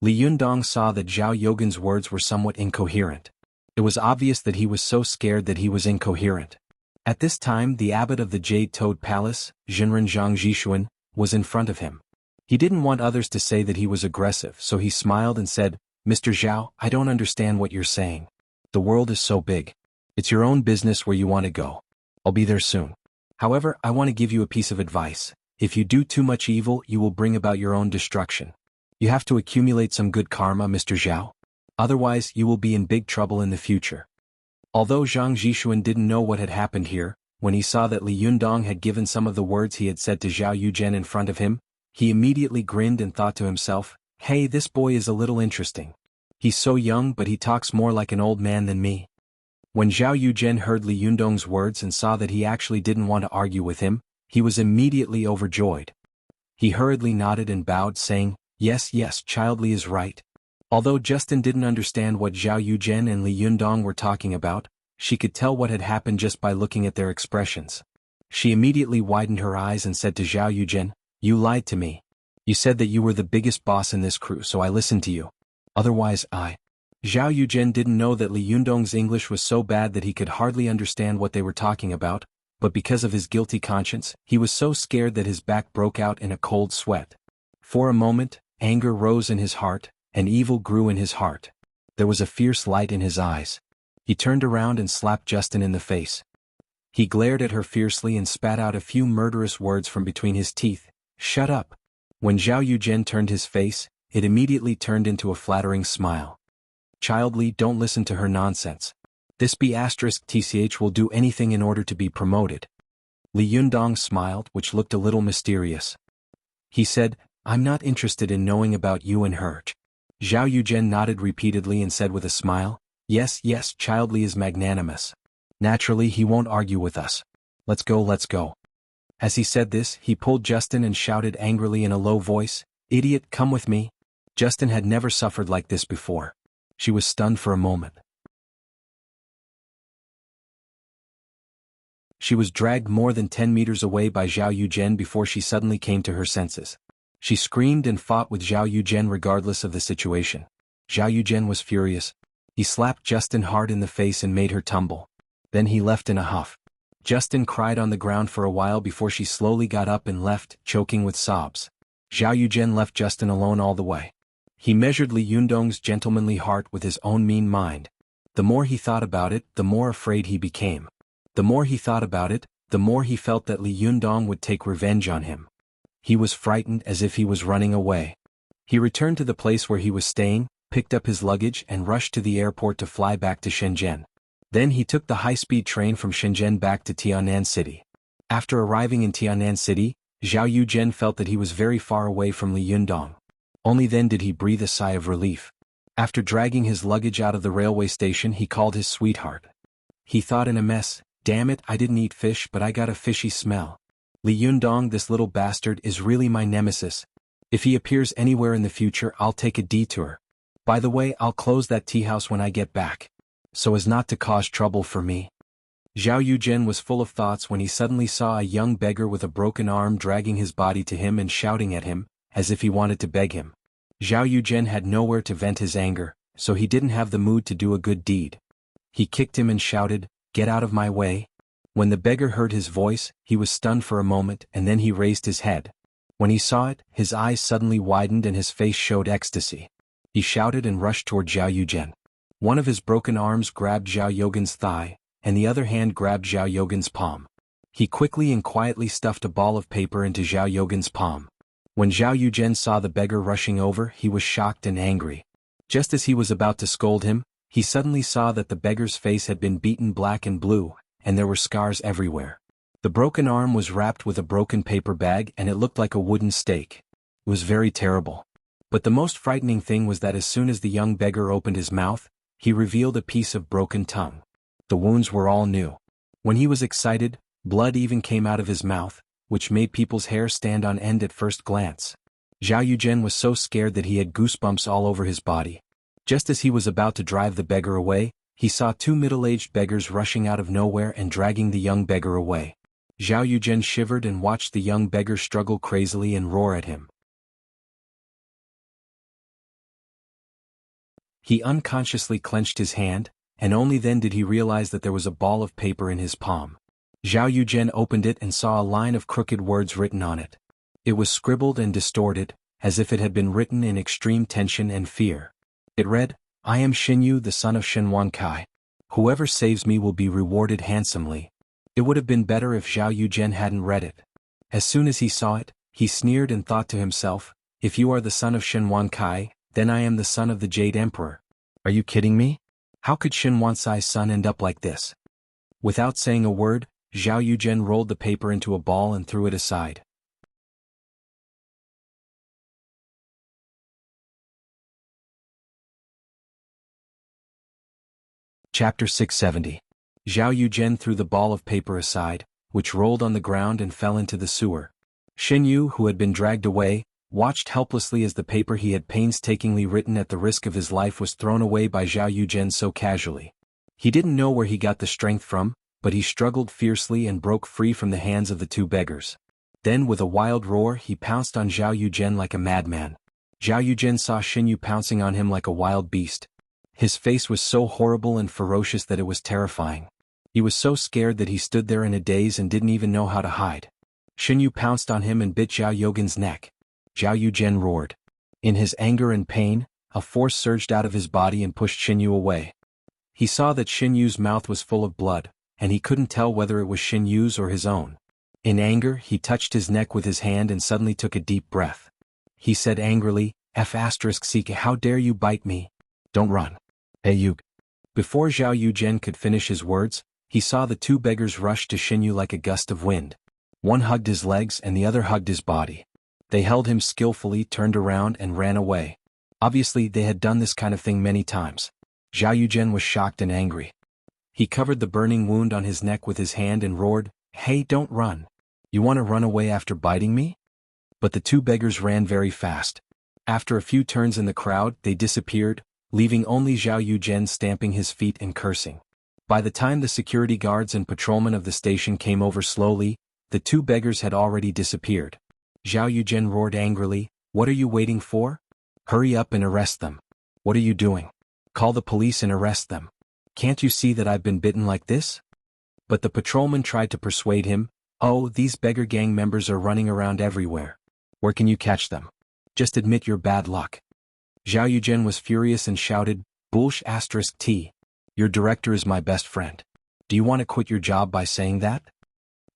Li Yundong saw that Zhao Yogan's words were somewhat incoherent. It was obvious that he was so scared that he was incoherent. At this time the abbot of the Jade Toad Palace, Jinren Zhang Zhishuan, was in front of him. He didn't want others to say that he was aggressive, so he smiled and said, "Mr. Zhao, I don't understand what you're saying. The world is so big. It's your own business where you want to go. I'll be there soon." However, I want to give you a piece of advice. If you do too much evil, you will bring about your own destruction. You have to accumulate some good karma, Mr. Zhao. Otherwise, you will be in big trouble in the future. Although Zhang Zhishuan didn't know what had happened here, when he saw that Li Yundong had given some of the words he had said to Zhao Yuzhen in front of him, he immediately grinned and thought to himself, "Hey, this boy is a little interesting. He's so young but he talks more like an old man than me." When Zhao Yuzhen heard Li Yundong's words and saw that he actually didn't want to argue with him, he was immediately overjoyed. He hurriedly nodded and bowed, saying, Yes, Child Li is right." Although Justin didn't understand what Zhao Yuzhen and Li Yundong were talking about, she could tell what had happened just by looking at their expressions. She immediately widened her eyes and said to Zhao Yuzhen, "You lied to me. You said that you were the biggest boss in this crew, so I listened to you. Otherwise Zhao Yuzhen didn't know that Li Yundong's English was so bad that he could hardly understand what they were talking about, but because of his guilty conscience, he was so scared that his back broke out in a cold sweat. For a moment, anger rose in his heart, and evil grew in his heart. There was a fierce light in his eyes. He turned around and slapped Justin in the face. He glared at her fiercely and spat out a few murderous words from between his teeth. "Shut up." When Zhao Yuzhen turned his face, it immediately turned into a flattering smile. "Child Li, don't listen to her nonsense. This B*TCH will do anything in order to be promoted." Li Yundong smiled, which looked a little mysterious. He said, "I'm not interested in knowing about you and her." Zhao Yuzhen nodded repeatedly and said with a smile, Yes, Child Li is magnanimous. Naturally he won't argue with us. Let's go. As he said this, he pulled Justin and shouted angrily in a low voice, "Idiot, come with me." Justin had never suffered like this before. She was stunned for a moment. She was dragged more than 10 meters away by Zhao Yuzhen before she suddenly came to her senses. She screamed and fought with Zhao Yuzhen regardless of the situation. Zhao Yuzhen was furious. He slapped Justin hard in the face and made her tumble. Then he left in a huff. Justin cried on the ground for a while before she slowly got up and left, choking with sobs. Zhao Yuzhen left Justin alone all the way. He measured Li Yundong's gentlemanly heart with his own mean mind. The more he thought about it, the more afraid he became. The more he thought about it, the more he felt that Li Yundong would take revenge on him. He was frightened as if he was running away. He returned to the place where he was staying, picked up his luggage and rushed to the airport to fly back to Shenzhen. Then he took the high-speed train from Shenzhen back to Tianan City. After arriving in Tianan City, Zhao Yuzhen felt that he was very far away from Li Yundong. Only then did he breathe a sigh of relief. After dragging his luggage out of the railway station, he called his sweetheart. He thought in a mess, "Damn it, I didn't eat fish but I got a fishy smell. Li Yundong, this little bastard, is really my nemesis. If he appears anywhere in the future, I'll take a detour. By the way, I'll close that tea house when I get back, so as not to cause trouble for me." Zhao Yuzhen was full of thoughts when he suddenly saw a young beggar with a broken arm dragging his body to him and shouting at him, as if he wanted to beg him. Zhao Yuzhen had nowhere to vent his anger, so he didn't have the mood to do a good deed. He kicked him and shouted, "Get out of my way." When the beggar heard his voice, he was stunned for a moment and then he raised his head. When he saw it, his eyes suddenly widened and his face showed ecstasy. He shouted and rushed toward Zhao Yuzhen. One of his broken arms grabbed Zhao Yuzhen's thigh, and the other hand grabbed Zhao Yuzhen's palm. He quickly and quietly stuffed a ball of paper into Zhao Yuzhen's palm. When Zhao Yuzhen saw the beggar rushing over, he was shocked and angry. Just as he was about to scold him, he suddenly saw that the beggar's face had been beaten black and blue, and there were scars everywhere. The broken arm was wrapped with a broken paper bag and it looked like a wooden stake. It was very terrible. But the most frightening thing was that as soon as the young beggar opened his mouth, he revealed a piece of broken tongue. The wounds were all new. When he was excited, blood even came out of his mouth, which made people's hair stand on end at first glance. Zhao Yuzhen was so scared that he had goosebumps all over his body. Just as he was about to drive the beggar away, he saw two middle-aged beggars rushing out of nowhere and dragging the young beggar away. Zhao Yuzhen shivered and watched the young beggar struggle crazily and roar at him. He unconsciously clenched his hand, and only then did he realize that there was a ball of paper in his palm. Zhao Yuzhen opened it and saw a line of crooked words written on it. It was scribbled and distorted, as if it had been written in extreme tension and fear. It read, "I am Xinyu, the son of Shenwan Kai. Whoever saves me will be rewarded handsomely. It would have been better if Zhao Yuzhen hadn't read it. As soon as he saw it, he sneered and thought to himself, if you are the son of Shenwan Kai, then I am the son of the Jade Emperor. Are you kidding me? How could Shenwan Cai's son end up like this? Without saying a word, Zhao Yuzhen rolled the paper into a ball and threw it aside. Chapter 670. Zhao Yuzhen threw the ball of paper aside, which rolled on the ground and fell into the sewer. Shen Yu, who had been dragged away, watched helplessly as the paper he had painstakingly written at the risk of his life was thrown away by Zhao Yuzhen so casually. He didn't know where he got the strength from, but he struggled fiercely and broke free from the hands of the two beggars. Then with a wild roar he pounced on Zhao Yuzhen like a madman. Zhao Yuzhen saw Shen Yu pouncing on him like a wild beast. His face was so horrible and ferocious that it was terrifying. He was so scared that he stood there in a daze and didn't even know how to hide. Shen Yu pounced on him and bit Zhao Yuzhen's neck. Zhao Yuzhen roared. In his anger and pain, a force surged out of his body and pushed Shen Yu away. He saw that Shen Yu's mouth was full of blood, and he couldn't tell whether it was Shen Yu's or his own. In anger, he touched his neck with his hand and suddenly took a deep breath. He said angrily, F***, how dare you bite me? Don't run. Hey you. Before Zhao Yuzhen could finish his words, he saw the two beggars rush to Shen Yu like a gust of wind. One hugged his legs and the other hugged his body. They held him skillfully, turned around and ran away. Obviously they had done this kind of thing many times. Zhao Yuzhen was shocked and angry. He covered the burning wound on his neck with his hand and roared, Hey, don't run. You want to run away after biting me? But the two beggars ran very fast. After a few turns in the crowd, they disappeared, leaving only Zhao Yuzhen stamping his feet and cursing. By the time the security guards and patrolmen of the station came over slowly, the two beggars had already disappeared. Zhao Yuzhen roared angrily, What are you waiting for? Hurry up and arrest them. What are you doing? Call the police and arrest them. Can't you see that I've been bitten like this? But the patrolman tried to persuade him, Oh, these beggar gang members are running around everywhere. Where can you catch them? Just admit your bad luck. Zhao Yuzhen was furious and shouted, Bullsh**T. Your director is my best friend. Do you want to quit your job by saying that?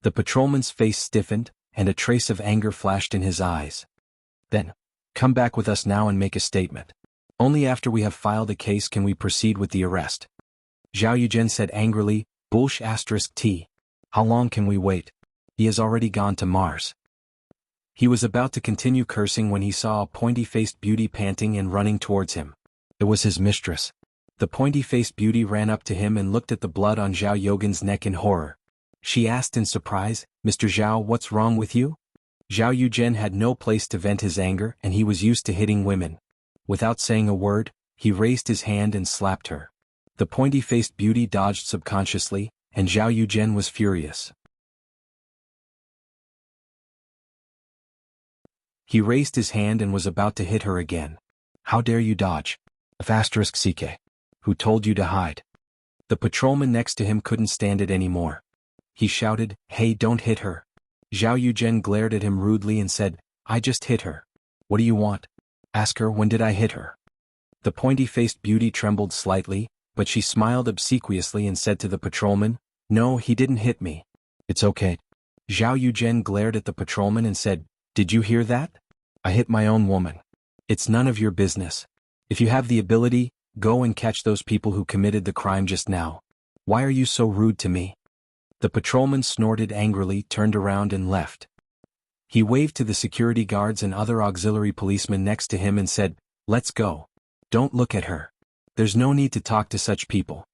The patrolman's face stiffened, and a trace of anger flashed in his eyes. Then, come back with us now and make a statement. Only after we have filed a case can we proceed with the arrest. Zhao Yuzhen said angrily, Bullsh**T. How long can we wait? He has already gone to Mars. He was about to continue cursing when he saw a pointy-faced beauty panting and running towards him. It was his mistress. The pointy-faced beauty ran up to him and looked at the blood on Zhao Yuzhen's neck in horror. She asked in surprise, Mr. Zhao, what's wrong with you? Zhao Yuzhen had no place to vent his anger and he was used to hitting women. Without saying a word, he raised his hand and slapped her. The pointy-faced beauty dodged subconsciously, and Zhao Yuzhen was furious. He raised his hand and was about to hit her again. How dare you dodge? F***ck. Who told you to hide? The patrolman next to him couldn't stand it anymore. He shouted, Hey, don't hit her. Zhao Yuzhen glared at him rudely and said, I just hit her. What do you want? Ask her when did I hit her. The pointy-faced beauty trembled slightly, but she smiled obsequiously and said to the patrolman, No, he didn't hit me. It's okay. Zhao Yuzhen glared at the patrolman and said, Did you hear that? I hit my own woman. It's none of your business. If you have the ability, go and catch those people who committed the crime just now. Why are you so rude to me? The patrolman snorted angrily, turned around and left. He waved to the security guards and other auxiliary policemen next to him and said, Let's go. Don't look at her. There's no need to talk to such people.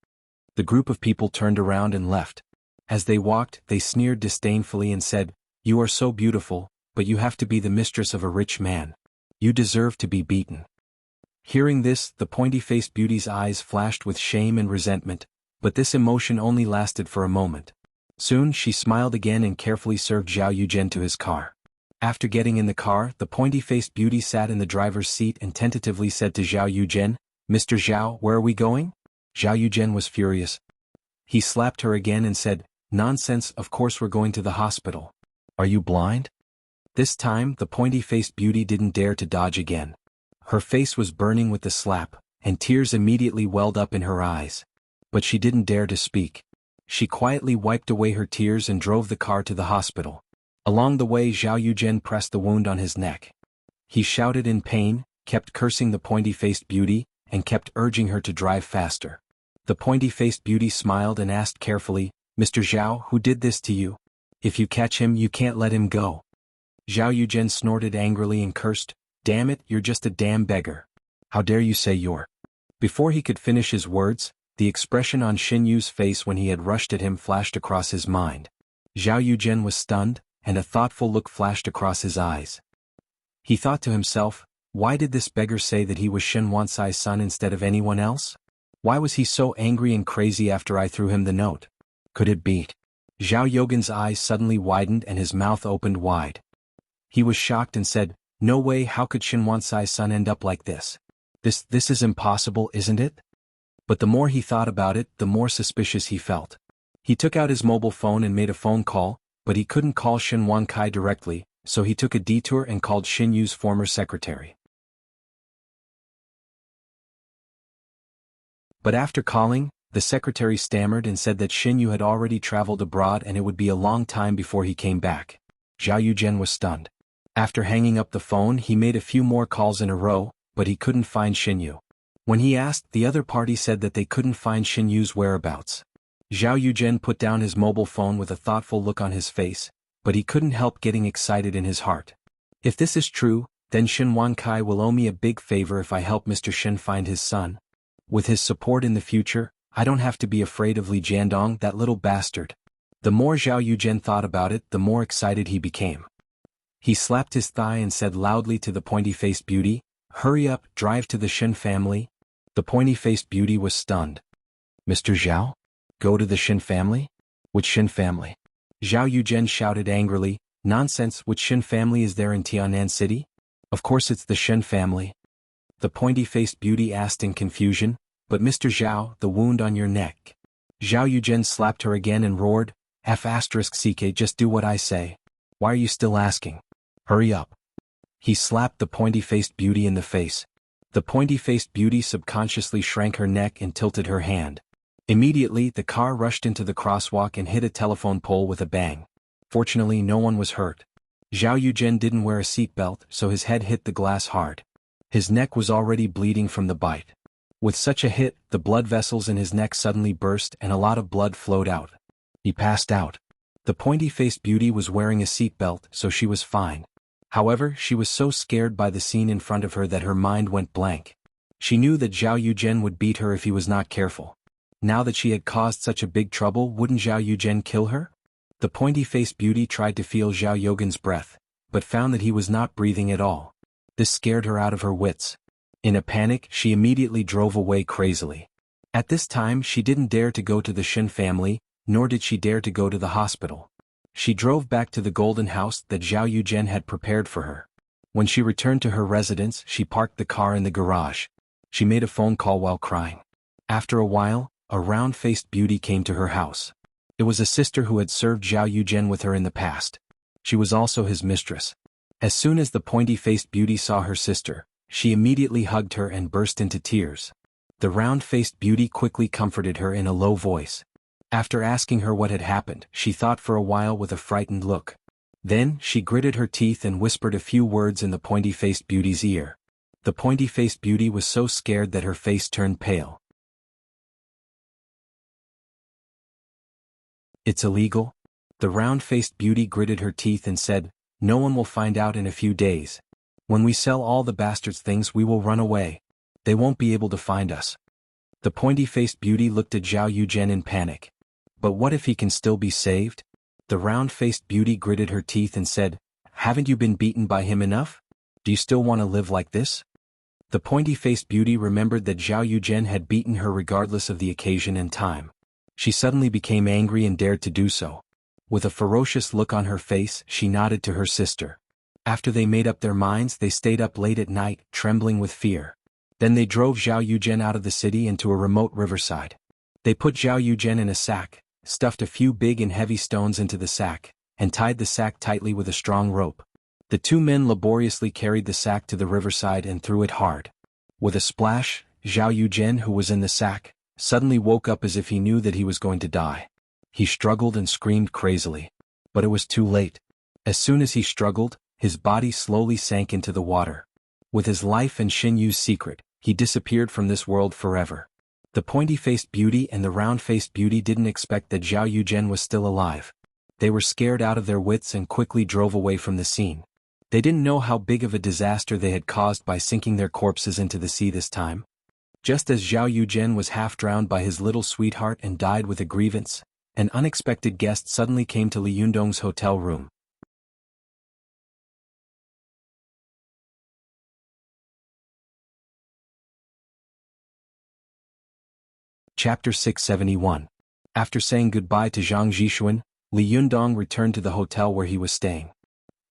The group of people turned around and left. As they walked, they sneered disdainfully and said, You are so beautiful, but you have to be the mistress of a rich man. You deserve to be beaten. Hearing this, the pointy-faced beauty's eyes flashed with shame and resentment, but this emotion only lasted for a moment. Soon she smiled again and carefully served Zhao Yuzhen to his car. After getting in the car, the pointy-faced beauty sat in the driver's seat and tentatively said to Zhao Yuzhen, Mr. Zhao, where are we going? Zhao Yuzhen was furious. He slapped her again and said, Nonsense, of course we're going to the hospital. Are you blind? This time, the pointy-faced beauty didn't dare to dodge again. Her face was burning with the slap, and tears immediately welled up in her eyes. But she didn't dare to speak. She quietly wiped away her tears and drove the car to the hospital. Along the way, Zhao Yuzhen pressed the wound on his neck. He shouted in pain, kept cursing the pointy-faced beauty, and kept urging her to drive faster. The pointy-faced beauty smiled and asked carefully, "Mr. Zhao, who did this to you? If you catch him, you can't let him go." Zhao Yuzhen snorted angrily and cursed, "Damn it, you're just a damn beggar. How dare you say you're—" Before he could finish his words, the expression on Xin Yu's face when he had rushed at him flashed across his mind. Zhao Yuzhen was stunned, and a thoughtful look flashed across his eyes. He thought to himself, why did this beggar say that he was Shen Wansai's son instead of anyone else? Why was he so angry and crazy after I threw him the note? Could it be? Zhao Yogan's eyes suddenly widened and his mouth opened wide. He was shocked and said, "No way, how could Shen Wansai's son end up like this? This is impossible, isn't it?" But the more he thought about it, the more suspicious he felt. He took out his mobile phone and made a phone call, but he couldn't call Shen Wankai directly, so he took a detour and called Xin Yu's former secretary. But after calling, the secretary stammered and said that Xin Yu had already traveled abroad and it would be a long time before he came back. Zhao Yuzhen was stunned. After hanging up the phone, he made a few more calls in a row, but he couldn't find Xin Yu. When he asked, the other party said that they couldn't find Xin Yu's whereabouts. Zhao Yuzhen put down his mobile phone with a thoughtful look on his face, but he couldn't help getting excited in his heart. If this is true, then Shen Wankai will owe me a big favor if I help Mr. Shen find his son. With his support in the future, I don't have to be afraid of Li Jiandong, that little bastard. The more Zhao Yuzhen thought about it, the more excited he became. He slapped his thigh and said loudly to the pointy-faced beauty, "Hurry up, drive to the Shen family." The pointy-faced beauty was stunned. "Mr. Zhao? Go to the Shen family? Which Shen family?" Zhao Yuzhen shouted angrily, "Nonsense, which Shen family is there in Tianan City? Of course it's the Shen family." The pointy-faced beauty asked in confusion, "But Mr. Zhao, the wound on your neck." Zhao Yuzhen slapped her again and roared, "F***ck, just do what I say. Why are you still asking? Hurry up." He slapped the pointy-faced beauty in the face. The pointy-faced beauty subconsciously shrank her neck and tilted her hand. Immediately, the car rushed into the crosswalk and hit a telephone pole with a bang. Fortunately, no one was hurt. Zhao Yuzhen didn't wear a seatbelt, so his head hit the glass hard. His neck was already bleeding from the bite. With such a hit, the blood vessels in his neck suddenly burst and a lot of blood flowed out. He passed out. The pointy-faced beauty was wearing a seatbelt, so she was fine. However, she was so scared by the scene in front of her that her mind went blank. She knew that Zhao Yuzhen would beat her if he was not careful. Now that she had caused such a big trouble, wouldn't Zhao Yuzhen kill her? The pointy-faced beauty tried to feel Zhao Yogan's breath, but found that he was not breathing at all. This scared her out of her wits. In a panic, she immediately drove away crazily. At this time, she didn't dare to go to the Shen family, nor did she dare to go to the hospital. She drove back to the golden house that Zhao Yuzhen had prepared for her. When she returned to her residence, she parked the car in the garage. She made a phone call while crying. After a while, a round-faced beauty came to her house. It was a sister who had served Zhao Yuzhen with her in the past. She was also his mistress. As soon as the pointy-faced beauty saw her sister, she immediately hugged her and burst into tears. The round-faced beauty quickly comforted her in a low voice. After asking her what had happened, she thought for a while with a frightened look. Then, she gritted her teeth and whispered a few words in the pointy-faced beauty's ear. The pointy-faced beauty was so scared that her face turned pale. "It's illegal?" The round-faced beauty gritted her teeth and said, "No one will find out in a few days. When we sell all the bastards' things, we will run away. They won't be able to find us." The pointy-faced beauty looked at Zhao Yuzhen in panic. But what if he can still be saved? The round-faced beauty gritted her teeth and said, "Haven't you been beaten by him enough? Do you still want to live like this?" The pointy-faced beauty remembered that Zhao Yuzhen had beaten her regardless of the occasion and time. She suddenly became angry and dared to do so. With a ferocious look on her face, she nodded to her sister. After they made up their minds, they stayed up late at night, trembling with fear. Then they drove Zhao Yuzhen out of the city into a remote riverside. They put Zhao Yuzhen in a sack, stuffed a few big and heavy stones into the sack, and tied the sack tightly with a strong rope. The two men laboriously carried the sack to the riverside and threw it hard. With a splash, Zhao Yuzhen, who was in the sack, suddenly woke up as if he knew that he was going to die. He struggled and screamed crazily. But it was too late. As soon as he struggled, his body slowly sank into the water. With his life and Xin Yu's secret, he disappeared from this world forever. The pointy-faced beauty and the round-faced beauty didn't expect that Zhao Yuzhen was still alive. They were scared out of their wits and quickly drove away from the scene. They didn't know how big of a disaster they had caused by sinking their corpses into the sea this time. Just as Zhao Yuzhen was half drowned by his little sweetheart and died with a grievance, an unexpected guest suddenly came to Li Yundong's hotel room. Chapter 671. After saying goodbye to Zhang Zhishuan, Li Yundong returned to the hotel where he was staying.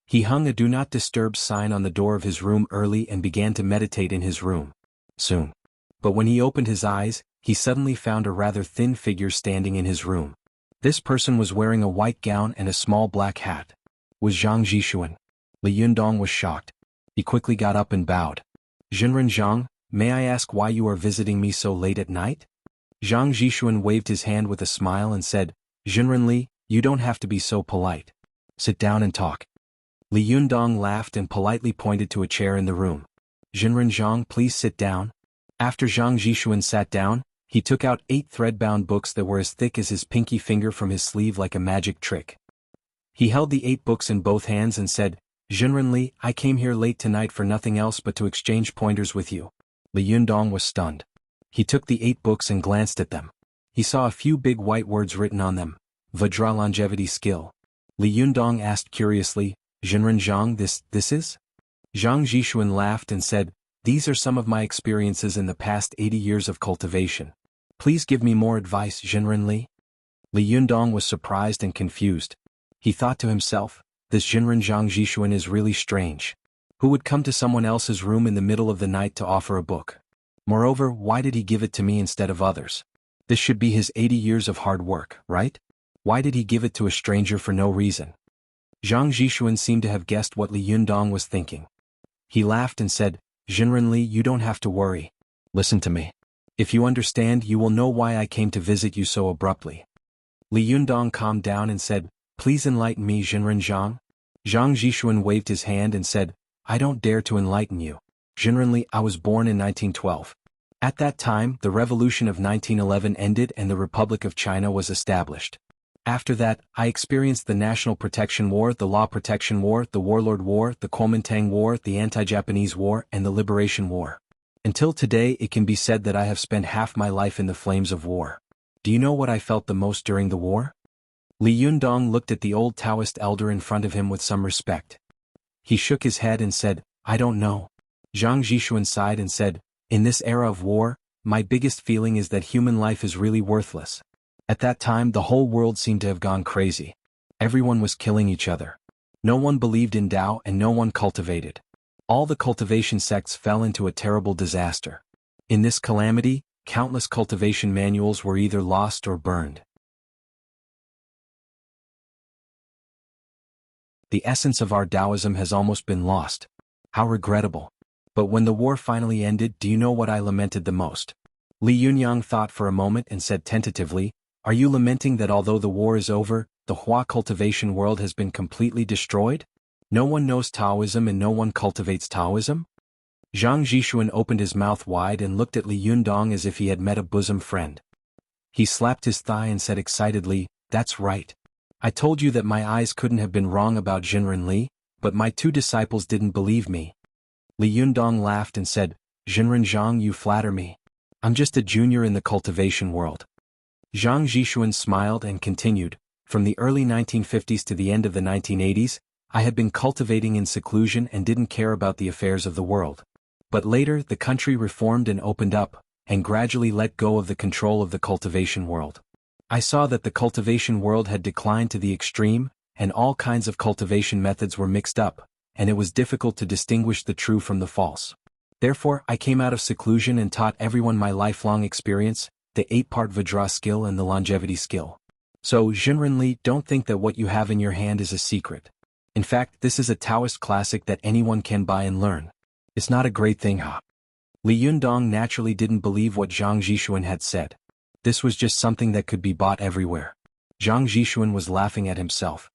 He hung a do not disturb sign on the door of his room early and began to meditate in his room. Soon. But when he opened his eyes, he suddenly found a rather thin figure standing in his room. This person was wearing a white gown and a small black hat. Was Zhang Zhishuan. Li Yundong was shocked. He quickly got up and bowed. Jinren Zhang, may I ask why you are visiting me so late at night? Zhang Zhishuan waved his hand with a smile and said, Jinren Li, you don't have to be so polite. Sit down and talk. Li Yundong laughed and politely pointed to a chair in the room. Jinren Zhang, please sit down. After Zhang Zhishuan sat down, he took out 8 thread-bound books that were as thick as his pinky finger from his sleeve like a magic trick. He held the 8 books in both hands and said, Jinren Li, I came here late tonight for nothing else but to exchange pointers with you. Li Yundong was stunned. He took the 8 books and glanced at them. He saw a few big white words written on them. Vajra longevity skill. Li Yundong asked curiously, Jinren Zhang, this is? Zhang Zhishuan laughed and said, these are some of my experiences in the past 80 years of cultivation. Please give me more advice, Jinren Li. Li Yundong was surprised and confused. He thought to himself, this Jinren Zhang Zhishuan is really strange. Who would come to someone else's room in the middle of the night to offer a book? Moreover, why did he give it to me instead of others? This should be his 80 years of hard work, right? Why did he give it to a stranger for no reason? Zhang Zhishuan seemed to have guessed what Li Yundong was thinking. He laughed and said, Jinren Li, you don't have to worry. Listen to me. If you understand, you will know why I came to visit you so abruptly. Li Yundong calmed down and said, please enlighten me, Jinren Zhang. Zhang Zhishuan waved his hand and said, I don't dare to enlighten you. Jinren Li, I was born in 1912. At that time, the revolution of 1911 ended and the Republic of China was established. After that, I experienced the National Protection War, the Law Protection War, the Warlord War, the Kuomintang War, the Anti-Japanese War, and the Liberation War. Until today, it can be said that I have spent half my life in the flames of war. Do you know what I felt the most during the war? Li Yundong looked at the old Taoist elder in front of him with some respect. He shook his head and said, I don't know. Zhang Zhishuan sighed and said, in this era of war, my biggest feeling is that human life is really worthless. At that time, the whole world seemed to have gone crazy. Everyone was killing each other. No one believed in Tao and no one cultivated. All the cultivation sects fell into a terrible disaster. In this calamity, countless cultivation manuals were either lost or burned. The essence of our Taoism has almost been lost. How regrettable. But when the war finally ended, do you know what I lamented the most? Li Yunyang thought for a moment and said tentatively, are you lamenting that although the war is over, the Hua cultivation world has been completely destroyed? No one knows Taoism and no one cultivates Taoism? Zhang Zhishuan opened his mouth wide and looked at Li Yundong as if he had met a bosom friend. He slapped his thigh and said excitedly, that's right. I told you that my eyes couldn't have been wrong about Jinren Li, but my 2 disciples didn't believe me. Li Yundong laughed and said, Jinren Zhang, you flatter me. I'm just a junior in the cultivation world. Zhang Zhishuan smiled and continued, from the early 1950s to the end of the 1980s, I had been cultivating in seclusion and didn't care about the affairs of the world. But later, the country reformed and opened up, and gradually let go of the control of the cultivation world. I saw that the cultivation world had declined to the extreme, and all kinds of cultivation methods were mixed up, and it was difficult to distinguish the true from the false. Therefore, I came out of seclusion and taught everyone my lifelong experience, the 8-part Vajra skill and the longevity skill. So, Jinren Li, don't think that what you have in your hand is a secret. In fact, this is a Taoist classic that anyone can buy and learn. It's not a great thing, huh? Li Yundong naturally didn't believe what Zhang Zhishuan had said. This was just something that could be bought everywhere. Zhang Zhishuan was laughing at himself.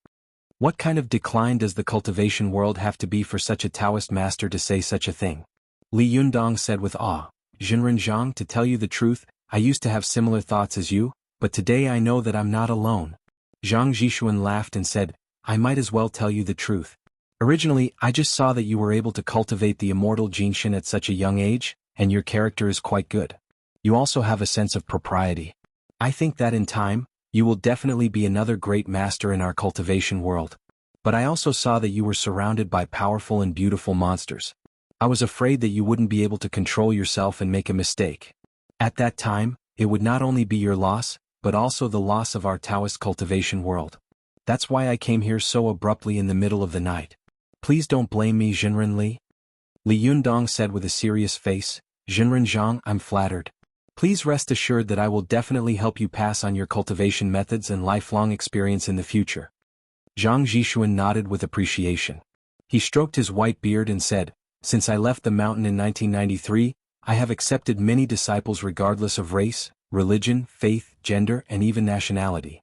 What kind of decline does the cultivation world have to be for such a Taoist master to say such a thing? Li Yundong said with awe, Jinren Zhang, to tell you the truth, I used to have similar thoughts as you, but today I know that I'm not alone. Zhang Zhishuan laughed and said, I might as well tell you the truth. Originally, I just saw that you were able to cultivate the immortal Jinshin at such a young age, and your character is quite good. You also have a sense of propriety. I think that in time, you will definitely be another great master in our cultivation world. But I also saw that you were surrounded by powerful and beautiful monsters. I was afraid that you wouldn't be able to control yourself and make a mistake. At that time, it would not only be your loss, but also the loss of our Taoist cultivation world. That's why I came here so abruptly in the middle of the night. Please don't blame me, Jinren Li. Li Yundong said with a serious face, Jinren Zhang, I'm flattered. Please rest assured that I will definitely help you pass on your cultivation methods and lifelong experience in the future. Zhang Zhishuan nodded with appreciation. He stroked his white beard and said, Since I left the mountain in 1993, I have accepted many disciples regardless of race, religion, faith, gender, and even nationality.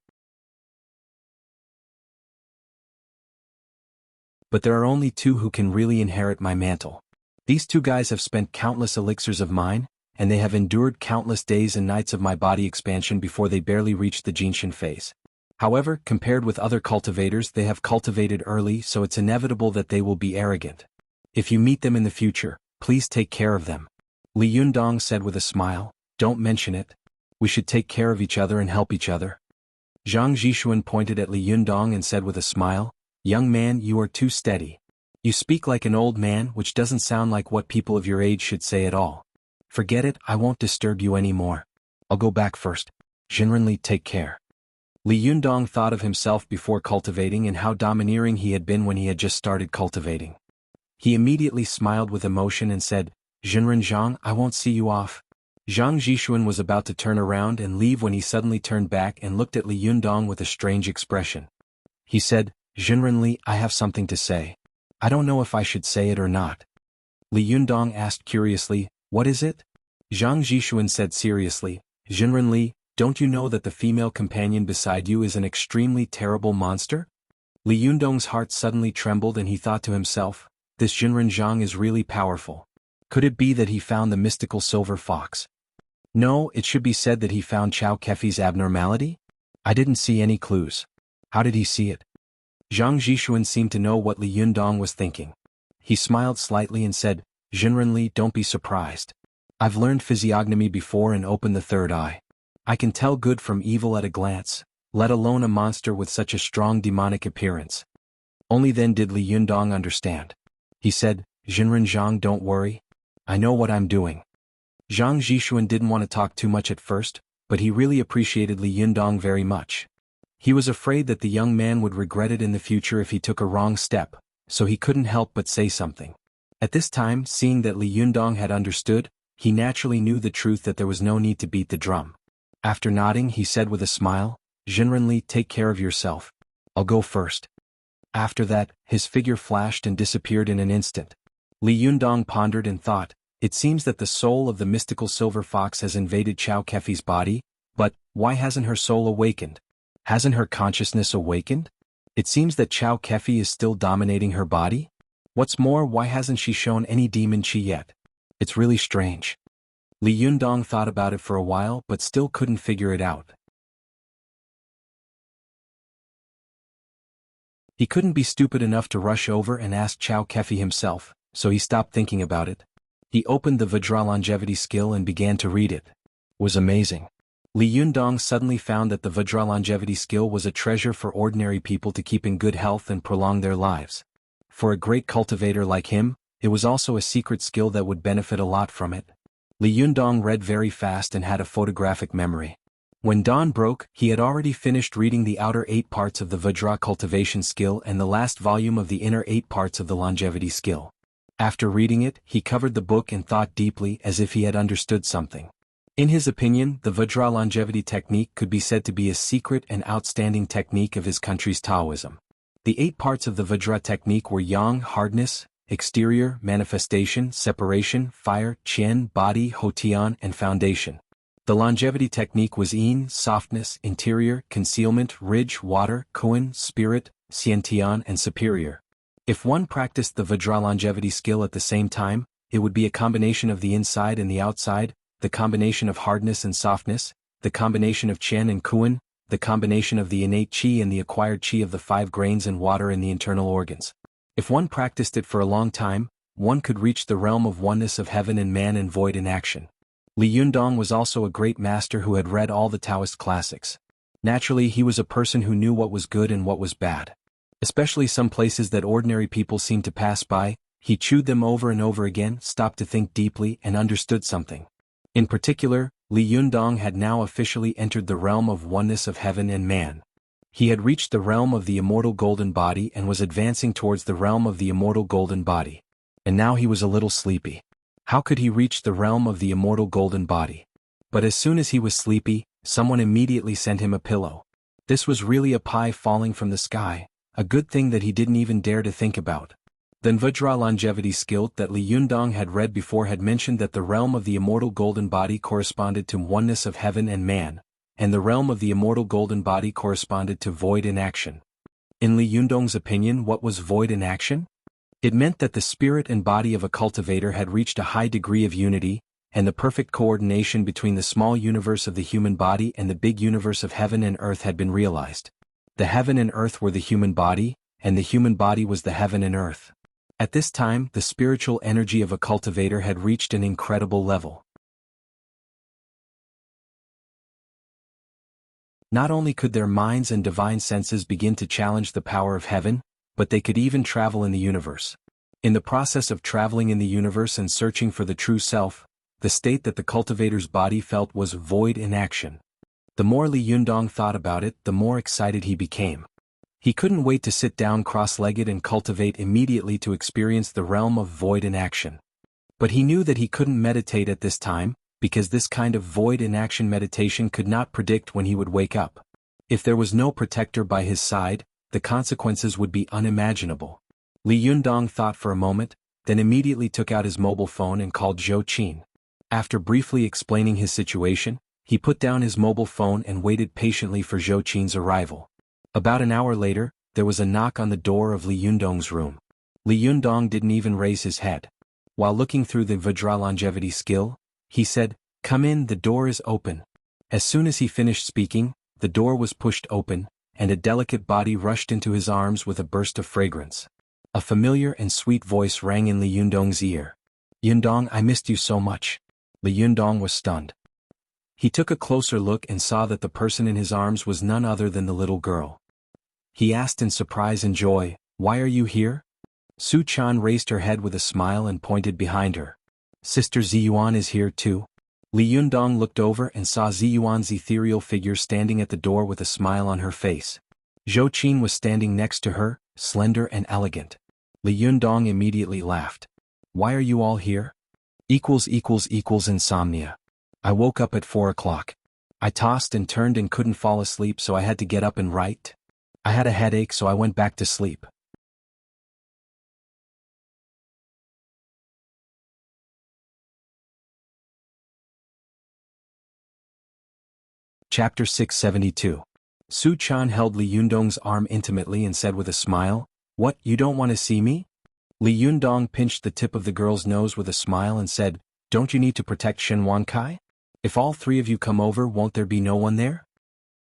But there are only two who can really inherit my mantle. These two guys have spent countless elixirs of mine, and they have endured countless days and nights of my body expansion before they barely reached the Jinshin phase. However, compared with other cultivators, they have cultivated early, so it's inevitable that they will be arrogant. If you meet them in the future, please take care of them. Li Yundong said with a smile, Don't mention it. We should take care of each other and help each other. Zhang Zhishuan pointed at Li Yundong and said with a smile, Young man, you are too steady. You speak like an old man, which doesn't sound like what people of your age should say at all. Forget it, I won't disturb you anymore. I'll go back first. Jinren Li, take care. Li Yundong thought of himself before cultivating and how domineering he had been when he had just started cultivating. He immediately smiled with emotion and said, Jinren Zhang, I won't see you off. Zhang Zhishuan was about to turn around and leave when he suddenly turned back and looked at Li Yundong with a strange expression. He said, Jinren Li, I have something to say. I don't know if I should say it or not. Li Yundong asked curiously, What is it? Zhang Zhishuan said seriously, Jinren Li, don't you know that the female companion beside you is an extremely terrible monster? Li Yundong's heart suddenly trembled and he thought to himself, This Jinren Zhang is really powerful. Could it be that he found the mystical silver fox? No, it should be said that he found Chao Kefi's abnormality? I didn't see any clues. How did he see it? Zhang Zhishuan seemed to know what Li Yundong was thinking. He smiled slightly and said, Jinren Li, don't be surprised. I've learned physiognomy before and opened the third eye. I can tell good from evil at a glance, let alone a monster with such a strong demonic appearance. Only then did Li Yundong understand. He said, Jinren Zhang, don't worry. I know what I'm doing. Zhang Zhishuan didn't want to talk too much at first, but he really appreciated Li Yundong very much. He was afraid that the young man would regret it in the future if he took a wrong step, so he couldn't help but say something. At this time, seeing that Li Yundong had understood, he naturally knew the truth that there was no need to beat the drum. After nodding, he said with a smile, Jinren Li, take care of yourself. I'll go first. After that, his figure flashed and disappeared in an instant. Li Yundong pondered and thought, it seems that the soul of the mystical silver fox has invaded Chao Kefi's body, but why hasn't her soul awakened? Hasn't her consciousness awakened? It seems that Chao Kefi is still dominating her body? What's more, why hasn't she shown any demon chi yet? It's really strange. Li Yundong thought about it for a while but still couldn't figure it out. He couldn't be stupid enough to rush over and ask Chao Kefi himself, so he stopped thinking about it. He opened the Vajra longevity skill and began to read it. It was amazing. Li Yundong suddenly found that the Vajra longevity skill was a treasure for ordinary people to keep in good health and prolong their lives. For a great cultivator like him, it was also a secret skill that would benefit a lot from it. Li Yundong read very fast and had a photographic memory. When dawn broke, he had already finished reading the outer 8 parts of the Vajra cultivation skill and the last volume of the inner 8 parts of the longevity skill. After reading it, he covered the book and thought deeply as if he had understood something. In his opinion, the Vajra longevity technique could be said to be a secret and outstanding technique of his country's Taoism. The 8 parts of the Vajra technique were yang, hardness, exterior, manifestation, separation, fire, qian, body, hotian, and foundation. The longevity technique was Yin, softness, interior, concealment, ridge, water, Kuan, spirit, Xiantian, and superior. If one practiced the Vajra longevity skill at the same time, it would be a combination of the inside and the outside, the combination of hardness and softness, the combination of Qian and Kuan, the combination of the innate Qi and the acquired Qi of the 5 grains and water in the internal organs. If one practiced it for a long time, one could reach the realm of oneness of heaven and man and void in action. Li Yundong was also a great master who had read all the Taoist classics. Naturally, he was a person who knew what was good and what was bad. Especially some places that ordinary people seemed to pass by, he chewed them over and over again, stopped to think deeply, and understood something. In particular, Li Yundong had now officially entered the realm of oneness of heaven and man. He had reached the realm of the immortal golden body and was advancing towards the realm of the immortal golden body. And now he was a little sleepy. How could he reach the realm of the immortal golden body? But as soon as he was sleepy, someone immediately sent him a pillow. This was really a pie falling from the sky, a good thing that he didn't even dare to think about. Then Vajra longevity skill that Li Yundong had read before had mentioned that the realm of the immortal golden body corresponded to oneness of heaven and man, and the realm of the immortal golden body corresponded to void in action. In Li Yundong's opinion, what was void in action? It meant that the spirit and body of a cultivator had reached a high degree of unity, and the perfect coordination between the small universe of the human body and the big universe of heaven and earth had been realized. The heaven and earth were the human body, and the human body was the heaven and earth. At this time, the spiritual energy of a cultivator had reached an incredible level. Not only could their minds and divine senses begin to challenge the power of heaven, but they could even travel in the universe. In the process of traveling in the universe and searching for the true self, the state that the cultivator's body felt was void in action. The more Li Yundong thought about it, the more excited he became. He couldn't wait to sit down cross-legged and cultivate immediately to experience the realm of void in action. But he knew that he couldn't meditate at this time, because this kind of void in action meditation could not predict when he would wake up. If there was no protector by his side, the consequences would be unimaginable. Li Yundong thought for a moment, then immediately took out his mobile phone and called Zhou Qin. After briefly explaining his situation, he put down his mobile phone and waited patiently for Zhou Qin's arrival. About an hour later, there was a knock on the door of Li Yundong's room. Li Yundong didn't even raise his head. While looking through the Vajra longevity skill, he said, "Come in, the door is open." As soon as he finished speaking, the door was pushed open, and a delicate body rushed into his arms with a burst of fragrance. A familiar and sweet voice rang in Li Yundong's ear. "Yundong, I missed you so much." Li Yundong was stunned. He took a closer look and saw that the person in his arms was none other than the little girl. He asked in surprise and joy, "Why are you here?" Su Chan raised her head with a smile and pointed behind her. "Sister Ziyuan is here too." Li Yundong looked over and saw Ziyuan's ethereal figure standing at the door with a smile on her face. Zhou Qin was standing next to her, slender and elegant. Li Yundong immediately laughed. "Why are you all here?" Insomnia. I woke up at 4 o'clock. I tossed and turned and couldn't fall asleep, so I had to get up and write. I had a headache, so I went back to sleep. Chapter 672. Su Chan held Li Yundong's arm intimately and said with a smile, "What, you don't want to see me?" Li Yundong pinched the tip of the girl's nose with a smile and said, "Don't you need to protect Shenwan Kai? If all 3 of you come over, won't there be no one there?"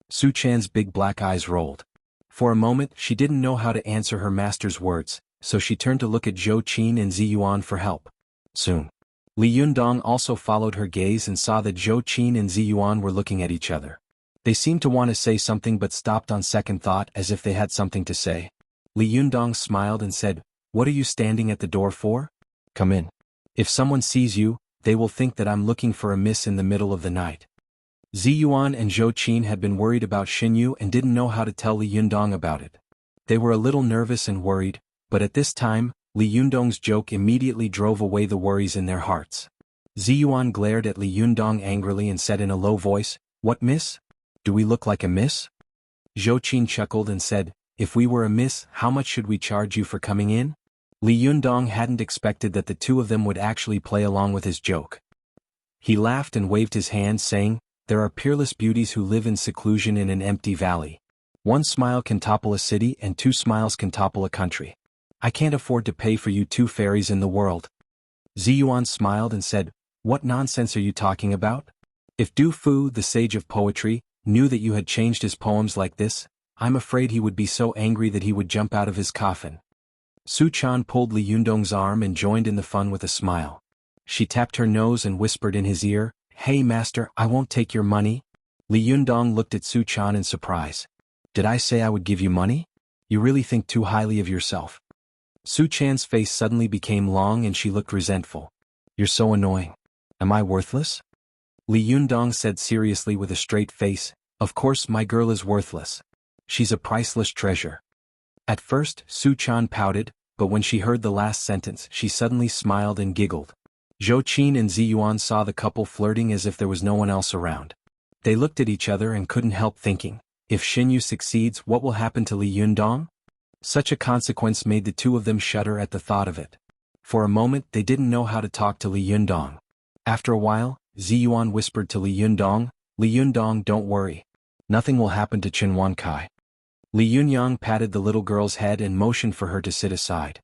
Su Chan's big black eyes rolled. For a moment, she didn't know how to answer her master's words, so she turned to look at Zhou Qin and Ziyuan for help. Soon, Li Yundong also followed her gaze and saw that Zhou Qin and Ziyuan were looking at each other. They seemed to want to say something but stopped on second thought as if they had something to say. Li Yundong smiled and said, "What are you standing at the door for? Come in. If someone sees you, they will think that I'm looking for a miss in the middle of the night." Ziyuan and Zhou Qin had been worried about Xinyu and didn't know how to tell Li Yundong about it. They were a little nervous and worried, but at this time, Li Yundong's joke immediately drove away the worries in their hearts. Ziyuan glared at Li Yundong angrily and said in a low voice, "What miss? Do we look like a miss?" Zhou Qin chuckled and said, "If we were a miss, how much should we charge you for coming in?" Li Yundong hadn't expected that the 2 of them would actually play along with his joke. He laughed and waved his hand saying, there are peerless beauties who live in seclusion in an empty valley. One smile can topple a city and two smiles can topple a country. I can't afford to pay for you two fairies in the world. Ziyuan smiled and said, What nonsense are you talking about? If Du Fu, the sage of poetry, knew that you had changed his poems like this, I'm afraid he would be so angry that he would jump out of his coffin. Su Chan pulled Li Yundong's arm and joined in the fun with a smile. She tapped her nose and whispered in his ear, Hey master, I won't take your money. Li Yundong looked at Su Chan in surprise. Did I say I would give you money? You really think too highly of yourself. Su Chan's face suddenly became long and she looked resentful. You're so annoying. Am I worthless? Li Yundong said seriously with a straight face, Of course my girl is worthless. She's a priceless treasure. At first, Su Chan pouted, but when she heard the last sentence she suddenly smiled and giggled. Zhou Qin and Ziyuan saw the couple flirting as if there was no one else around. They looked at each other and couldn't help thinking, if Xinyu succeeds, what will happen to Li Yundong? Such a consequence made the two of them shudder at the thought of it. For a moment they didn't know how to talk to Li Yundong. After a while, Ziyuan whispered to Li Yundong, don't worry. Nothing will happen to Qinhuan Kai. Li Yunyang patted the little girl's head and motioned for her to sit aside.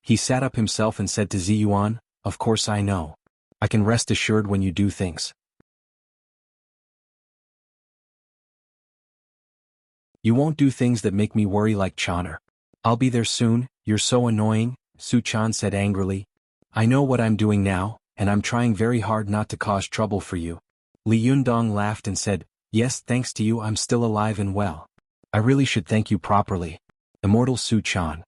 He sat up himself and said to Ziyuan, Of course I know. I can rest assured when you do things. You won't do things that make me worry like Chaner. I'll be there soon, you're so annoying, Su Chan said angrily. I know what I'm doing now, and I'm trying very hard not to cause trouble for you. Li Yundong laughed and said, Yes, thanks to you I'm still alive and well. I really should thank you properly. Immortal Su Chan.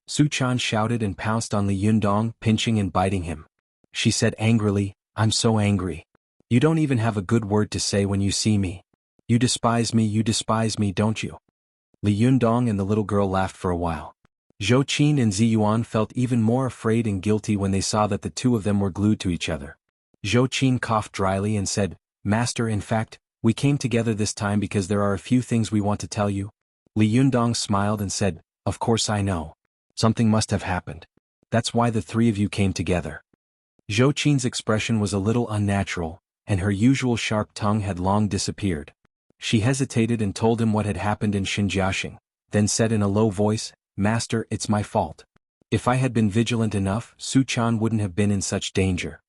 Su Chan shouted and pounced on Li Yundong, pinching and biting him. She said angrily, I'm so angry. You don't even have a good word to say when you see me. You despise me, don't you? Li Yundong and the little girl laughed for a while. Zhou Qin and Ziyuan felt even more afraid and guilty when they saw that the two of them were glued to each other. Zhou Qin coughed dryly and said, Master, in fact, we came together this time because there are a few things we want to tell you. Li Yundong smiled and said, Of course I know. Something must have happened. That's why the three of you came together. Zhou Qin's expression was a little unnatural, and her usual sharp tongue had long disappeared. She hesitated and told him what had happened in Xinjiashing, then said in a low voice, Master, it's my fault. If I had been vigilant enough, Su Chan wouldn't have been in such danger.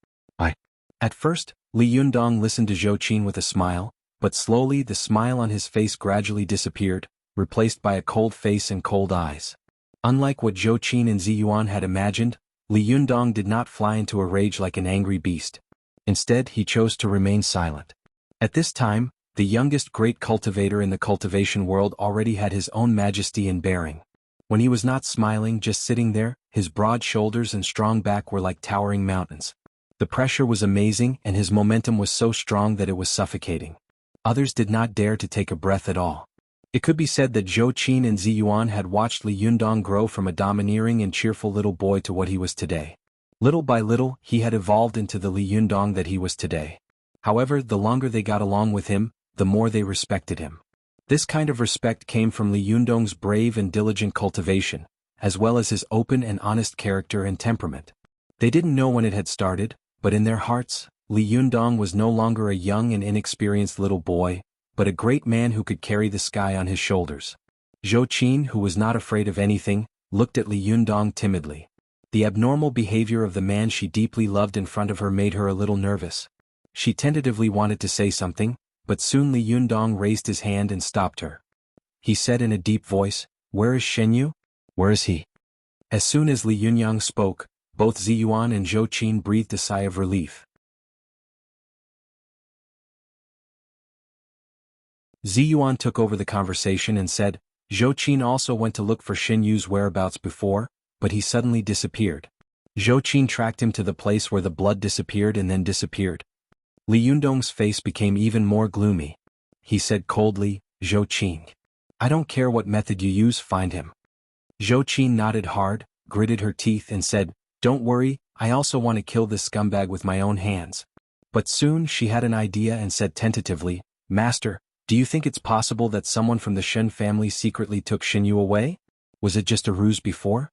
At first, Li Yundong listened to Zhou Qin with a smile, but slowly the smile on his face gradually disappeared, replaced by a cold face and cold eyes. Unlike what Zhou Qin and Ziyuan had imagined, Li Yundong did not fly into a rage like an angry beast. Instead, he chose to remain silent. At this time, the youngest great cultivator in the cultivation world already had his own majesty and bearing. When he was not smiling, just sitting there, his broad shoulders and strong back were like towering mountains. The pressure was amazing and his momentum was so strong that it was suffocating. Others did not dare to take a breath at all. It could be said that Zhou Qin and Ziyuan had watched Li Yundong grow from a domineering and cheerful little boy to what he was today. Little by little, he had evolved into the Li Yundong that he was today. However, the longer they got along with him, the more they respected him. This kind of respect came from Li Yundong's brave and diligent cultivation, as well as his open and honest character and temperament. They didn't know when it had started, but in their hearts, Li Yundong was no longer a young and inexperienced little boy, but a great man who could carry the sky on his shoulders. Zhou Qin, who was not afraid of anything, looked at Li Yundong timidly. The abnormal behavior of the man she deeply loved in front of her made her a little nervous. She tentatively wanted to say something, but soon Li Yundong raised his hand and stopped her. He said in a deep voice, Where is Shenyu? Where is he? As soon as Li Yunyang spoke, both Ziyuan and Zhou Qin breathed a sigh of relief. Ziyuan took over the conversation and said, Zhou Qin also went to look for Shenyu's whereabouts before, but he suddenly disappeared. Zhou Qin tracked him to the place where the blood disappeared and then disappeared. Li Yundong's face became even more gloomy. He said coldly, Zhou Qin. I don't care what method you use, find him. Zhou Qin nodded hard, gritted her teeth and said, Don't worry, I also want to kill this scumbag with my own hands. But soon she had an idea and said tentatively, Master, do you think it's possible that someone from the Shen family secretly took Xinyu away? Was it just a ruse before?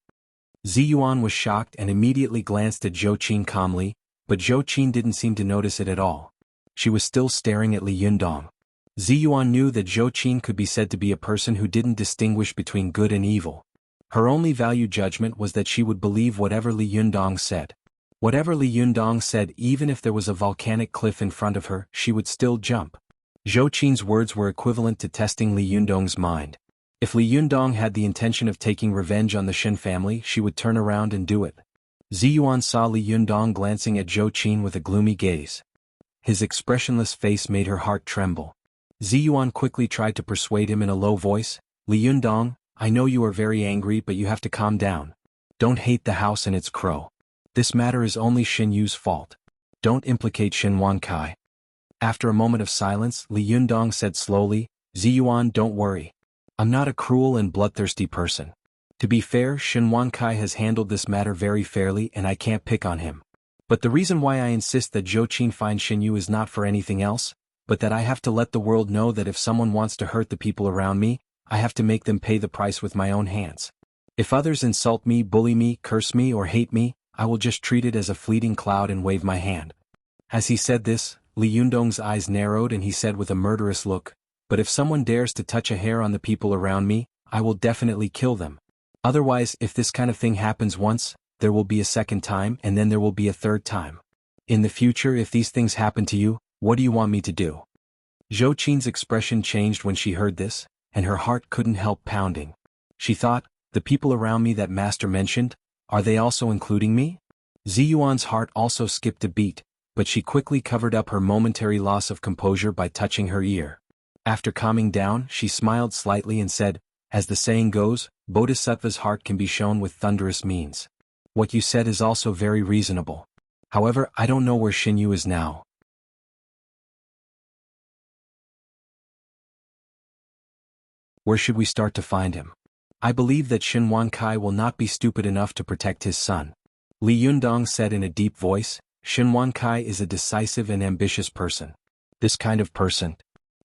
Ziyuan was shocked and immediately glanced at Zhou Qin calmly, but Zhou Qin didn't seem to notice it at all. She was still staring at Li Yundong. Ziyuan knew that Zhou Qin could be said to be a person who didn't distinguish between good and evil. Her only value judgment was that she would believe whatever Li Yundong said. Whatever Li Yundong said, even if there was a volcanic cliff in front of her, she would still jump. Zhou Qin's words were equivalent to testing Li Yundong's mind. If Li Yundong had the intention of taking revenge on the Shen family, she would turn around and do it. Ziyuan saw Li Yundong glancing at Zhou Qin with a gloomy gaze. His expressionless face made her heart tremble. Ziyuan quickly tried to persuade him in a low voice, "Li Yundong, I know you are very angry, but you have to calm down. Don't hate the house and its crow. This matter is only Shin Yu's fault. Don't implicate Shin Wankai." After a moment of silence, Li Yundong said slowly, "Ziyuan, don't worry. I'm not a cruel and bloodthirsty person. To be fair, Shin Wankai has handled this matter very fairly and I can't pick on him. But the reason why I insist that Zhou Qin find Shin Yu is not for anything else, but that I have to let the world know that if someone wants to hurt the people around me, I have to make them pay the price with my own hands. If others insult me, bully me, curse me, or hate me, I will just treat it as a fleeting cloud and wave my hand." As he said this, Li Yundong's eyes narrowed and he said with a murderous look, "But if someone dares to touch a hair on the people around me, I will definitely kill them. Otherwise, if this kind of thing happens once, there will be a second time and then there will be a third time. In the future, if these things happen to you, what do you want me to do?" Zhou Qin's expression changed when she heard this, and her heart couldn't help pounding. She thought, the people around me that Master mentioned, are they also including me? Ziyuan's heart also skipped a beat, but she quickly covered up her momentary loss of composure by touching her ear. After calming down, she smiled slightly and said, "As the saying goes, Bodhisattva's heart can be shown with thunderous means. What you said is also very reasonable. However, I don't know where Xinyu is now. Where should we start to find him? I believe that Xin Wankai will not be stupid enough to protect his son." Li Yundong said in a deep voice, "Xin Wankai is a decisive and ambitious person. This kind of person.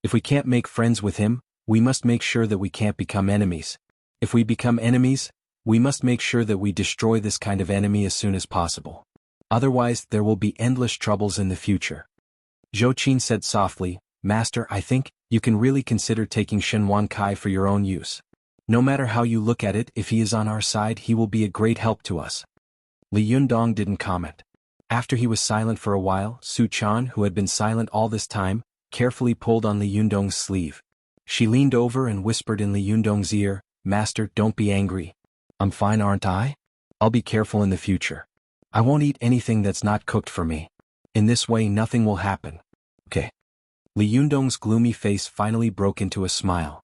If we can't make friends with him, we must make sure that we can't become enemies. If we become enemies, we must make sure that we destroy this kind of enemy as soon as possible. Otherwise, there will be endless troubles in the future." Zhou Qin said softly, "Master, I think you can really consider taking Shen Wankai for your own use. No matter how you look at it, if he is on our side, he will be a great help to us." Li Yundong didn't comment. After he was silent for a while, Su Chan, who had been silent all this time, carefully pulled on Li Yundong's sleeve. She leaned over and whispered in Li Yundong's ear, "Master, don't be angry. I'm fine, aren't I? I'll be careful in the future. I won't eat anything that's not cooked for me. In this way nothing will happen. Okay." Li Yundong's gloomy face finally broke into a smile.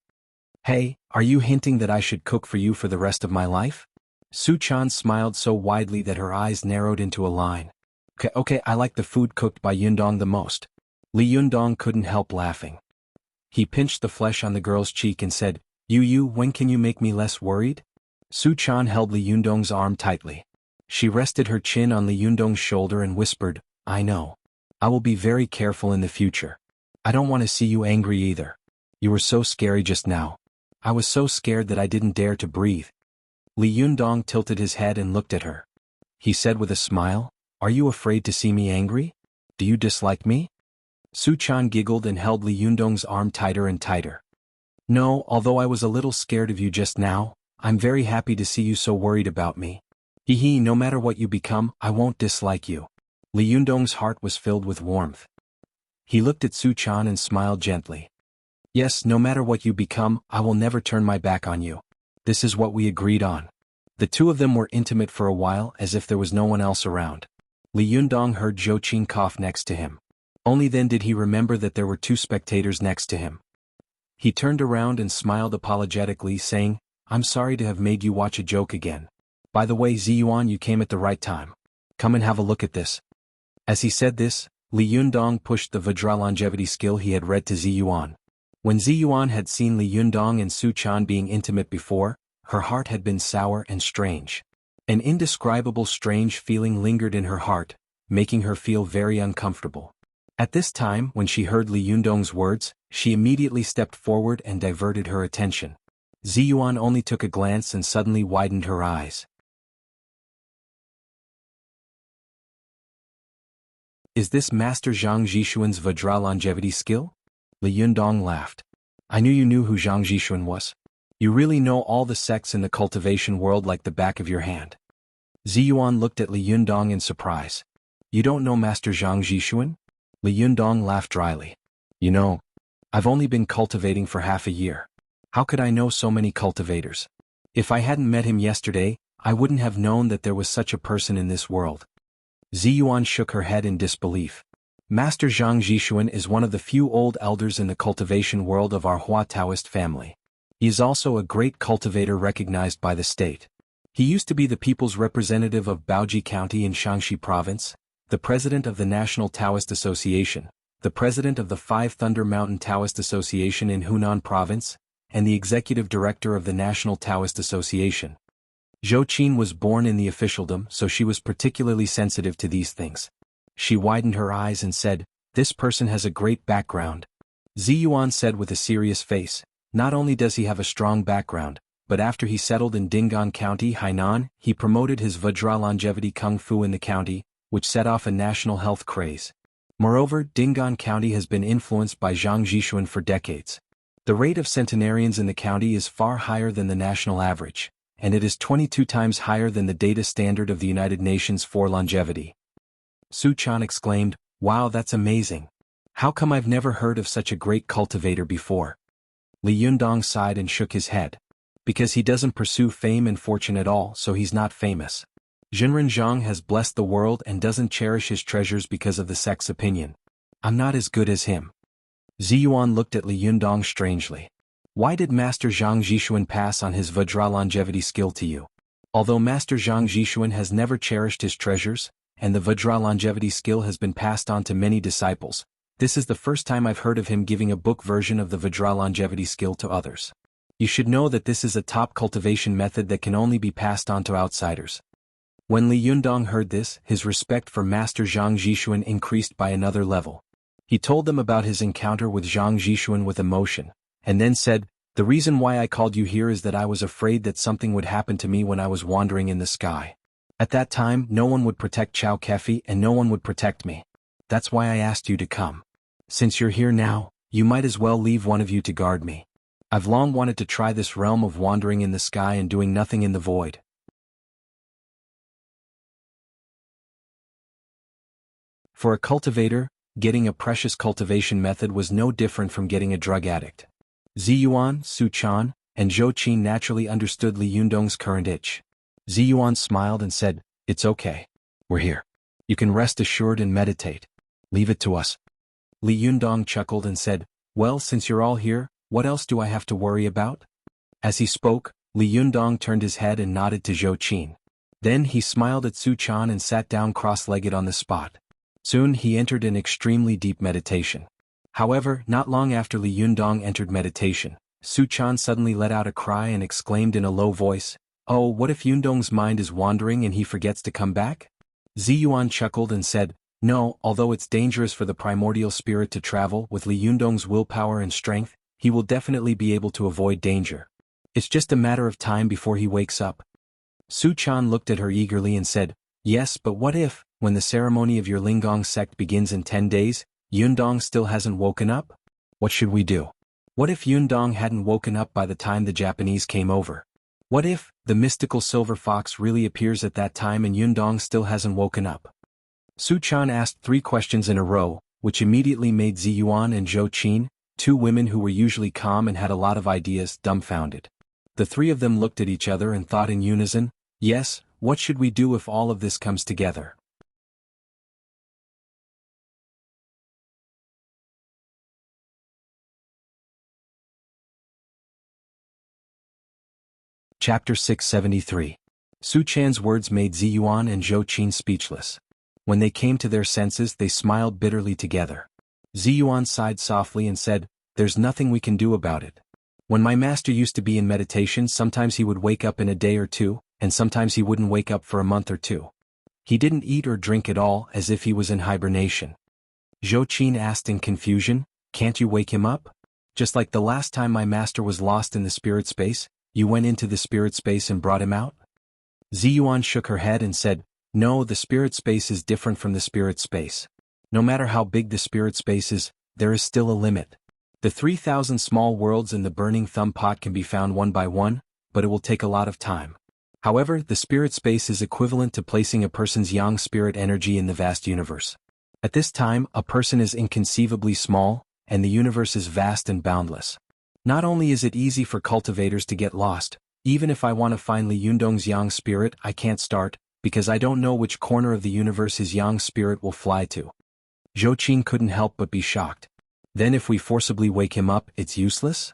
"Hey, are you hinting that I should cook for you for the rest of my life?" Su Chan smiled so widely that her eyes narrowed into a line. Okay, I like the food cooked by Yundong the most." Li Yundong couldn't help laughing. He pinched the flesh on the girl's cheek and said, You, when can you make me less worried?" Su Chan held Li Yundong's arm tightly. She rested her chin on Li Yundong's shoulder and whispered, "I know. I will be very careful in the future. I don't want to see you angry either. You were so scary just now. I was so scared that I didn't dare to breathe." Li Yundong tilted his head and looked at her. He said with a smile, "Are you afraid to see me angry? Do you dislike me?" Su Chan giggled and held Li Yundong's arm tighter and tighter. "No, although I was a little scared of you just now, I'm very happy to see you so worried about me. Hee, no matter what you become, I won't dislike you." Li Yundong's heart was filled with warmth. He looked at Su Chan and smiled gently. "Yes, no matter what you become, I will never turn my back on you. This is what we agreed on." The two of them were intimate for a while as if there was no one else around. Li Yundong heard Zhou Qin cough next to him. Only then did he remember that there were two spectators next to him. He turned around and smiled apologetically, saying, "I'm sorry to have made you watch a joke again. By the way, Ziyuan, you came at the right time. Come and have a look at this." As he said this, Li Yundong pushed the Vajra longevity skill he had read to Ziyuan. When Ziyuan had seen Li Yundong and Su Chan being intimate before, her heart had been sour and strange. An indescribable strange feeling lingered in her heart, making her feel very uncomfortable. At this time, when she heard Li Yundong's words, she immediately stepped forward and diverted her attention. Ziyuan only took a glance and suddenly widened her eyes. Is this Master Zhang Zhishuan's Vajra longevity skill? Li Yundong laughed. I knew you knew who Zhang Zhishuan was. You really know all the sects in the cultivation world like the back of your hand. Ziyuan looked at Li Yundong in surprise. You don't know Master Zhang Zhishuan? Li Yundong laughed dryly. You know, I've only been cultivating for half a year. How could I know so many cultivators? If I hadn't met him yesterday, I wouldn't have known that there was such a person in this world. Ziyuan shook her head in disbelief. Master Zhang Zhishuan is one of the few old elders in the cultivation world of our Hua Taoist family. He is also a great cultivator recognized by the state. He used to be the people's representative of Baoji County in Shaanxi Province, the president of the National Taoist Association, the president of the Five Thunder Mountain Taoist Association in Hunan Province, and the executive director of the National Taoist Association. Zhou Qin was born in the officialdom, so she was particularly sensitive to these things. She widened her eyes and said, "This person has a great background." Ziyuan said with a serious face, "Not only does he have a strong background, but after he settled in Dingan County, Hainan, he promoted his Vajra longevity Kung Fu in the county, which set off a national health craze. Moreover, Dingan County has been influenced by Zhang Zhishuan for decades. The rate of centenarians in the county is far higher than the national average, and it is 22 times higher than the data standard of the United Nations for longevity." Su Chan exclaimed, "Wow, that's amazing. How come I've never heard of such a great cultivator before?" Li Yundong sighed and shook his head. Because he doesn't pursue fame and fortune at all, so he's not famous. Jinren Zhang has blessed the world and doesn't cherish his treasures because of the sect's opinion. I'm not as good as him. Ziyuan looked at Li Yundong strangely. Why did Master Zhang Zhishuan pass on his Vajra longevity skill to you? Although Master Zhang Zhishuan has never cherished his treasures, and the Vajra longevity skill has been passed on to many disciples, this is the first time I've heard of him giving a book version of the Vajra longevity skill to others. You should know that this is a top cultivation method that can only be passed on to outsiders. When Li Yundong heard this, his respect for Master Zhang Zhishuan increased by another level. He told them about his encounter with Zhang Zhishuan with emotion, and then said, "The reason why I called you here is that I was afraid that something would happen to me when I was wandering in the sky. At that time, no one would protect Chao Kefi and no one would protect me. That's why I asked you to come. Since you're here now, you might as well leave one of you to guard me. I've long wanted to try this realm of wandering in the sky and doing nothing in the void." For a cultivator, getting a precious cultivation method was no different from getting a drug addict. Ziyuan, Su Chan, and Zhou Qin naturally understood Li Yundong's current itch. Ziyuan smiled and said, "It's okay. We're here. You can rest assured and meditate. Leave it to us." Li Yundong chuckled and said, "Well, since you're all here, what else do I have to worry about?" As he spoke, Li Yundong turned his head and nodded to Zhou Qin. Then he smiled at Su Chan and sat down cross-legged on the spot. Soon he entered an extremely deep meditation. However, not long after Li Yundong entered meditation, Su Chan suddenly let out a cry and exclaimed in a low voice, "Oh, what if Yundong's mind is wandering and he forgets to come back?" Ziyuan chuckled and said, "No, although it's dangerous for the primordial spirit to travel, with Li Yundong's willpower and strength, he will definitely be able to avoid danger. It's just a matter of time before he wakes up." Su Chan looked at her eagerly and said, "Yes, but what if, when the ceremony of your Lingong sect begins in 10 days, Yundong still hasn't woken up? What should we do? What if Yundong hadn't woken up by the time the Japanese came over? What if the mystical silver fox really appears at that time and Yundong still hasn't woken up?" Su Chan asked 3 questions in a row, which immediately made Ziyuan and Zhou Qin, 2 women who were usually calm and had a lot of ideas, dumbfounded. The 3 of them looked at each other and thought in unison, "Yes, what should we do if all of this comes together?" Chapter 673. Su Chan's words made Ziyuan and Zhou Qin speechless. When they came to their senses, they smiled bitterly together. Ziyuan sighed softly and said, "There's nothing we can do about it. When my master used to be in meditation, sometimes he would wake up in a day or 2, and sometimes he wouldn't wake up for a month or 2. He didn't eat or drink at all, as if he was in hibernation." Zhou Qin asked in confusion, "Can't you wake him up? Just like the last time my master was lost in the spirit space, you went into the spirit space and brought him out?" Ziyuan shook her head and said, "No, the spirit space is different from the spirit space. No matter how big the spirit space is, there is still a limit. The 3,000 small worlds in the burning thumb pot can be found one by one, but it will take a lot of time. However, the spirit space is equivalent to placing a person's yang spirit energy in the vast universe. At this time, a person is inconceivably small, and the universe is vast and boundless. Not only is it easy for cultivators to get lost, even if I want to find Li Yundong's yang spirit, I can't start, because I don't know which corner of the universe his yang spirit will fly to. Zhou Qin couldn't help but be shocked. Then if we forcibly wake him up, it's useless?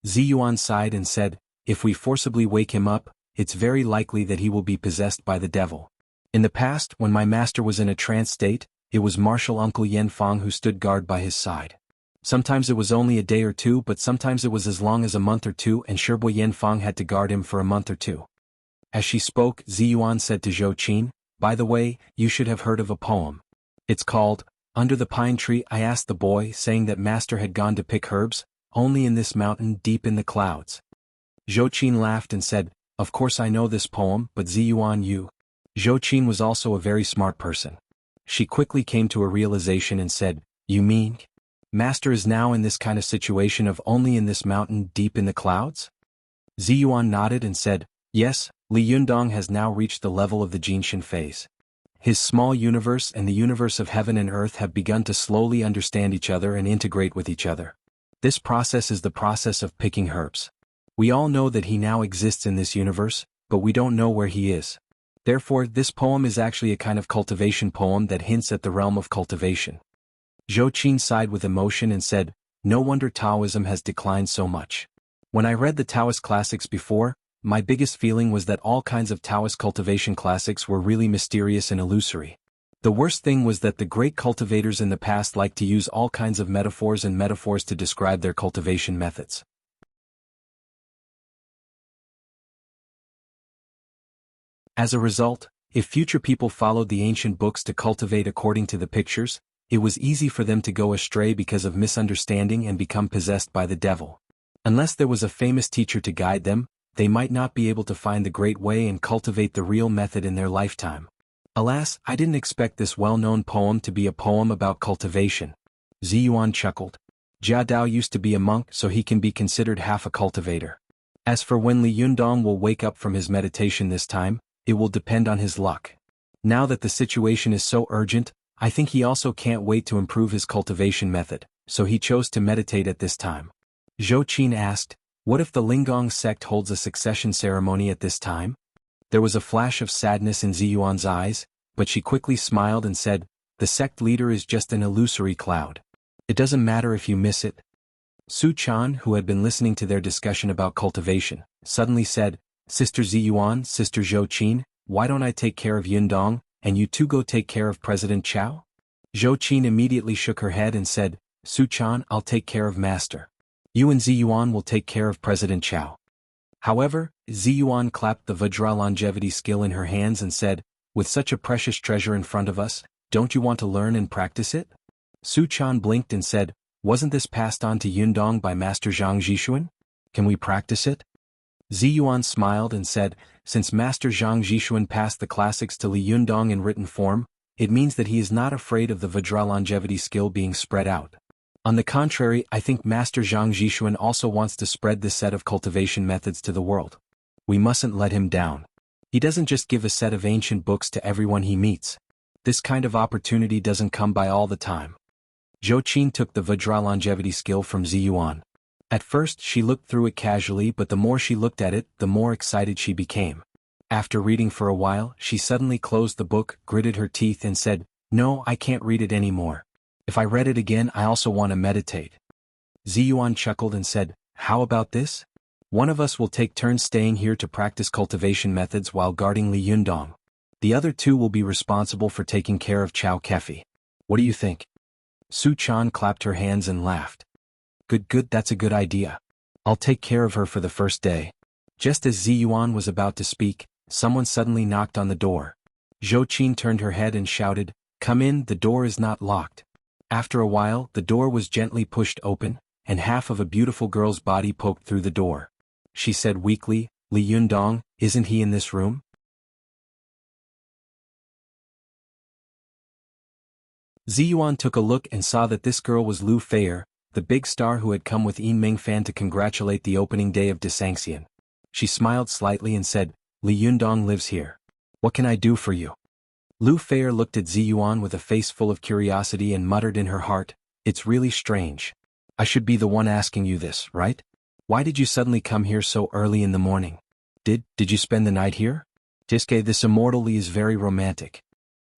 Ziyuan sighed and said, if we forcibly wake him up, it's very likely that he will be possessed by the devil. In the past, when my master was in a trance state, it was Martial Uncle Yanfang who stood guard by his side. Sometimes it was only a day or two, but sometimes it was as long as a month or two, and Shirbui Yanfang had to guard him for a month or two. As she spoke, Ziyuan said to Zhou Qin, by the way, you should have heard of a poem. It's called, Under the Pine Tree I Asked the Boy, saying that master had gone to pick herbs, only in this mountain deep in the clouds. Zhou Qin laughed and said, of course I know this poem, but Ziyuan you. Zhou Qin was also a very smart person. She quickly came to a realization and said, you mean? Master is now in this kind of situation of only in this mountain deep in the clouds? Ziyuan nodded and said, yes, Li Yundong has now reached the level of the Jinshin phase. His small universe and the universe of heaven and earth have begun to slowly understand each other and integrate with each other. This process is the process of picking herbs. We all know that he now exists in this universe, but we don't know where he is. Therefore, this poem is actually a kind of cultivation poem that hints at the realm of cultivation. Zhou Qin sighed with emotion and said, no wonder Taoism has declined so much. When I read the Taoist classics before, my biggest feeling was that all kinds of Taoist cultivation classics were really mysterious and illusory. The worst thing was that the great cultivators in the past liked to use all kinds of metaphors to describe their cultivation methods. As a result, if future people followed the ancient books to cultivate according to the pictures, it was easy for them to go astray because of misunderstanding and become possessed by the devil. Unless there was a famous teacher to guide them, they might not be able to find the great way and cultivate the real method in their lifetime. Alas, I didn't expect this well-known poem to be a poem about cultivation. Ziyuan chuckled. Jia Dao used to be a monk, so he can be considered half a cultivator. As for when Li Yundong will wake up from his meditation this time, it will depend on his luck. Now that the situation is so urgent, I think he also can't wait to improve his cultivation method, so he chose to meditate at this time. Zhou Qin asked, what if the Linggong sect holds a succession ceremony at this time? There was a flash of sadness in Ziyuan's eyes, but she quickly smiled and said, the sect leader is just an illusory cloud. It doesn't matter if you miss it. Su Chan, who had been listening to their discussion about cultivation, suddenly said, Sister Ziyuan, Sister Zhou Qin, why don't I take care of Yundong, and you two go take care of President Chao? Zhou Qin immediately shook her head and said, Su Chan, I'll take care of Master. You and Ziyuan will take care of President Chao. However, Ziyuan clapped the Vajra longevity skill in her hands and said, with such a precious treasure in front of us, don't you want to learn and practice it? Su Chan blinked and said, wasn't this passed on to Yundong by Master Zhang Zhishuan? Can we practice it? Ziyuan smiled and said, since Master Zhang Zhishuan passed the classics to Li Yundong in written form, it means that he is not afraid of the Vajra longevity skill being spread out. On the contrary, I think Master Zhang Zhishuan also wants to spread this set of cultivation methods to the world. We mustn't let him down. He doesn't just give a set of ancient books to everyone he meets. This kind of opportunity doesn't come by all the time. Zhou Qin took the Vajra longevity skill from Ziyuan. At first she looked through it casually, but the more she looked at it, the more excited she became. After reading for a while, she suddenly closed the book, gritted her teeth and said, no, I can't read it anymore. If I read it again, I also want to meditate. Ziyuan chuckled and said, how about this? One of us will take turns staying here to practice cultivation methods while guarding Li Yundong. The other two will be responsible for taking care of Chao Kefi. What do you think? Su Chan clapped her hands and laughed. Good, that's a good idea. I'll take care of her for the first day. Just as Ziyuan was about to speak, someone suddenly knocked on the door. Zhou Qin turned her head and shouted, come in, the door is not locked. After a while, the door was gently pushed open, and half of a beautiful girl's body poked through the door. She said weakly, Li Yundong, isn't he in this room? Ziyuan took a look and saw that this girl was Lu Feier, the big star who had come with Yin Mingfan to congratulate the opening day of Desanxian. She smiled slightly and said, Li Yundong lives here. What can I do for you? Lu Feier looked at Ziyuan with a face full of curiosity and muttered in her heart, it's really strange. I should be the one asking you this, right? Why did you suddenly come here so early in the morning? Did you spend the night here? Tiske, this immortal Li is very romantic.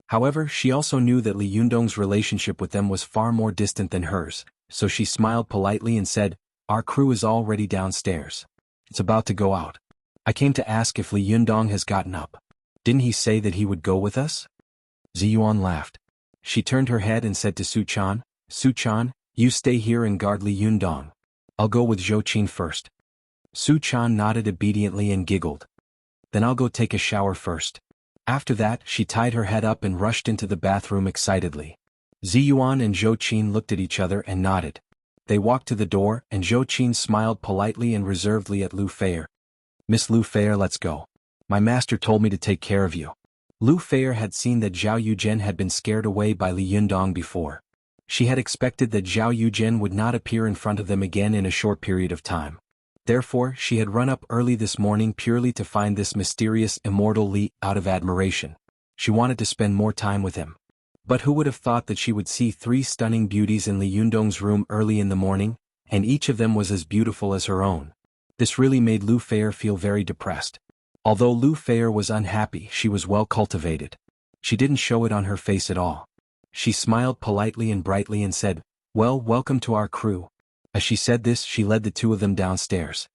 However, she also knew that Li Yundong's relationship with them was far more distant than hers, so she smiled politely and said, our crew is already downstairs. It's about to go out. I came to ask if Li Yundong has gotten up. Didn't he say that he would go with us? Ziyuan laughed. She turned her head and said to Su Chan, you stay here and guard Li Yundong. I'll go with Zhou Qin first. Su Chan nodded obediently and giggled. Then I'll go take a shower first. After that, she tied her head up and rushed into the bathroom excitedly. Ziyuan and Zhou Qin looked at each other and nodded. They walked to the door, and Zhou Qin smiled politely and reservedly at Lu Feier. Miss Lu Feier, let's go. My master told me to take care of you. Lu Feier had seen that Zhao Yuzhen had been scared away by Li Yundong before. She had expected that Zhao Yuzhen would not appear in front of them again in a short period of time. Therefore, she had run up early this morning purely to find this mysterious immortal Li out of admiration. She wanted to spend more time with him. But who would have thought that she would see 3 stunning beauties in Li Yundong's room early in the morning, and each of them was as beautiful as her own. This really made Lu Feier feel very depressed. Although Lu Feier was unhappy, she was well cultivated. She didn't show it on her face at all. She smiled politely and brightly and said, well, welcome to our crew. As she said this, she led the 2 of them downstairs.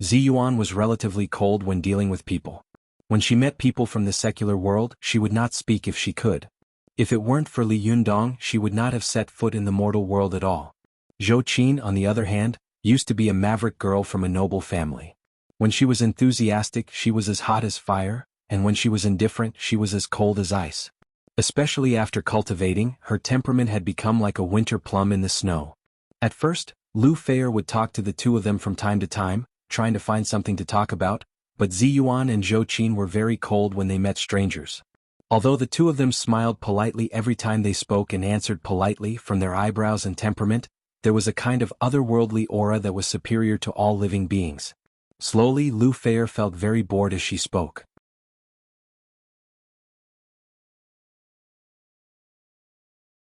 Ziyuan was relatively cold when dealing with people. When she met people from the secular world, she would not speak if she could. If it weren't for Li Yundong, she would not have set foot in the mortal world at all. Zhou Qin, on the other hand, used to be a maverick girl from a noble family. When she was enthusiastic, she was as hot as fire, and when she was indifferent, she was as cold as ice. Especially after cultivating, her temperament had become like a winter plum in the snow. At first, Lu Feier would talk to the 2 of them from time to time, trying to find something to talk about, but Ziyuan and Zhou Qin were very cold when they met strangers. Although the 2 of them smiled politely every time they spoke and answered politely from their eyebrows and temperament, there was a kind of otherworldly aura that was superior to all living beings. Slowly, Lu Feier felt very bored as she spoke.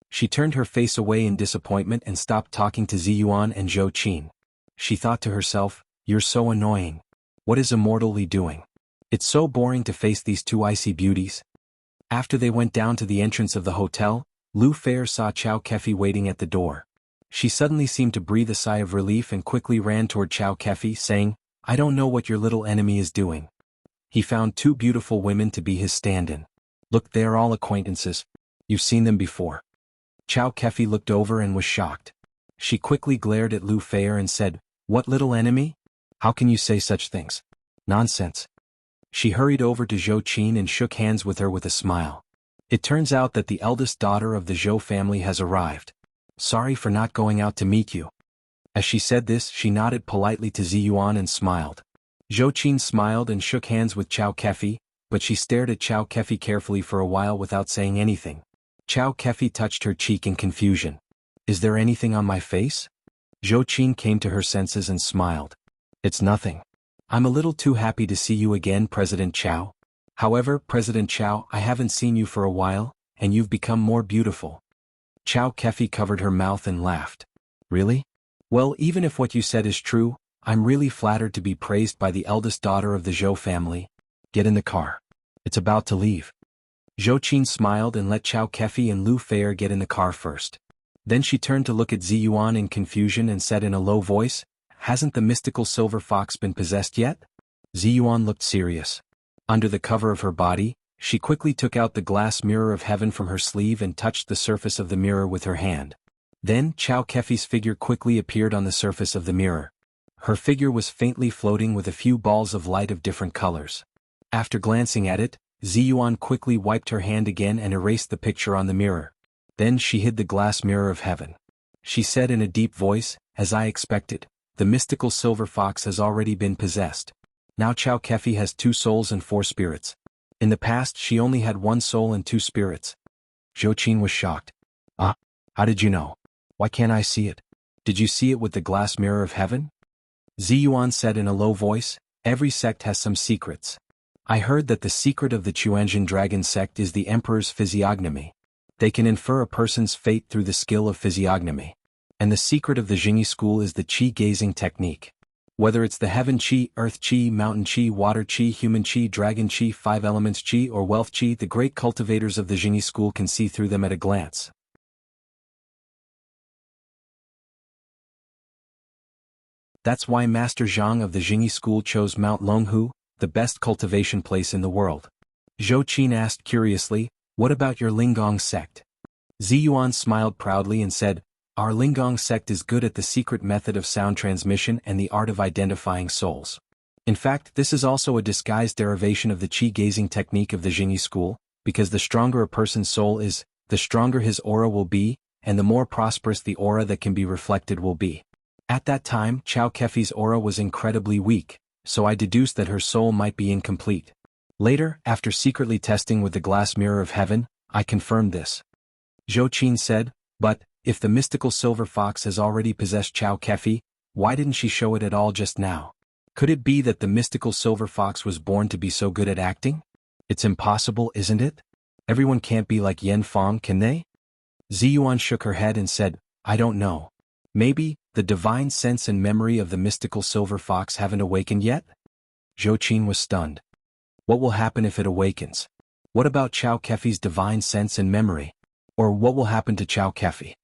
She turned her face away in disappointment and stopped talking to Ziyuan and Zhou Qin. She thought to herself, you're so annoying. What is immortal Li doing? It's so boring to face these 2 icy beauties. After they went down to the entrance of the hotel, Lu Feier saw Chao Kefi waiting at the door. She suddenly seemed to breathe a sigh of relief and quickly ran toward Chao Kefi, saying, I don't know what your little enemy is doing. He found 2 beautiful women to be his stand-in. Look, they're all acquaintances. You've seen them before. Chao Kefi looked over and was shocked. She quickly glared at Lu Feier and said, what little enemy? How can you say such things? Nonsense. She hurried over to Zhou Qin and shook hands with her with a smile. It turns out that the eldest daughter of the Zhou family has arrived. Sorry for not going out to meet you. As she said this, she nodded politely to Ziyuan and smiled. Zhou Qin smiled and shook hands with Chao Kefi, but she stared at Chao Kefi carefully for a while without saying anything. Chao Kefi touched her cheek in confusion. Is there anything on my face? Zhou Qin came to her senses and smiled. It's nothing. I'm a little too happy to see you again, President Chao. However, President Chao, I haven't seen you for a while, and you've become more beautiful. Chao Kefi covered her mouth and laughed. Really? Well, even if what you said is true, I'm really flattered to be praised by the eldest daughter of the Zhou family. Get in the car. It's about to leave. Zhou Qin smiled and let Chao Kefi and Lu Feier get in the car first. Then she turned to look at Ziyuan in confusion and said in a low voice, hasn't the mystical silver fox been possessed yet? Ziyuan looked serious. Under the cover of her body, she quickly took out the glass mirror of heaven from her sleeve and touched the surface of the mirror with her hand. Then Chao Kefi's figure quickly appeared on the surface of the mirror. Her figure was faintly floating with a few balls of light of different colors. After glancing at it, Ziyuan quickly wiped her hand again and erased the picture on the mirror. Then she hid the glass mirror of heaven. She said in a deep voice, as I expected, the mystical silver fox has already been possessed. Now Chao Kefi has 2 souls and 4 spirits. In the past she only had 1 soul and 2 spirits. Zhou Qin was shocked. Ah, How did you know? Why can't I see it? Did you see it with the glass mirror of heaven? Ziyuan said in a low voice, every sect has some secrets. I heard that the secret of the Chuanjin dragon sect is the emperor's physiognomy. They can infer a person's fate through the skill of physiognomy. And the secret of the Jingyi school is the qi gazing technique. Whether it's the heaven qi, earth qi, mountain qi, water qi, human qi, dragon qi, five elements qi, or wealth qi, the great cultivators of the Jingyi school can see through them at a glance. That's why Master Zhang of the Jingyi school chose Mount Longhu, the best cultivation place in the world. Zhou Qin asked curiously, what about your Lingong sect? Ziyuan smiled proudly and said, our Lingong sect is good at the secret method of sound transmission and the art of identifying souls. In fact, this is also a disguised derivation of the qi gazing technique of the Jingyi school, because the stronger a person's soul is, the stronger his aura will be, and the more prosperous the aura that can be reflected will be. At that time, Chao Kefi's aura was incredibly weak, so I deduced that her soul might be incomplete. Later, after secretly testing with the glass mirror of heaven, I confirmed this. Zhou Qin said, but, if the mystical silver fox has already possessed Chao Kefi, why didn't she show it at all just now? Could it be that the mystical silver fox was born to be so good at acting? It's impossible, isn't it? Everyone can't be like Yan Fong, can they? Ziyuan shook her head and said, I don't know. Maybe, the divine sense and memory of the mystical silver fox haven't awakened yet? Zhou Qin was stunned. What will happen if it awakens? What about Chao Kefi's divine sense and memory? Or what will happen to Chao Kefi?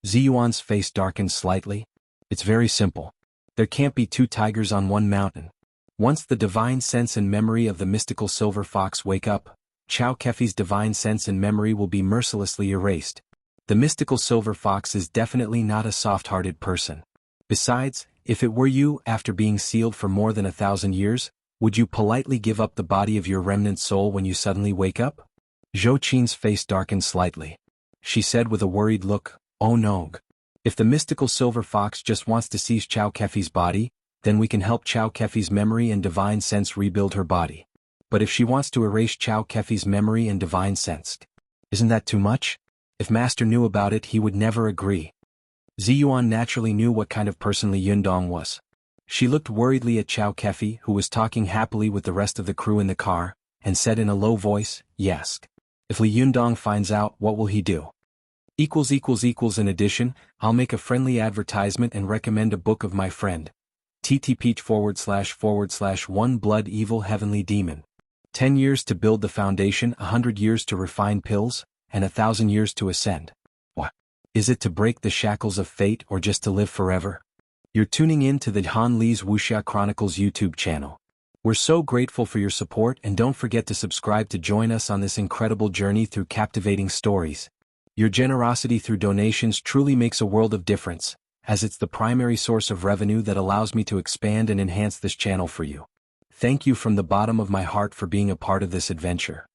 Ziyuan's face darkened slightly. It's very simple. There can't be two tigers on one mountain. Once the divine sense and memory of the mystical silver fox wake up, Chao Kefi's divine sense and memory will be mercilessly erased. The mystical silver fox is definitely not a soft-hearted person. Besides, if it were you, after being sealed for more than 1,000 years, would you politely give up the body of your remnant soul when you suddenly wake up? Zhou Qin's face darkened slightly. She said with a worried look, oh no. If the mystical silver fox just wants to seize Chao Kefi's body, then we can help Chao Kefi's memory and divine sense rebuild her body. But if she wants to erase Chao Kefi's memory and divine sense, isn't that too much? If Master knew about it, he would never agree. Ziyuan naturally knew what kind of person Li Yundong was. She looked worriedly at Chao Kefi, who was talking happily with the rest of the crew in the car, and said in a low voice, yes. If Li Yundong finds out, what will he do? In addition, I'll make a friendly advertisement and recommend a book of my friend. // One Blood Evil Heavenly Demon. 10 years to build the foundation, 100 years to refine pills, and 1,000 years to ascend. What? Is it to break the shackles of fate or just to live forever? You're tuning in to the Han Li's Wuxia Chronicles YouTube channel. We're so grateful for your support, and don't forget to subscribe to join us on this incredible journey through captivating stories. Your generosity through donations truly makes a world of difference, as it's the primary source of revenue that allows me to expand and enhance this channel for you. Thank you from the bottom of my heart for being a part of this adventure.